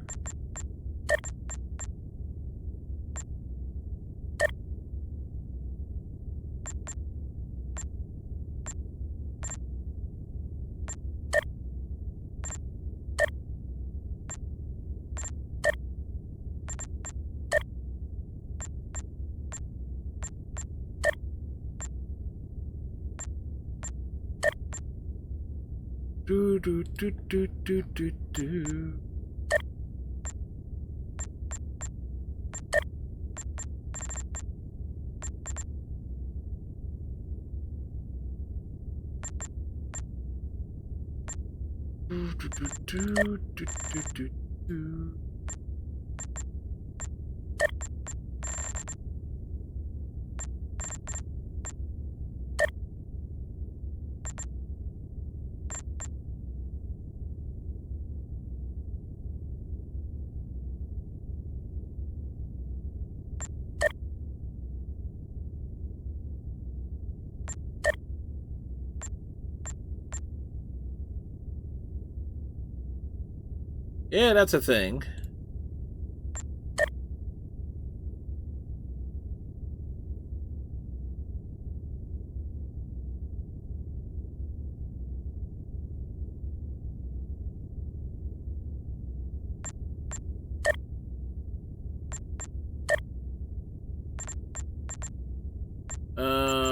Do, do, do, do, do, do, do. Do, do, do, do, do, do, do. Yeah, that's a thing. Uh...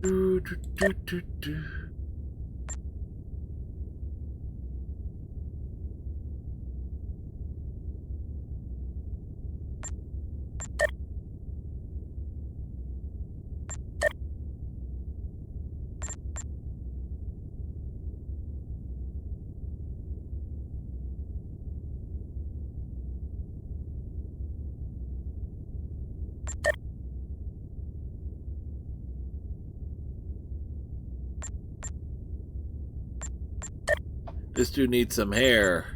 Do, do, do, do, do. This dude needs some hair.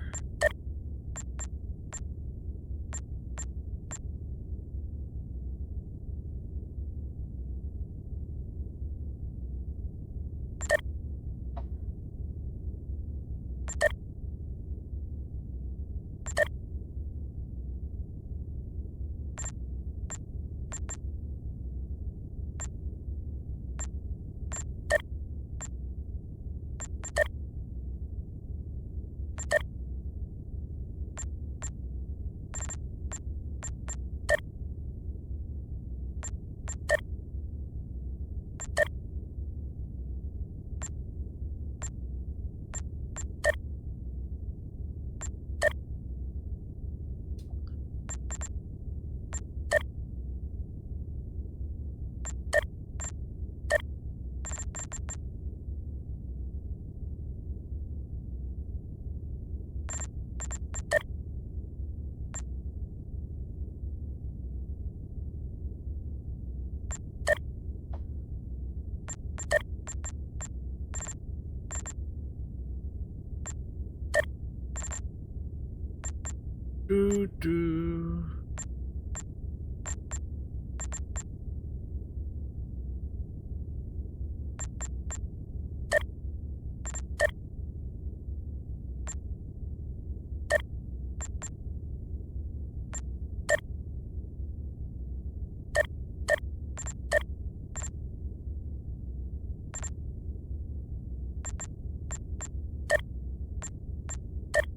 Do do.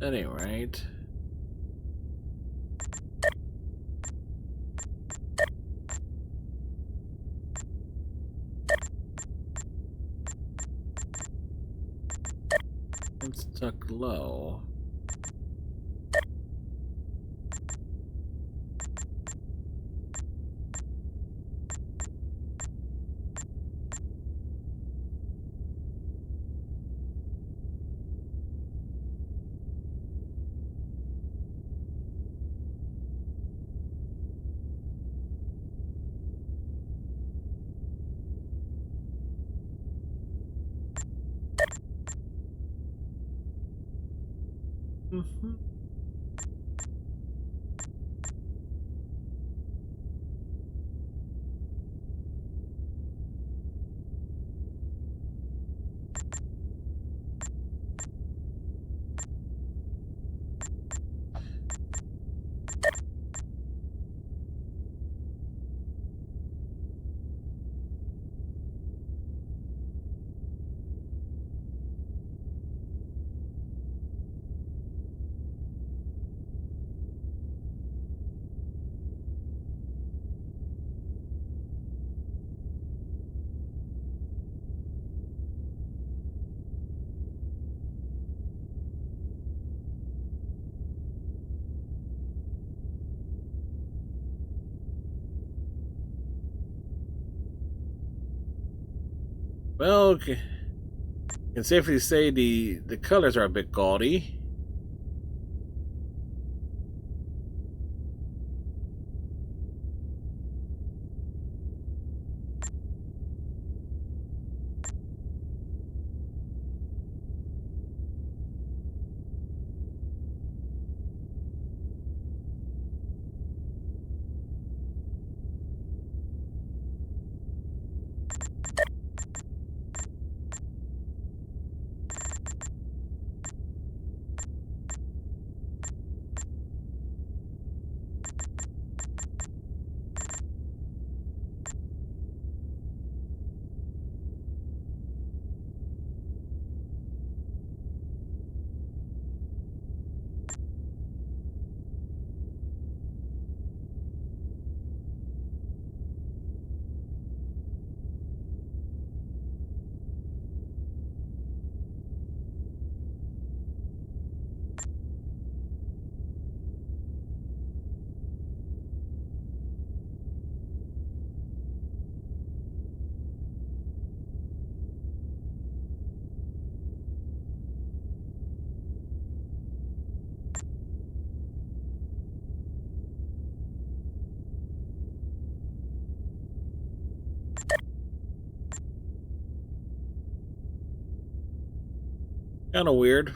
Any rate. It's stuck low. Mm-hmm. Well, okay. Can safely say the colors are a bit gaudy. Kind of weird.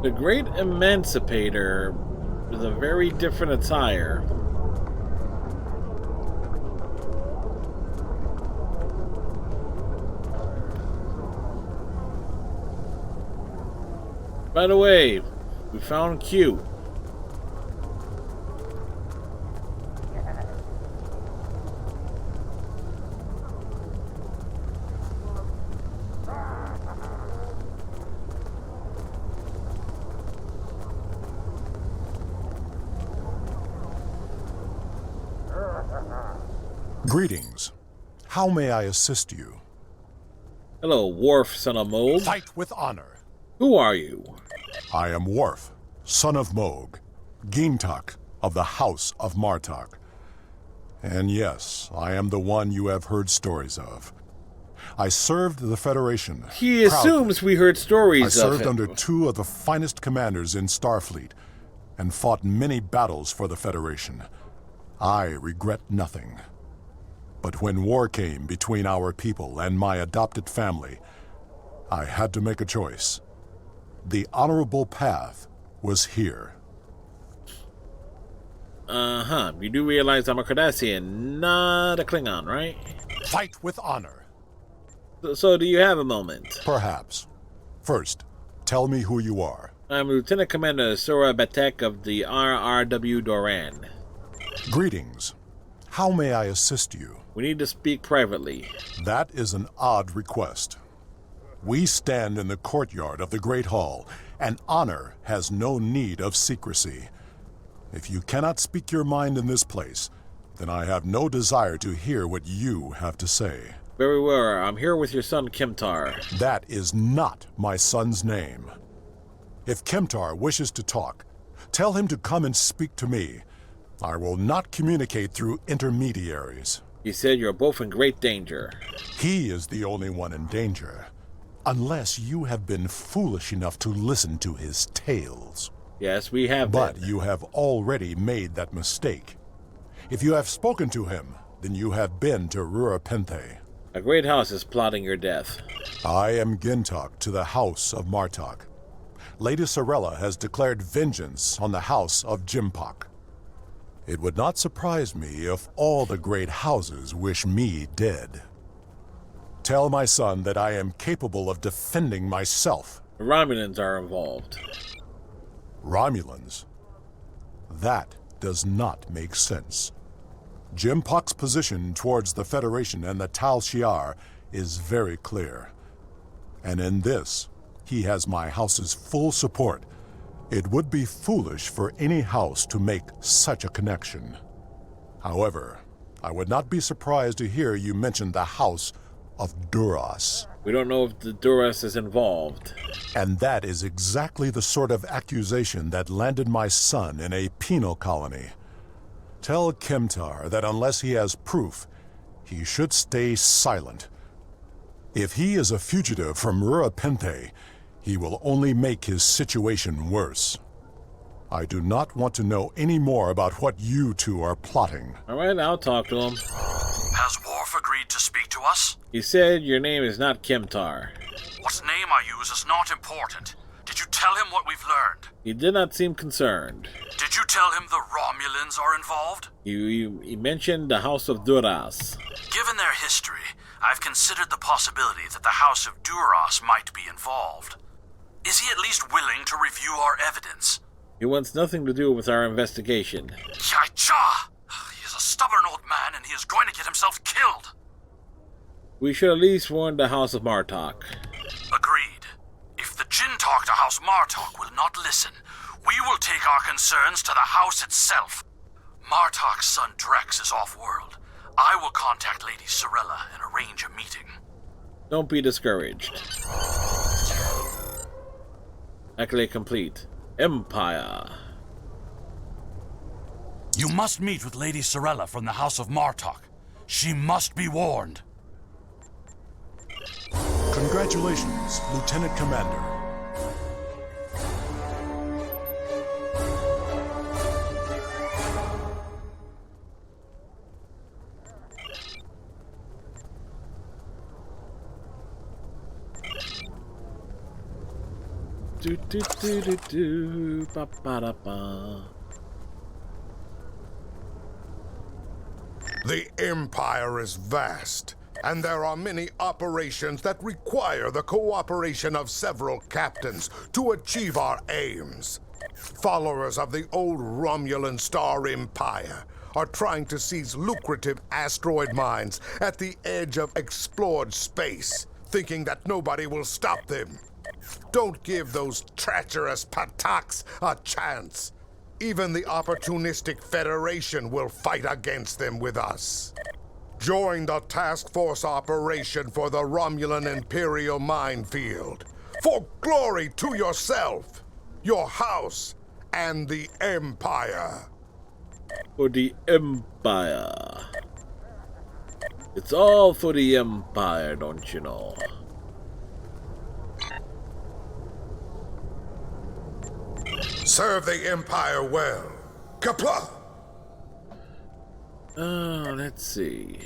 The Great Emancipator is a very different attire. By the way, we found Q. Greetings. How may I assist you? Hello, Worf, son of Moog. Fight with honor. Who are you? I am Worf, son of Moog, Gintak of the House of Martok. And yes, I am the one you have heard stories of. I served the Federation. He assumes we heard stories of him. I served under two of the finest commanders in Starfleet and fought many battles for the Federation. I regret nothing. But when war came between our people and my adopted family, I had to make a choice. The honorable path was here. Uh-huh. You do realize I'm a Cardassian, not a Klingon, right? Fight with honor. So do you have a moment? Perhaps. First, tell me who you are. I'm Lieutenant Commander Sora Batek of the RRW Doran. Greetings. How may I assist you? We need to speak privately. That is an odd request. We stand in the courtyard of the Great Hall, and honor has no need of secrecy. If you cannot speak your mind in this place, then I have no desire to hear what you have to say. Very well. I'm here with your son, Kimtar. That is not my son's name. If Kimtar wishes to talk, tell him to come and speak to me. I will not communicate through intermediaries. He said you're both in great danger. He is the only one in danger, unless you have been foolish enough to listen to his tales. Yes, we have But been. you have already made that mistake. If you have spoken to him, then you have been to Rurapenthe. A great house is plotting your death. I am Gintok to the House of Martok. Lady Sorella has declared vengeance on the House of Jimpak. It would not surprise me if all the great houses wish me dead. Tell my son that I am capable of defending myself. The Romulans are involved. Romulans? That does not make sense. Jimpak's position towards the Federation and the Tal Shiar is very clear. And in this, he has my house's full support. It would be foolish for any house to make such a connection. However, I would not be surprised to hear you mention the House of Duras. We don't know if the Duras is involved. And that is exactly the sort of accusation that landed my son in a penal colony. Tell Kimtar that unless he has proof, he should stay silent. If he is a fugitive from Rurapenthe, he will only make his situation worse. I do not want to know any more about what you two are plotting. All right, I'll talk to him. Has Worf agreed to speak to us? He said your name is not Kimtar. What name I use is not important. Did you tell him what we've learned? He did not seem concerned. Did you tell him the Romulans are involved? He mentioned the House of Duras. Given their history, I've considered the possibility that the House of Duras might be involved. Is he at least willing to review our evidence? He wants nothing to do with our investigation. Yai-cha! He is a stubborn old man, and he is going to get himself killed. We should at least warn the House of Martok. Agreed. If the Jin-talk to House Martok will not listen, we will take our concerns to the House itself. Martok's son Drex is off-world. I will contact Lady Sorella and arrange a meeting. Don't be discouraged. Accolade complete. Empire. You must meet with Lady Sorella from the House of Martok. She must be warned. Congratulations, Lieutenant Commander. Do do do do do ba ba da ba. The Empire is vast, and there are many operations that require the cooperation of several captains to achieve our aims. Followers of the old Romulan Star Empire are trying to seize lucrative asteroid mines at the edge of explored space, thinking that nobody will stop them. Don't give those treacherous Pataks a chance. Even the opportunistic Federation will fight against them with us. Join the task force operation for the Romulan Imperial minefield. For glory to yourself, your house, and the Empire. For the Empire. It's all for the Empire, don't you know? Serve the Empire well. Kapla! Let's see.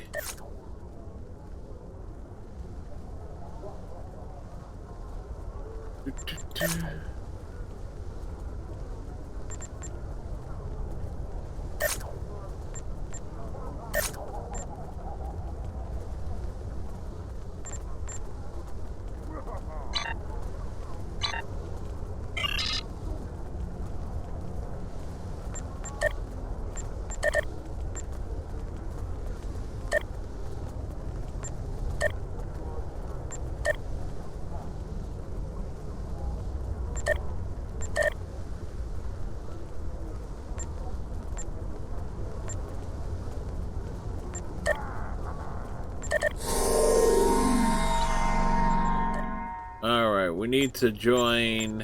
Alright, we need to join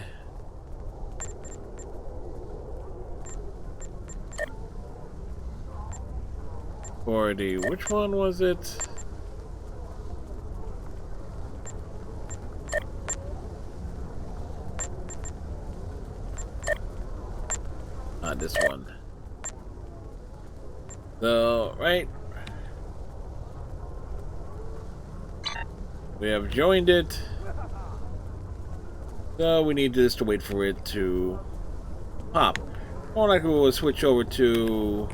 which one was it? This one. So, right. We have joined it. So we need just to wait for it to pop. More likely we'll switch over to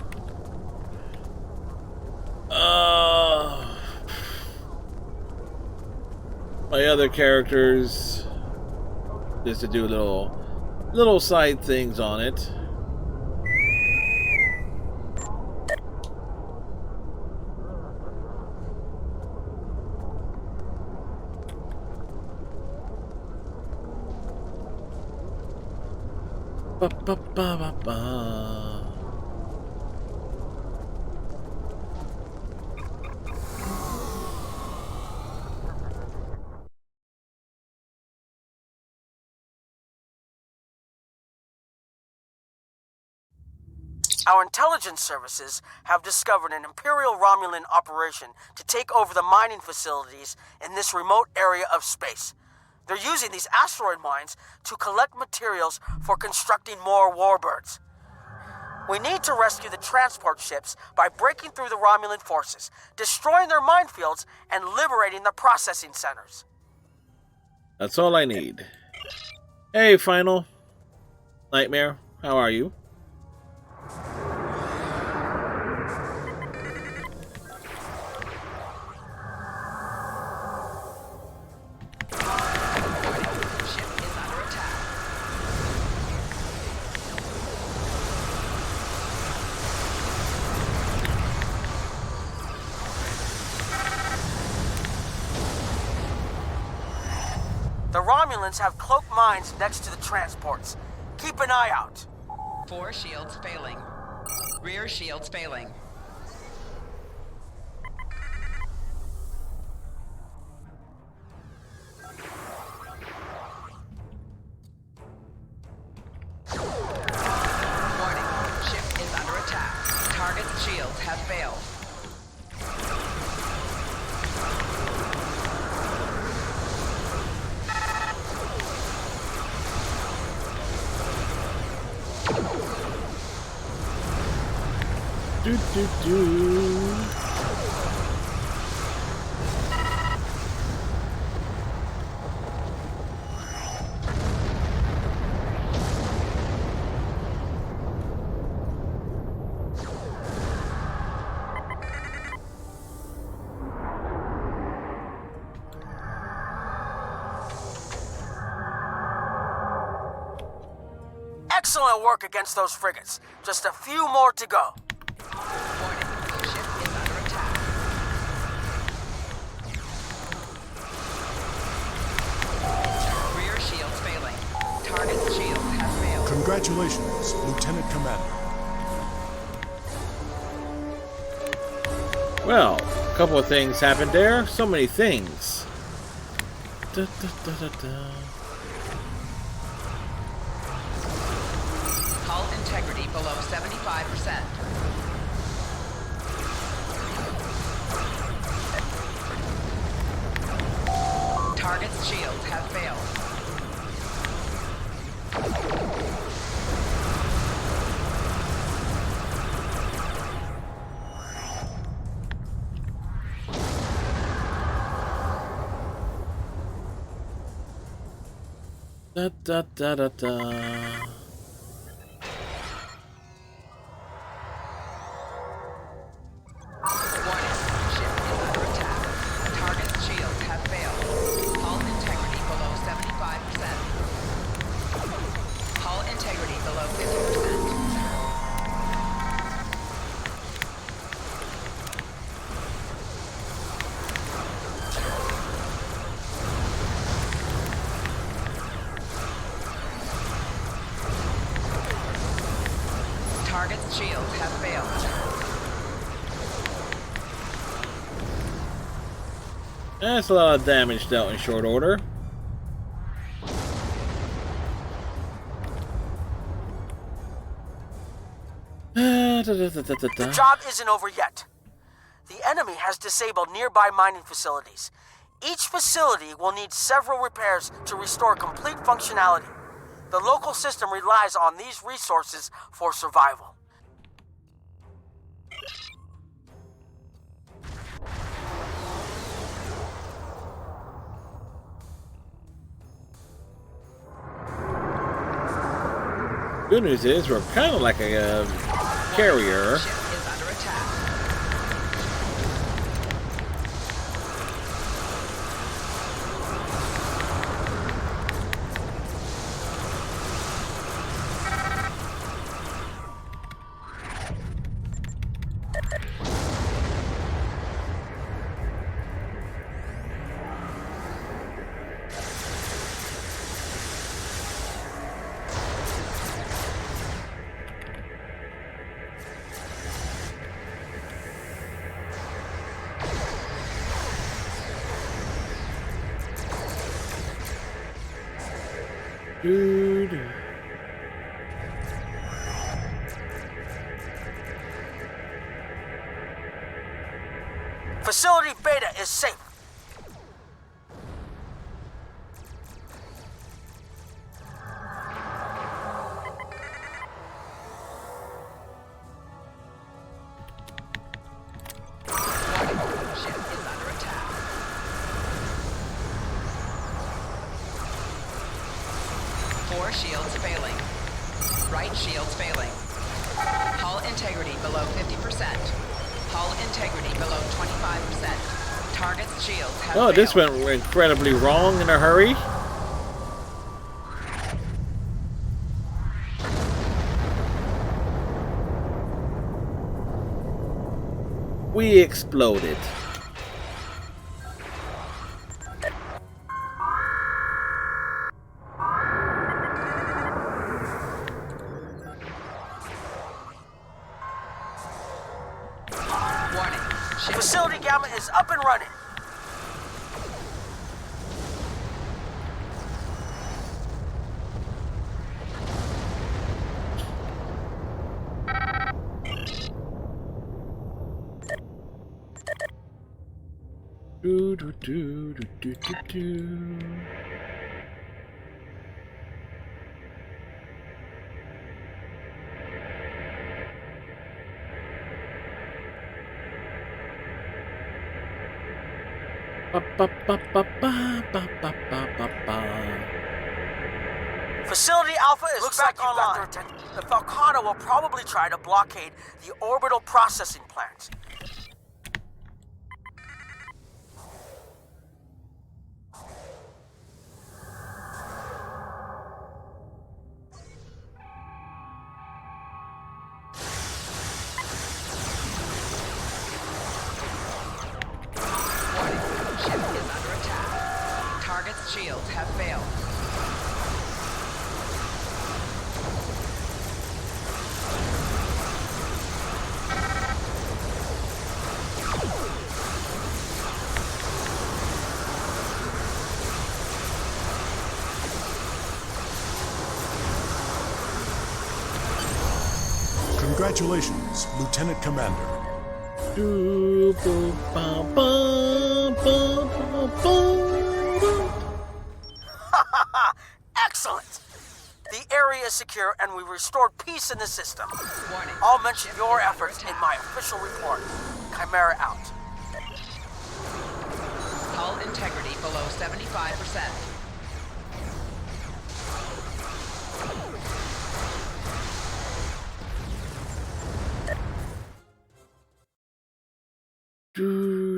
my other characters just to do little side things on it. Ba, ba, ba, ba, ba. Our intelligence services have discovered an Imperial Romulan operation to take over the mining facilities in this remote area of space. They're using these asteroid mines to collect materials for constructing more warbirds. We need to rescue the transport ships by breaking through the Romulan forces, destroying their minefields, and liberating the processing centers. That's all I need. Hey, Final Nightmare, how are you? The Romulans have cloaked mines next to the transports. Keep an eye out. 4 shields failing. Rear shields failing. Warning. Ship is under attack. Target's shields have failed. Do, do, do. Excellent work against those frigates. Just a few more to go. Rear shields failing. Target's shield has failed. Congratulations, Lieutenant Commander. Well, a couple of things happened there. So many things. Da, da, da, da, da. Hull integrity below 75%. Target's shields have failed. Da da da da da. Warning. Ship is under attack. Target's shields have failed. Hull integrity below 75%. Hull integrity below 50%. Target's shields have failed. That's a lot of damage dealt in short order. The job isn't over yet. The enemy has disabled nearby mining facilities. Each facility will need several repairs to restore complete functionality. The local system relies on these resources for survival. Good news is we're kind of like a carrier. Ship is under attack. Dude. Facility Beta is safe. Ship is under attack. Four shields failing. Right shield's failing. Hull integrity below 50%. Hull integrity below 25%. Target's shields have failed. This went incredibly wrong in a hurry. We exploded. Warning. Ship Facility Gamma is up and running. Do do do do do do do. Ba ba ba ba ba ba ba ba ba ba. Facility Alpha is back online. The Falcata will probably try to blockade the orbital processing plant. Ship is under attack. Target's shields have failed. Congratulations, Lieutenant Commander. Excellent! The area is secure and we restored peace in the system. Warning. I'll mention your efforts in my official report. Chimera out. Hull integrity below 75%.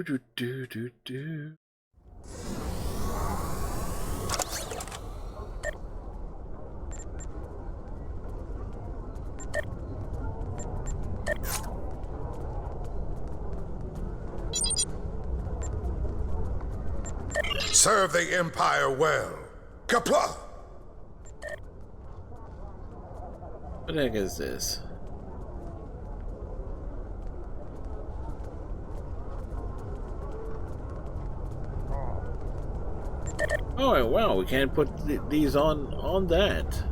do, do, do, do. Serve the Empire well. Kapla! What the heck is this? Oh wow, we can't put these on that.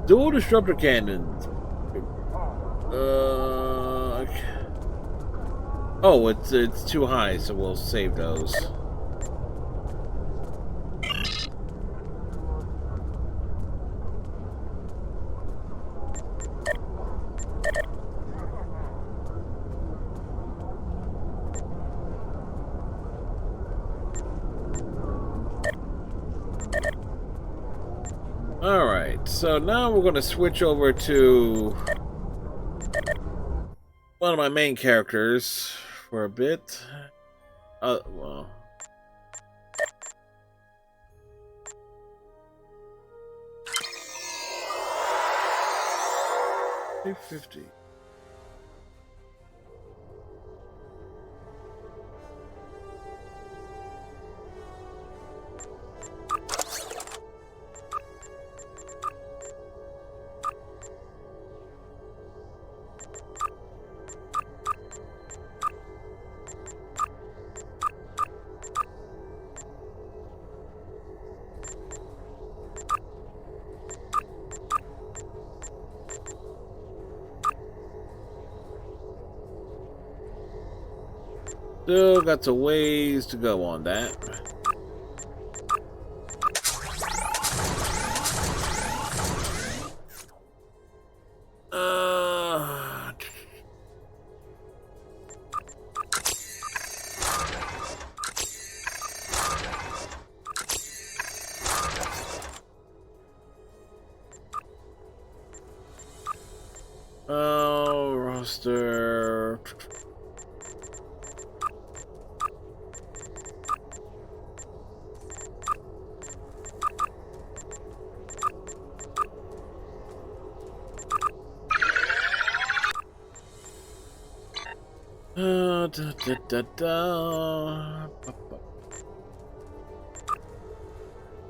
Dual disruptor cannons. Oh, it's too high, so we'll save those. Alright, so now we're going to switch over to one of my main characters for a bit. Well. 250. Still got some ways to go on that. Roster.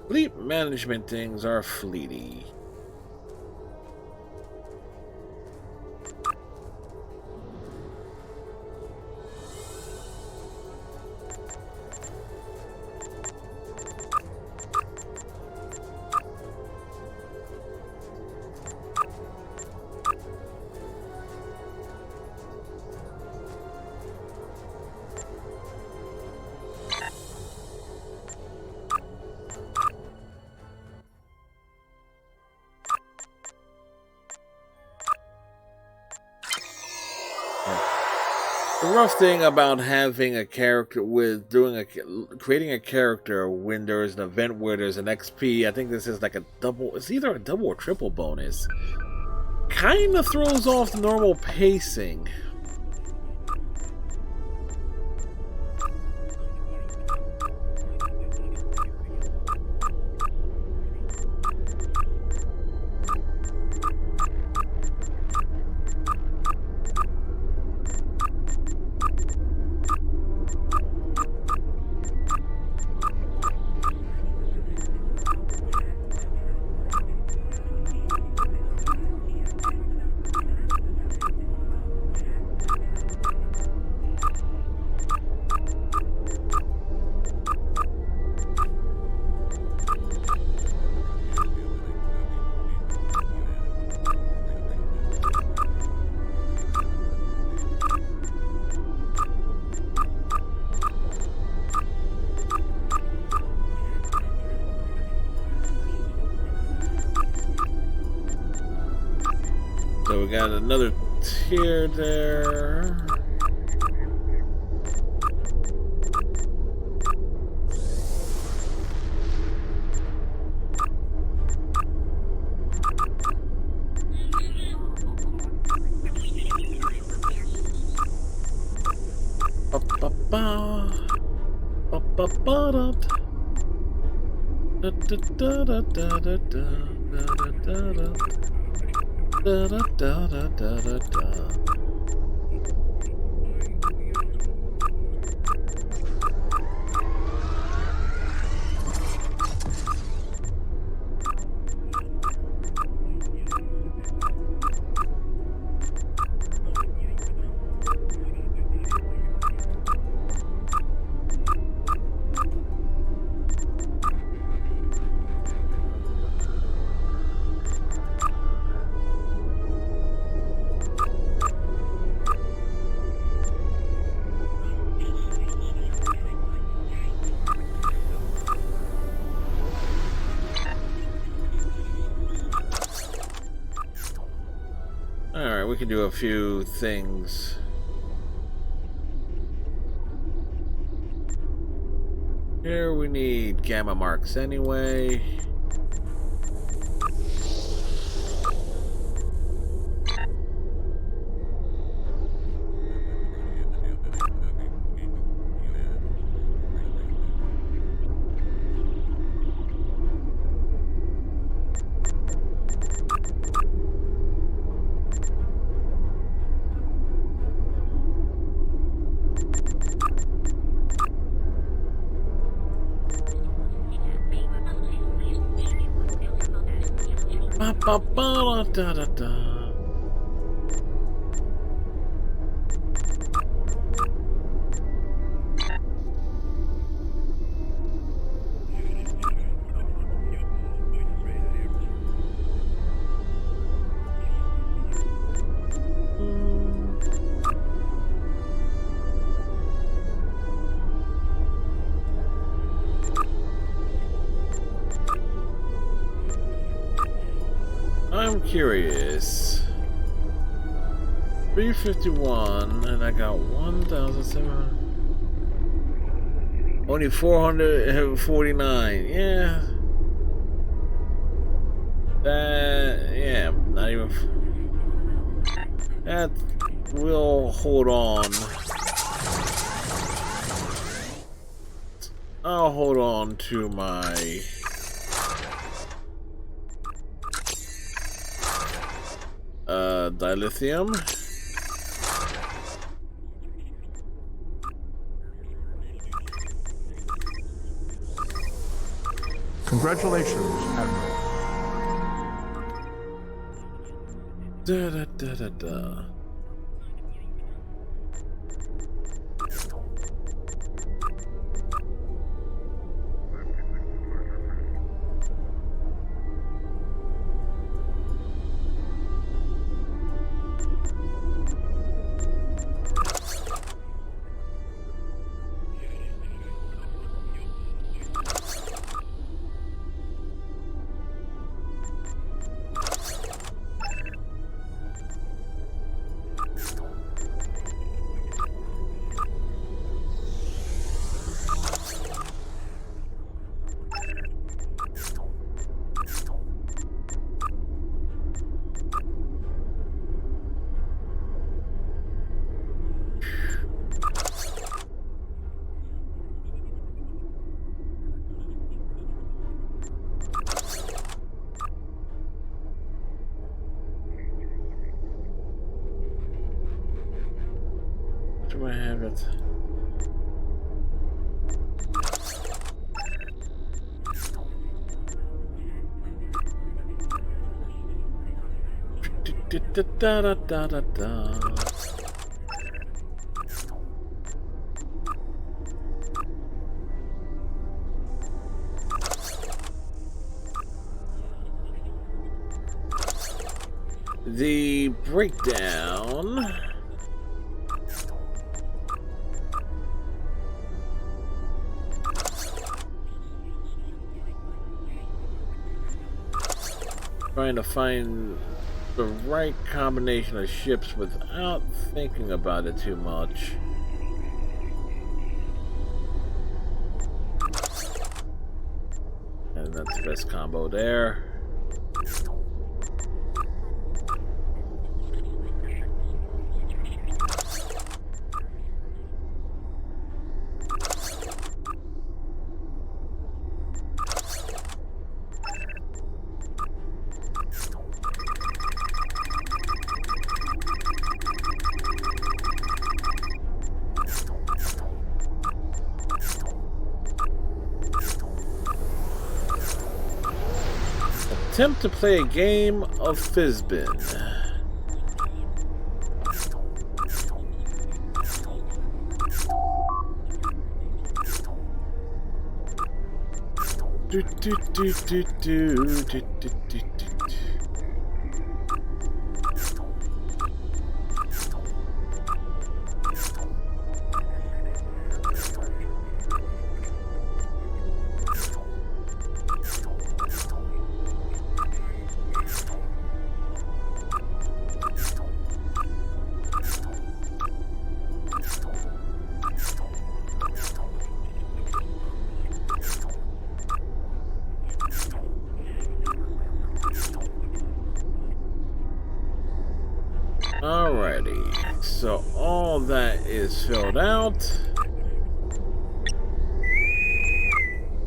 Fleet management things are fleety. The rough thing about having a character with creating a character when there is an event where there's an XP, I think this is like a double, it's either a double or triple bonus, kind of throws off the normal pacing. So we got another tier there. Alright, we can do a few things. Here we need gamma marks anyway. Da-da-da. I'm curious. 351, and I got 1,700. Only 449. Yeah. Yeah, not even. That will hold on. I'll hold on to my. Dilithium. Congratulations, Admiral. Da-da-da-da-da. Do I have it? Da-da-da-da-da-da. The breakdown. Trying to find the right combination of ships without thinking about it too much. And that's the best combo there. Attempt to play a game of Fizbin. Do, do, do, do, do, do, do, do, do. Alrighty, so all that is filled out.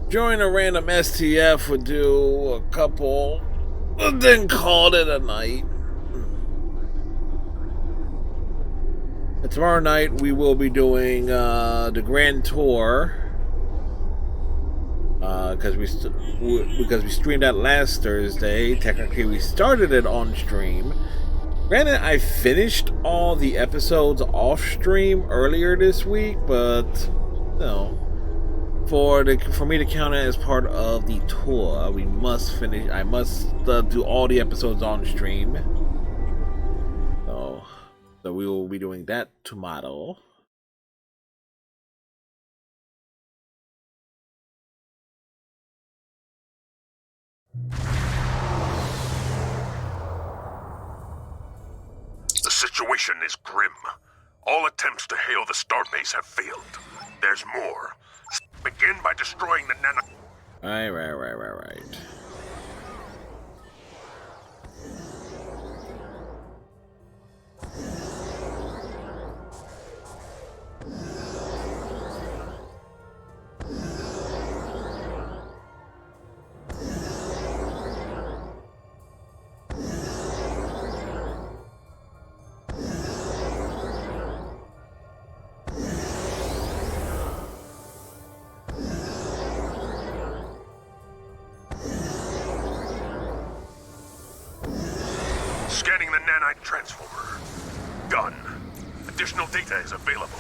Join a random STF would do a couple, and then call it a night. And tomorrow night we will be doing the Grand Tour. Because we streamed that last Thursday. Technically we started it on stream. Granted, I finished all the episodes off stream earlier this week, but you know, for me to count it as part of the tour, we must finish. I must do all the episodes on stream. So we will be doing that tomorrow. The situation is grim. All attempts to hail the starbase have failed. There's more. Begin by destroying the nano... Right. Scanning the nanite transformer. Done. Additional data is available.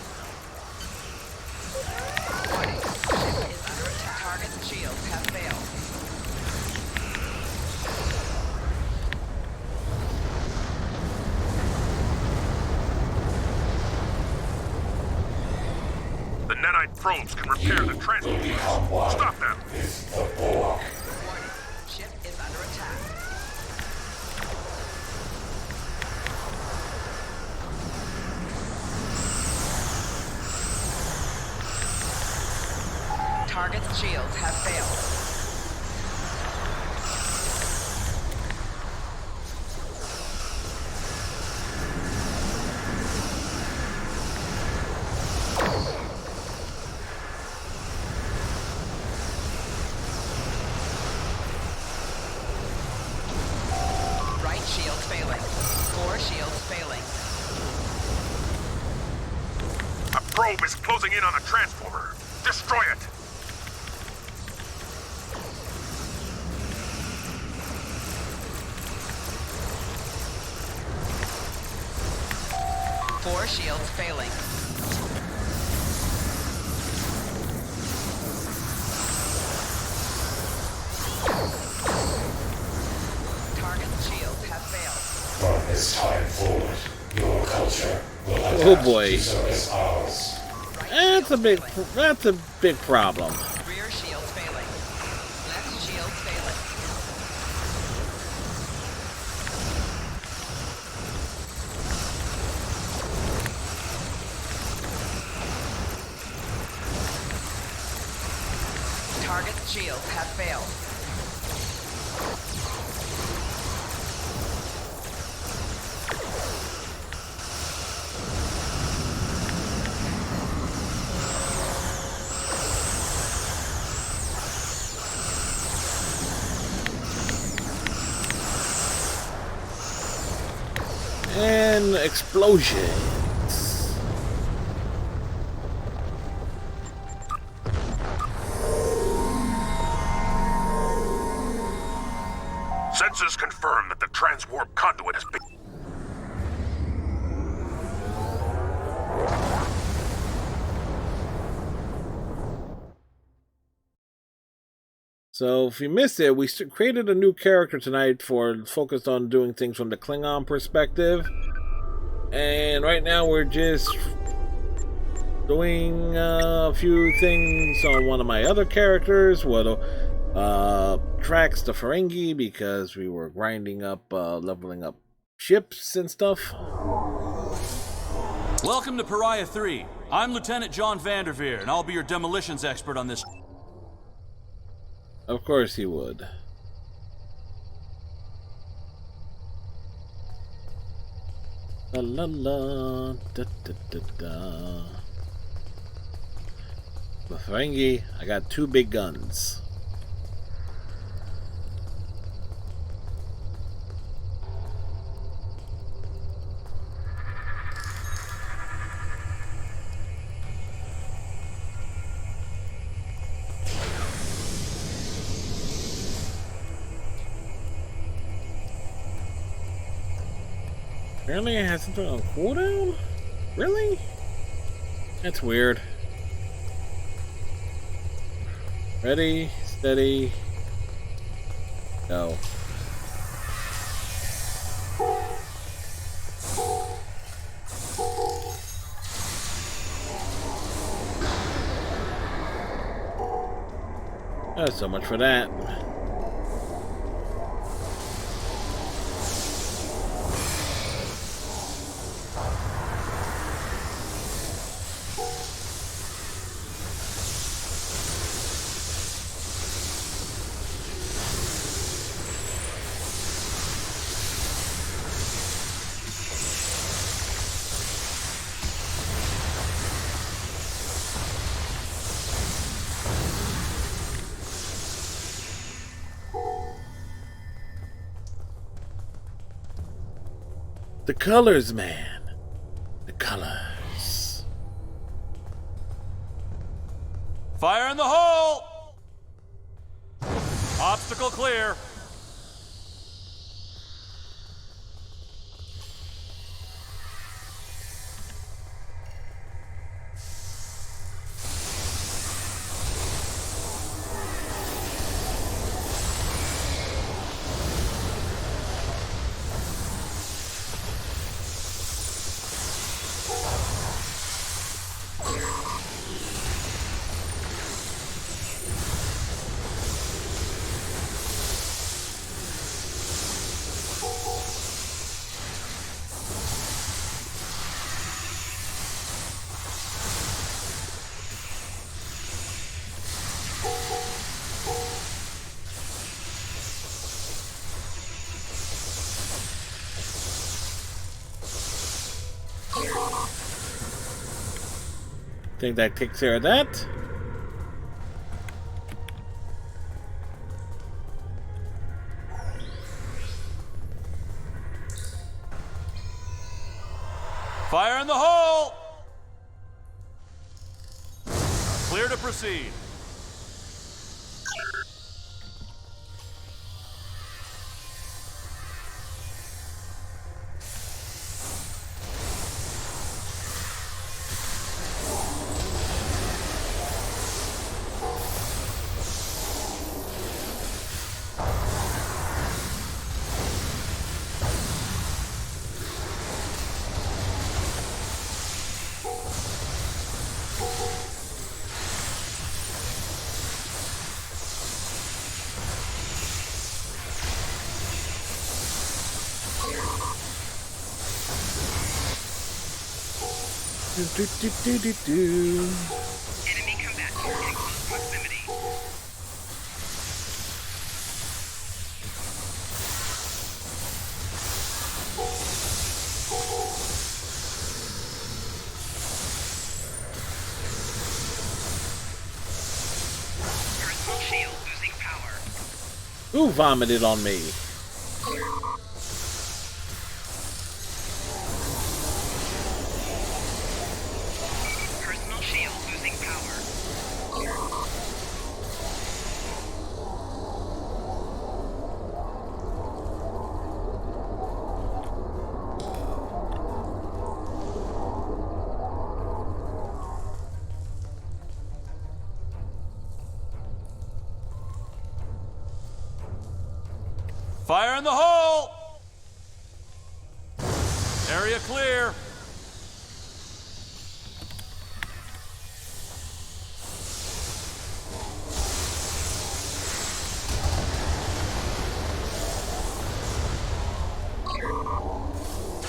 Warning. Ship is under attack. Target's shields have failed. The nanite probes can repair the transformer. Stop them. Warning. Ship is under attack. Target's shields have failed. Right shield failing. 4 shields failing. A probe is closing in on a transformer. Destroy it. Four shields failing. Target's shields have failed. From this time forward, your culture will Oh adapt boy, to service ours. that's a big problem. Rear shields failing. Left shield failing. Target's shields have failed. And explosions. So if you missed it, we created a new character tonight focused on doing things from the Klingon perspective. And right now we're just doing a few things on one of my other characters. Tracks the Ferengi, because we were grinding up, leveling up ships and stuff. Welcome to Pariah 3. I'm Lieutenant John Vanderveer, and I'll be your demolitions expert on this. Of course he would. La la la, da da da da. The Ferengi, I got 2 big guns. Apparently it has something on cooldown? Really? That's weird. Ready, steady, go. So much for that. The colors, man. The colors. Fire in the hole! Obstacle clear. Think that takes care of that. Fire in the hole! Clear to proceed. Enemy combatants in close proximity. Personal shield losing power. Who vomited on me? Fire in the hole! Area clear.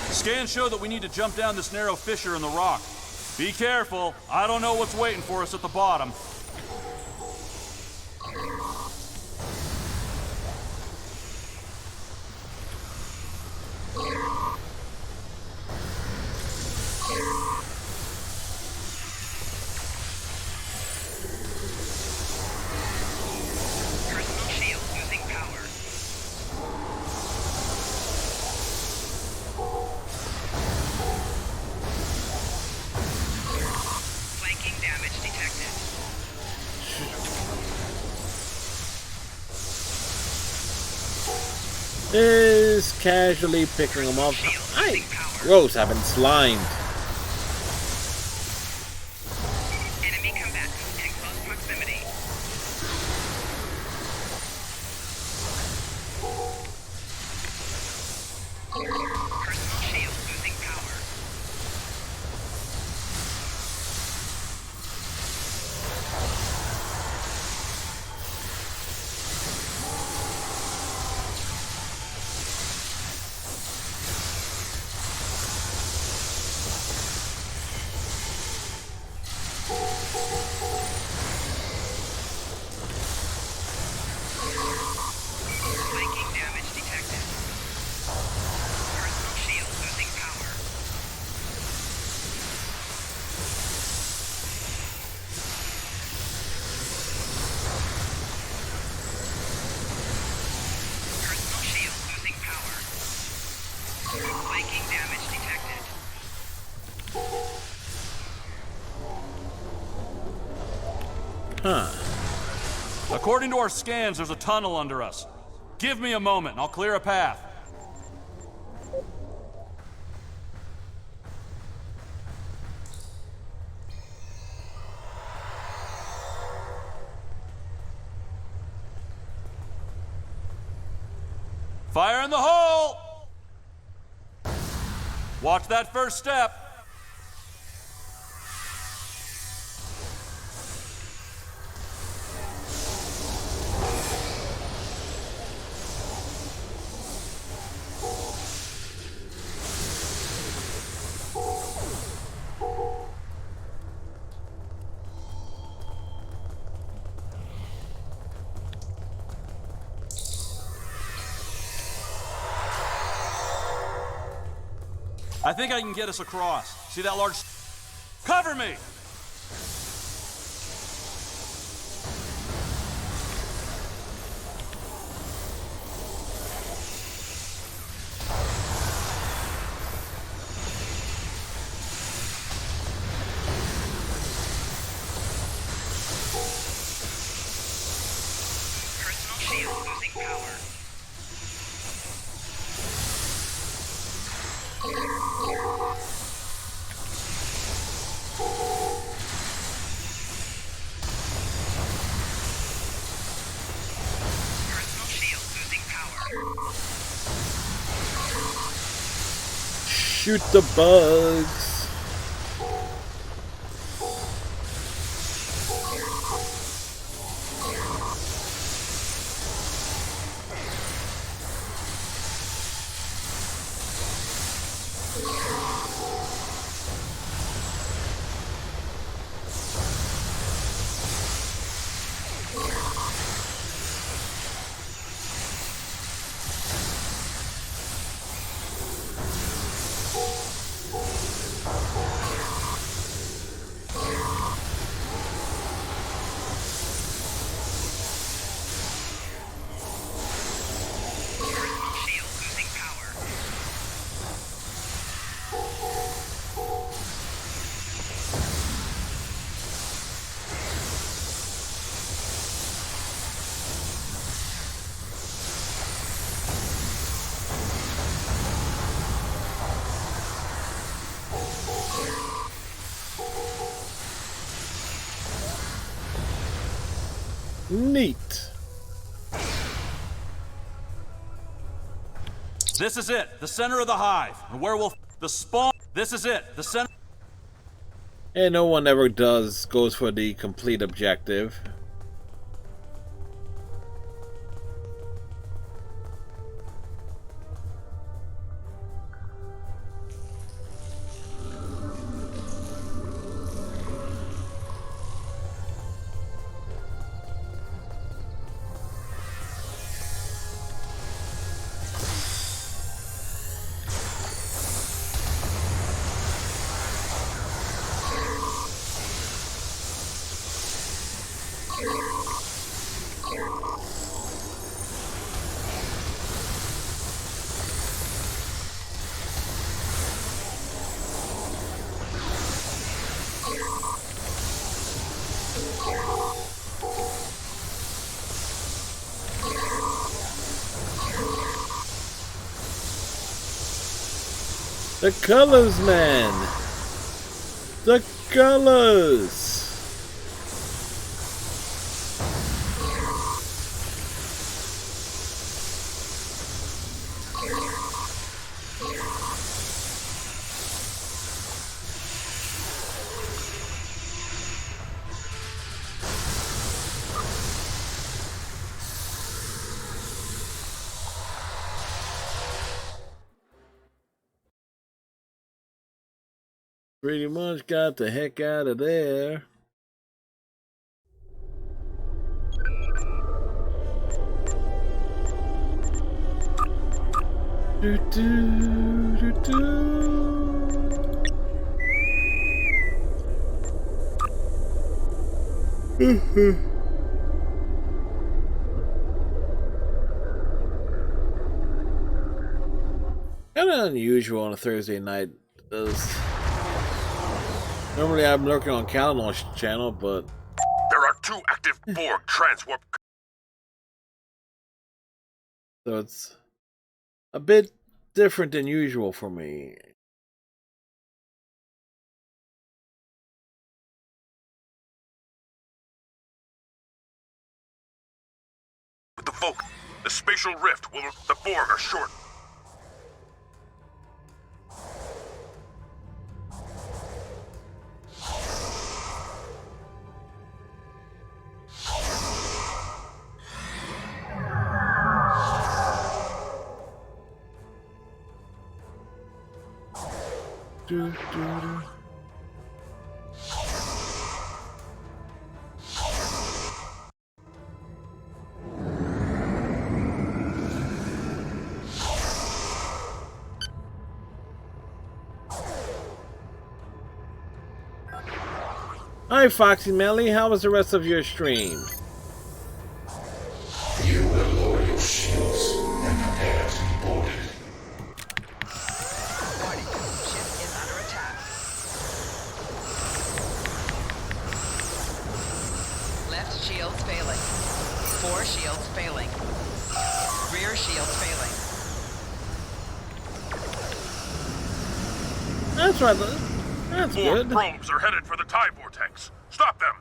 Scans show that we need to jump down this narrow fissure in the rock. Be careful. I don't know what's waiting for us at the bottom. Personal shield losing power. Flanking damage detected. Is casually picking them up. Hi! Gross, I've been slimed. Enemy combatants in close proximity. Personal shield losing power. Flanking damage detected. Personal shield losing power. Personal shield losing power. Flanking damage detected. Huh. According to our scans, there's a tunnel under us. Give me a moment and I'll clear a path. Fire in the hole! Watch that first step. I think I can get us across. See that large... Cover me! Personal shield losing power. Personal shield losing power. Shoot the bugs. Personal shield losing power. Neat. This is it, the center of the hive, and where we'll the spawn. This is it, the center. And no one ever goes for the complete objective. The colors, man! The colors! Pretty much got the heck out of there. Do do do do. Kind of unusual on a Thursday night. Normally I'm lurking on Kalin's channel, but There are 2 active Borg transwarp. so it's a bit different than usual for me. With the Vulcan, the spatial rift will. The Borg are short. Do, do, do. Hi, Foxy Melly. How was the rest of your stream? You will lower your shields and prepare to be boarded. Warning, ship is under attack. Left shields failing. 4 shields failing. Rear shields failing. That's right. That's good. Probes are headed for the TIE vortex. Stop them.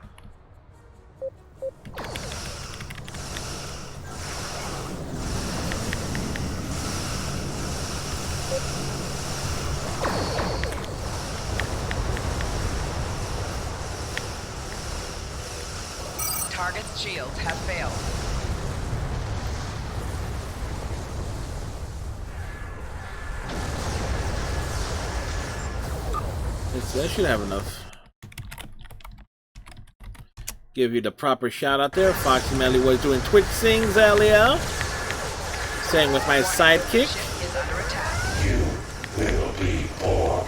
Target's shields have failed. That should have enough. Give you the proper shout out there. Foxy Melly was doing Twitch sings earlier. Sang with my sidekick. You will be Borg.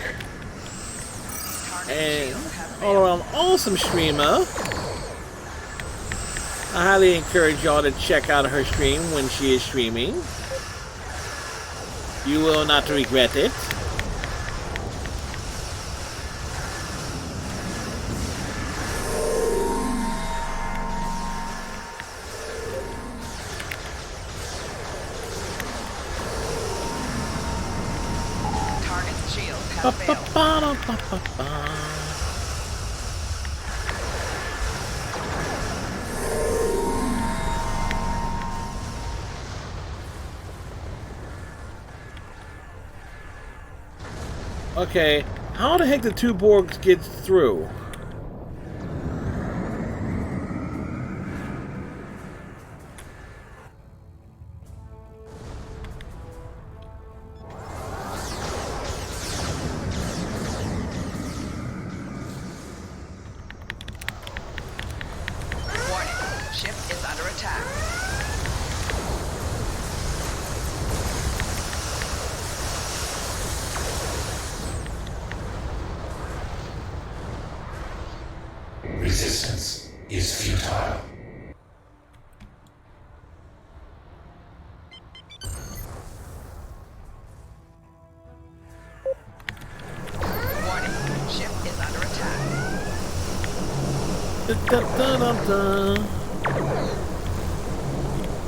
And all around awesome streamer. I highly encourage y'all to check out her stream when she is streaming. You will not regret it. Okay, how the heck did two Borgs get through? Resistance is futile. Warning, ship is under attack.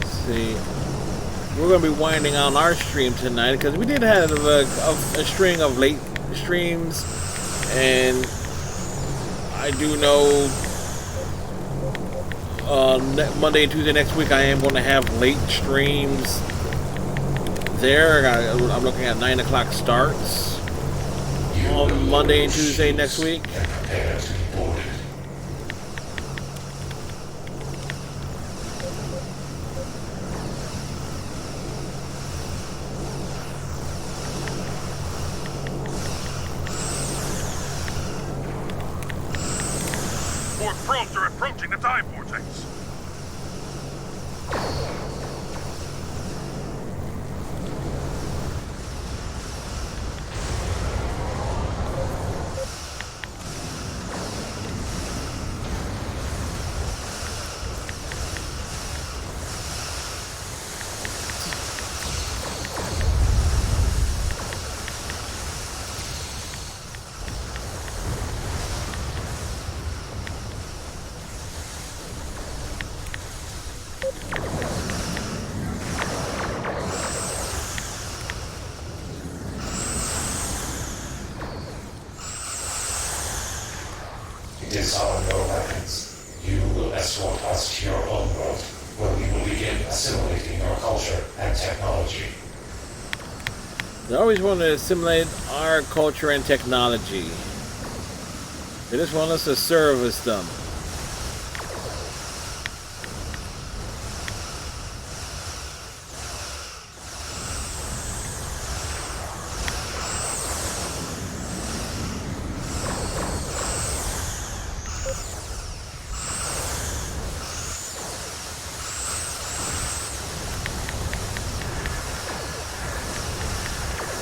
Let's see. We're going to be winding on our stream tonight because we did have a string of late streams, and I do know Monday and Tuesday next week I am going to have late streams there. I'm looking at 9 o'clock starts on Monday and Tuesday next week. Probes are approaching the time vortex. Disarm your weapons. You will escort us to your own world, where we will begin assimilating your culture and technology. They always want to assimilate our culture and technology. They just want us to service them.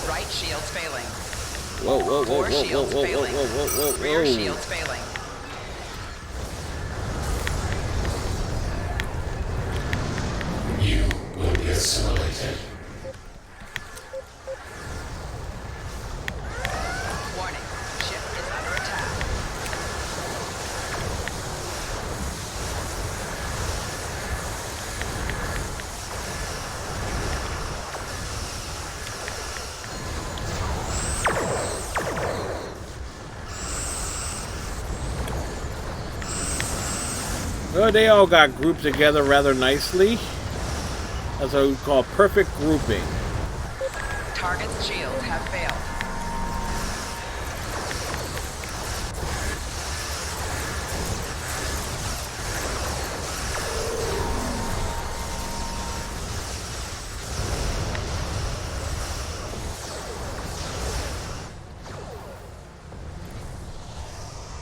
Right shield's failing. Whoa, whoa, whoa, Core whoa, whoa, shields whoa, whoa, failing. whoa, whoa, whoa, whoa. Rear shield's failing. You will be assimilated. Warning, ship is under attack. Well, they all got grouped together rather nicely. That's what we call perfect grouping. Target's shields have failed.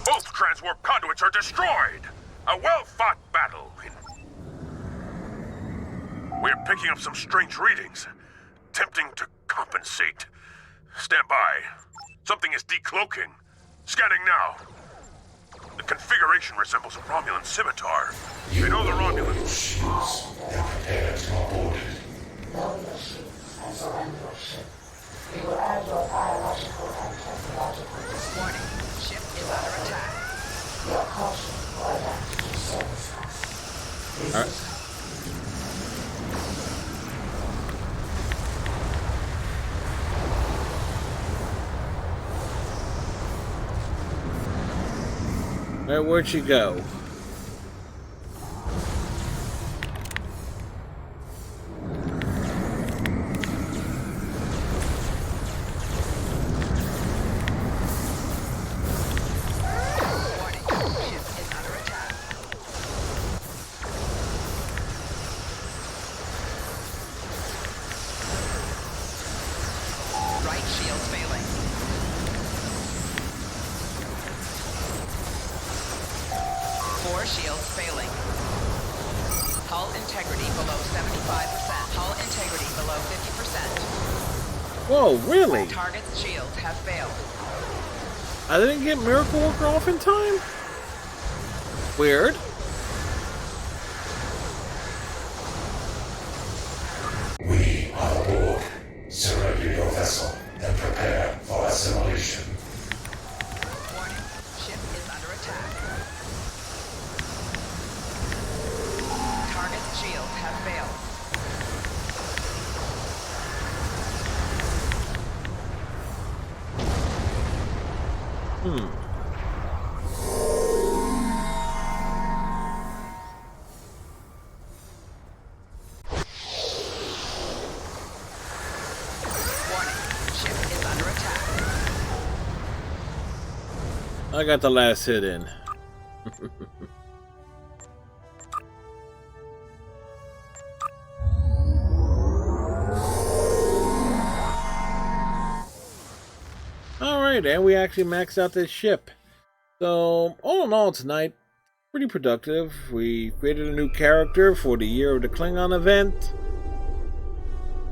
Both transwarp conduits are destroyed! A well-fought battle. We're picking up some strange readings. Tempting to compensate. Stand by. Something is decloaking. Scanning now. The configuration resembles a Romulan scimitar. We know the Romulans. And prepare to abort it. Load your shields and surrender your ship. We will add your biological and technological displays. Warning, ship is under attack. Your culture will adapt to service us. All right. Where'd she go? 4 shields failing. Hull integrity below 75%. Hull integrity below 50%. Whoa, really? Target's shields have failed. I didn't get Miracle Worker off in time? Weird. We are the Borg. Surrender your vessel and prepare for assimilation. Warning, ship is under attack. Target's shields have failed. I got the last hit in. Alright, and we actually maxed out this ship. So, all in all tonight, pretty productive. We created a new character for the Year of the Klingon event.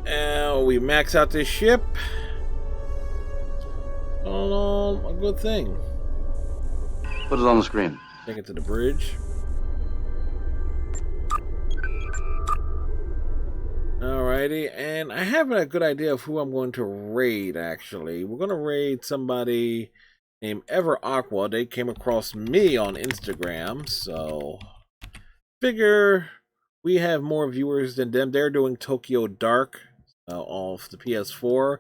And we maxed out this ship. All in all, a good thing. Put it on the screen. Take it to the bridge. Alrighty, and I have a good idea of who I'm going to raid, actually. We're going to raid somebody named Ever Aqua. They came across me on Instagram, so figure we have more viewers than them. They're doing Tokyo Dark off the PS4.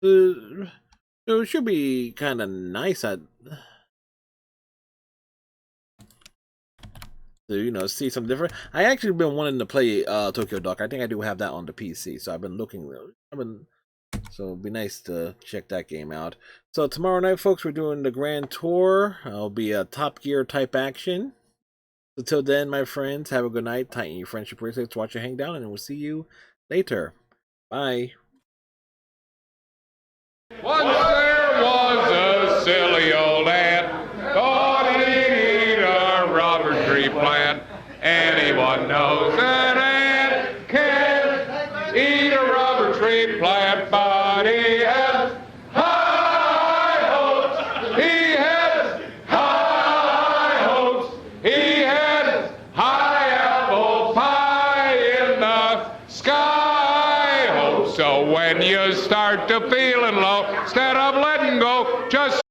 So it should be kind of nice. To, you know, see something different. I actually been wanting to play Tokyo Dark. I think I do have that on the PC, so I've been looking. So it'd be nice to check that game out. So tomorrow night, folks, we're doing the Grand Tour. It'll be a Top Gear type action. Until then, my friends, have a good night. Tighten your friendship bracelets, watch your hang down, and we'll see you later. Bye. Once there was a silly old ant. Thought he'd eat a rubber tree plant. Anyone knows an ant can't eat a rubber tree plant, but he has high hopes. He has high hopes. He has high apple pie in the sky hopes. So when you start to feeling low, instead of letting go, just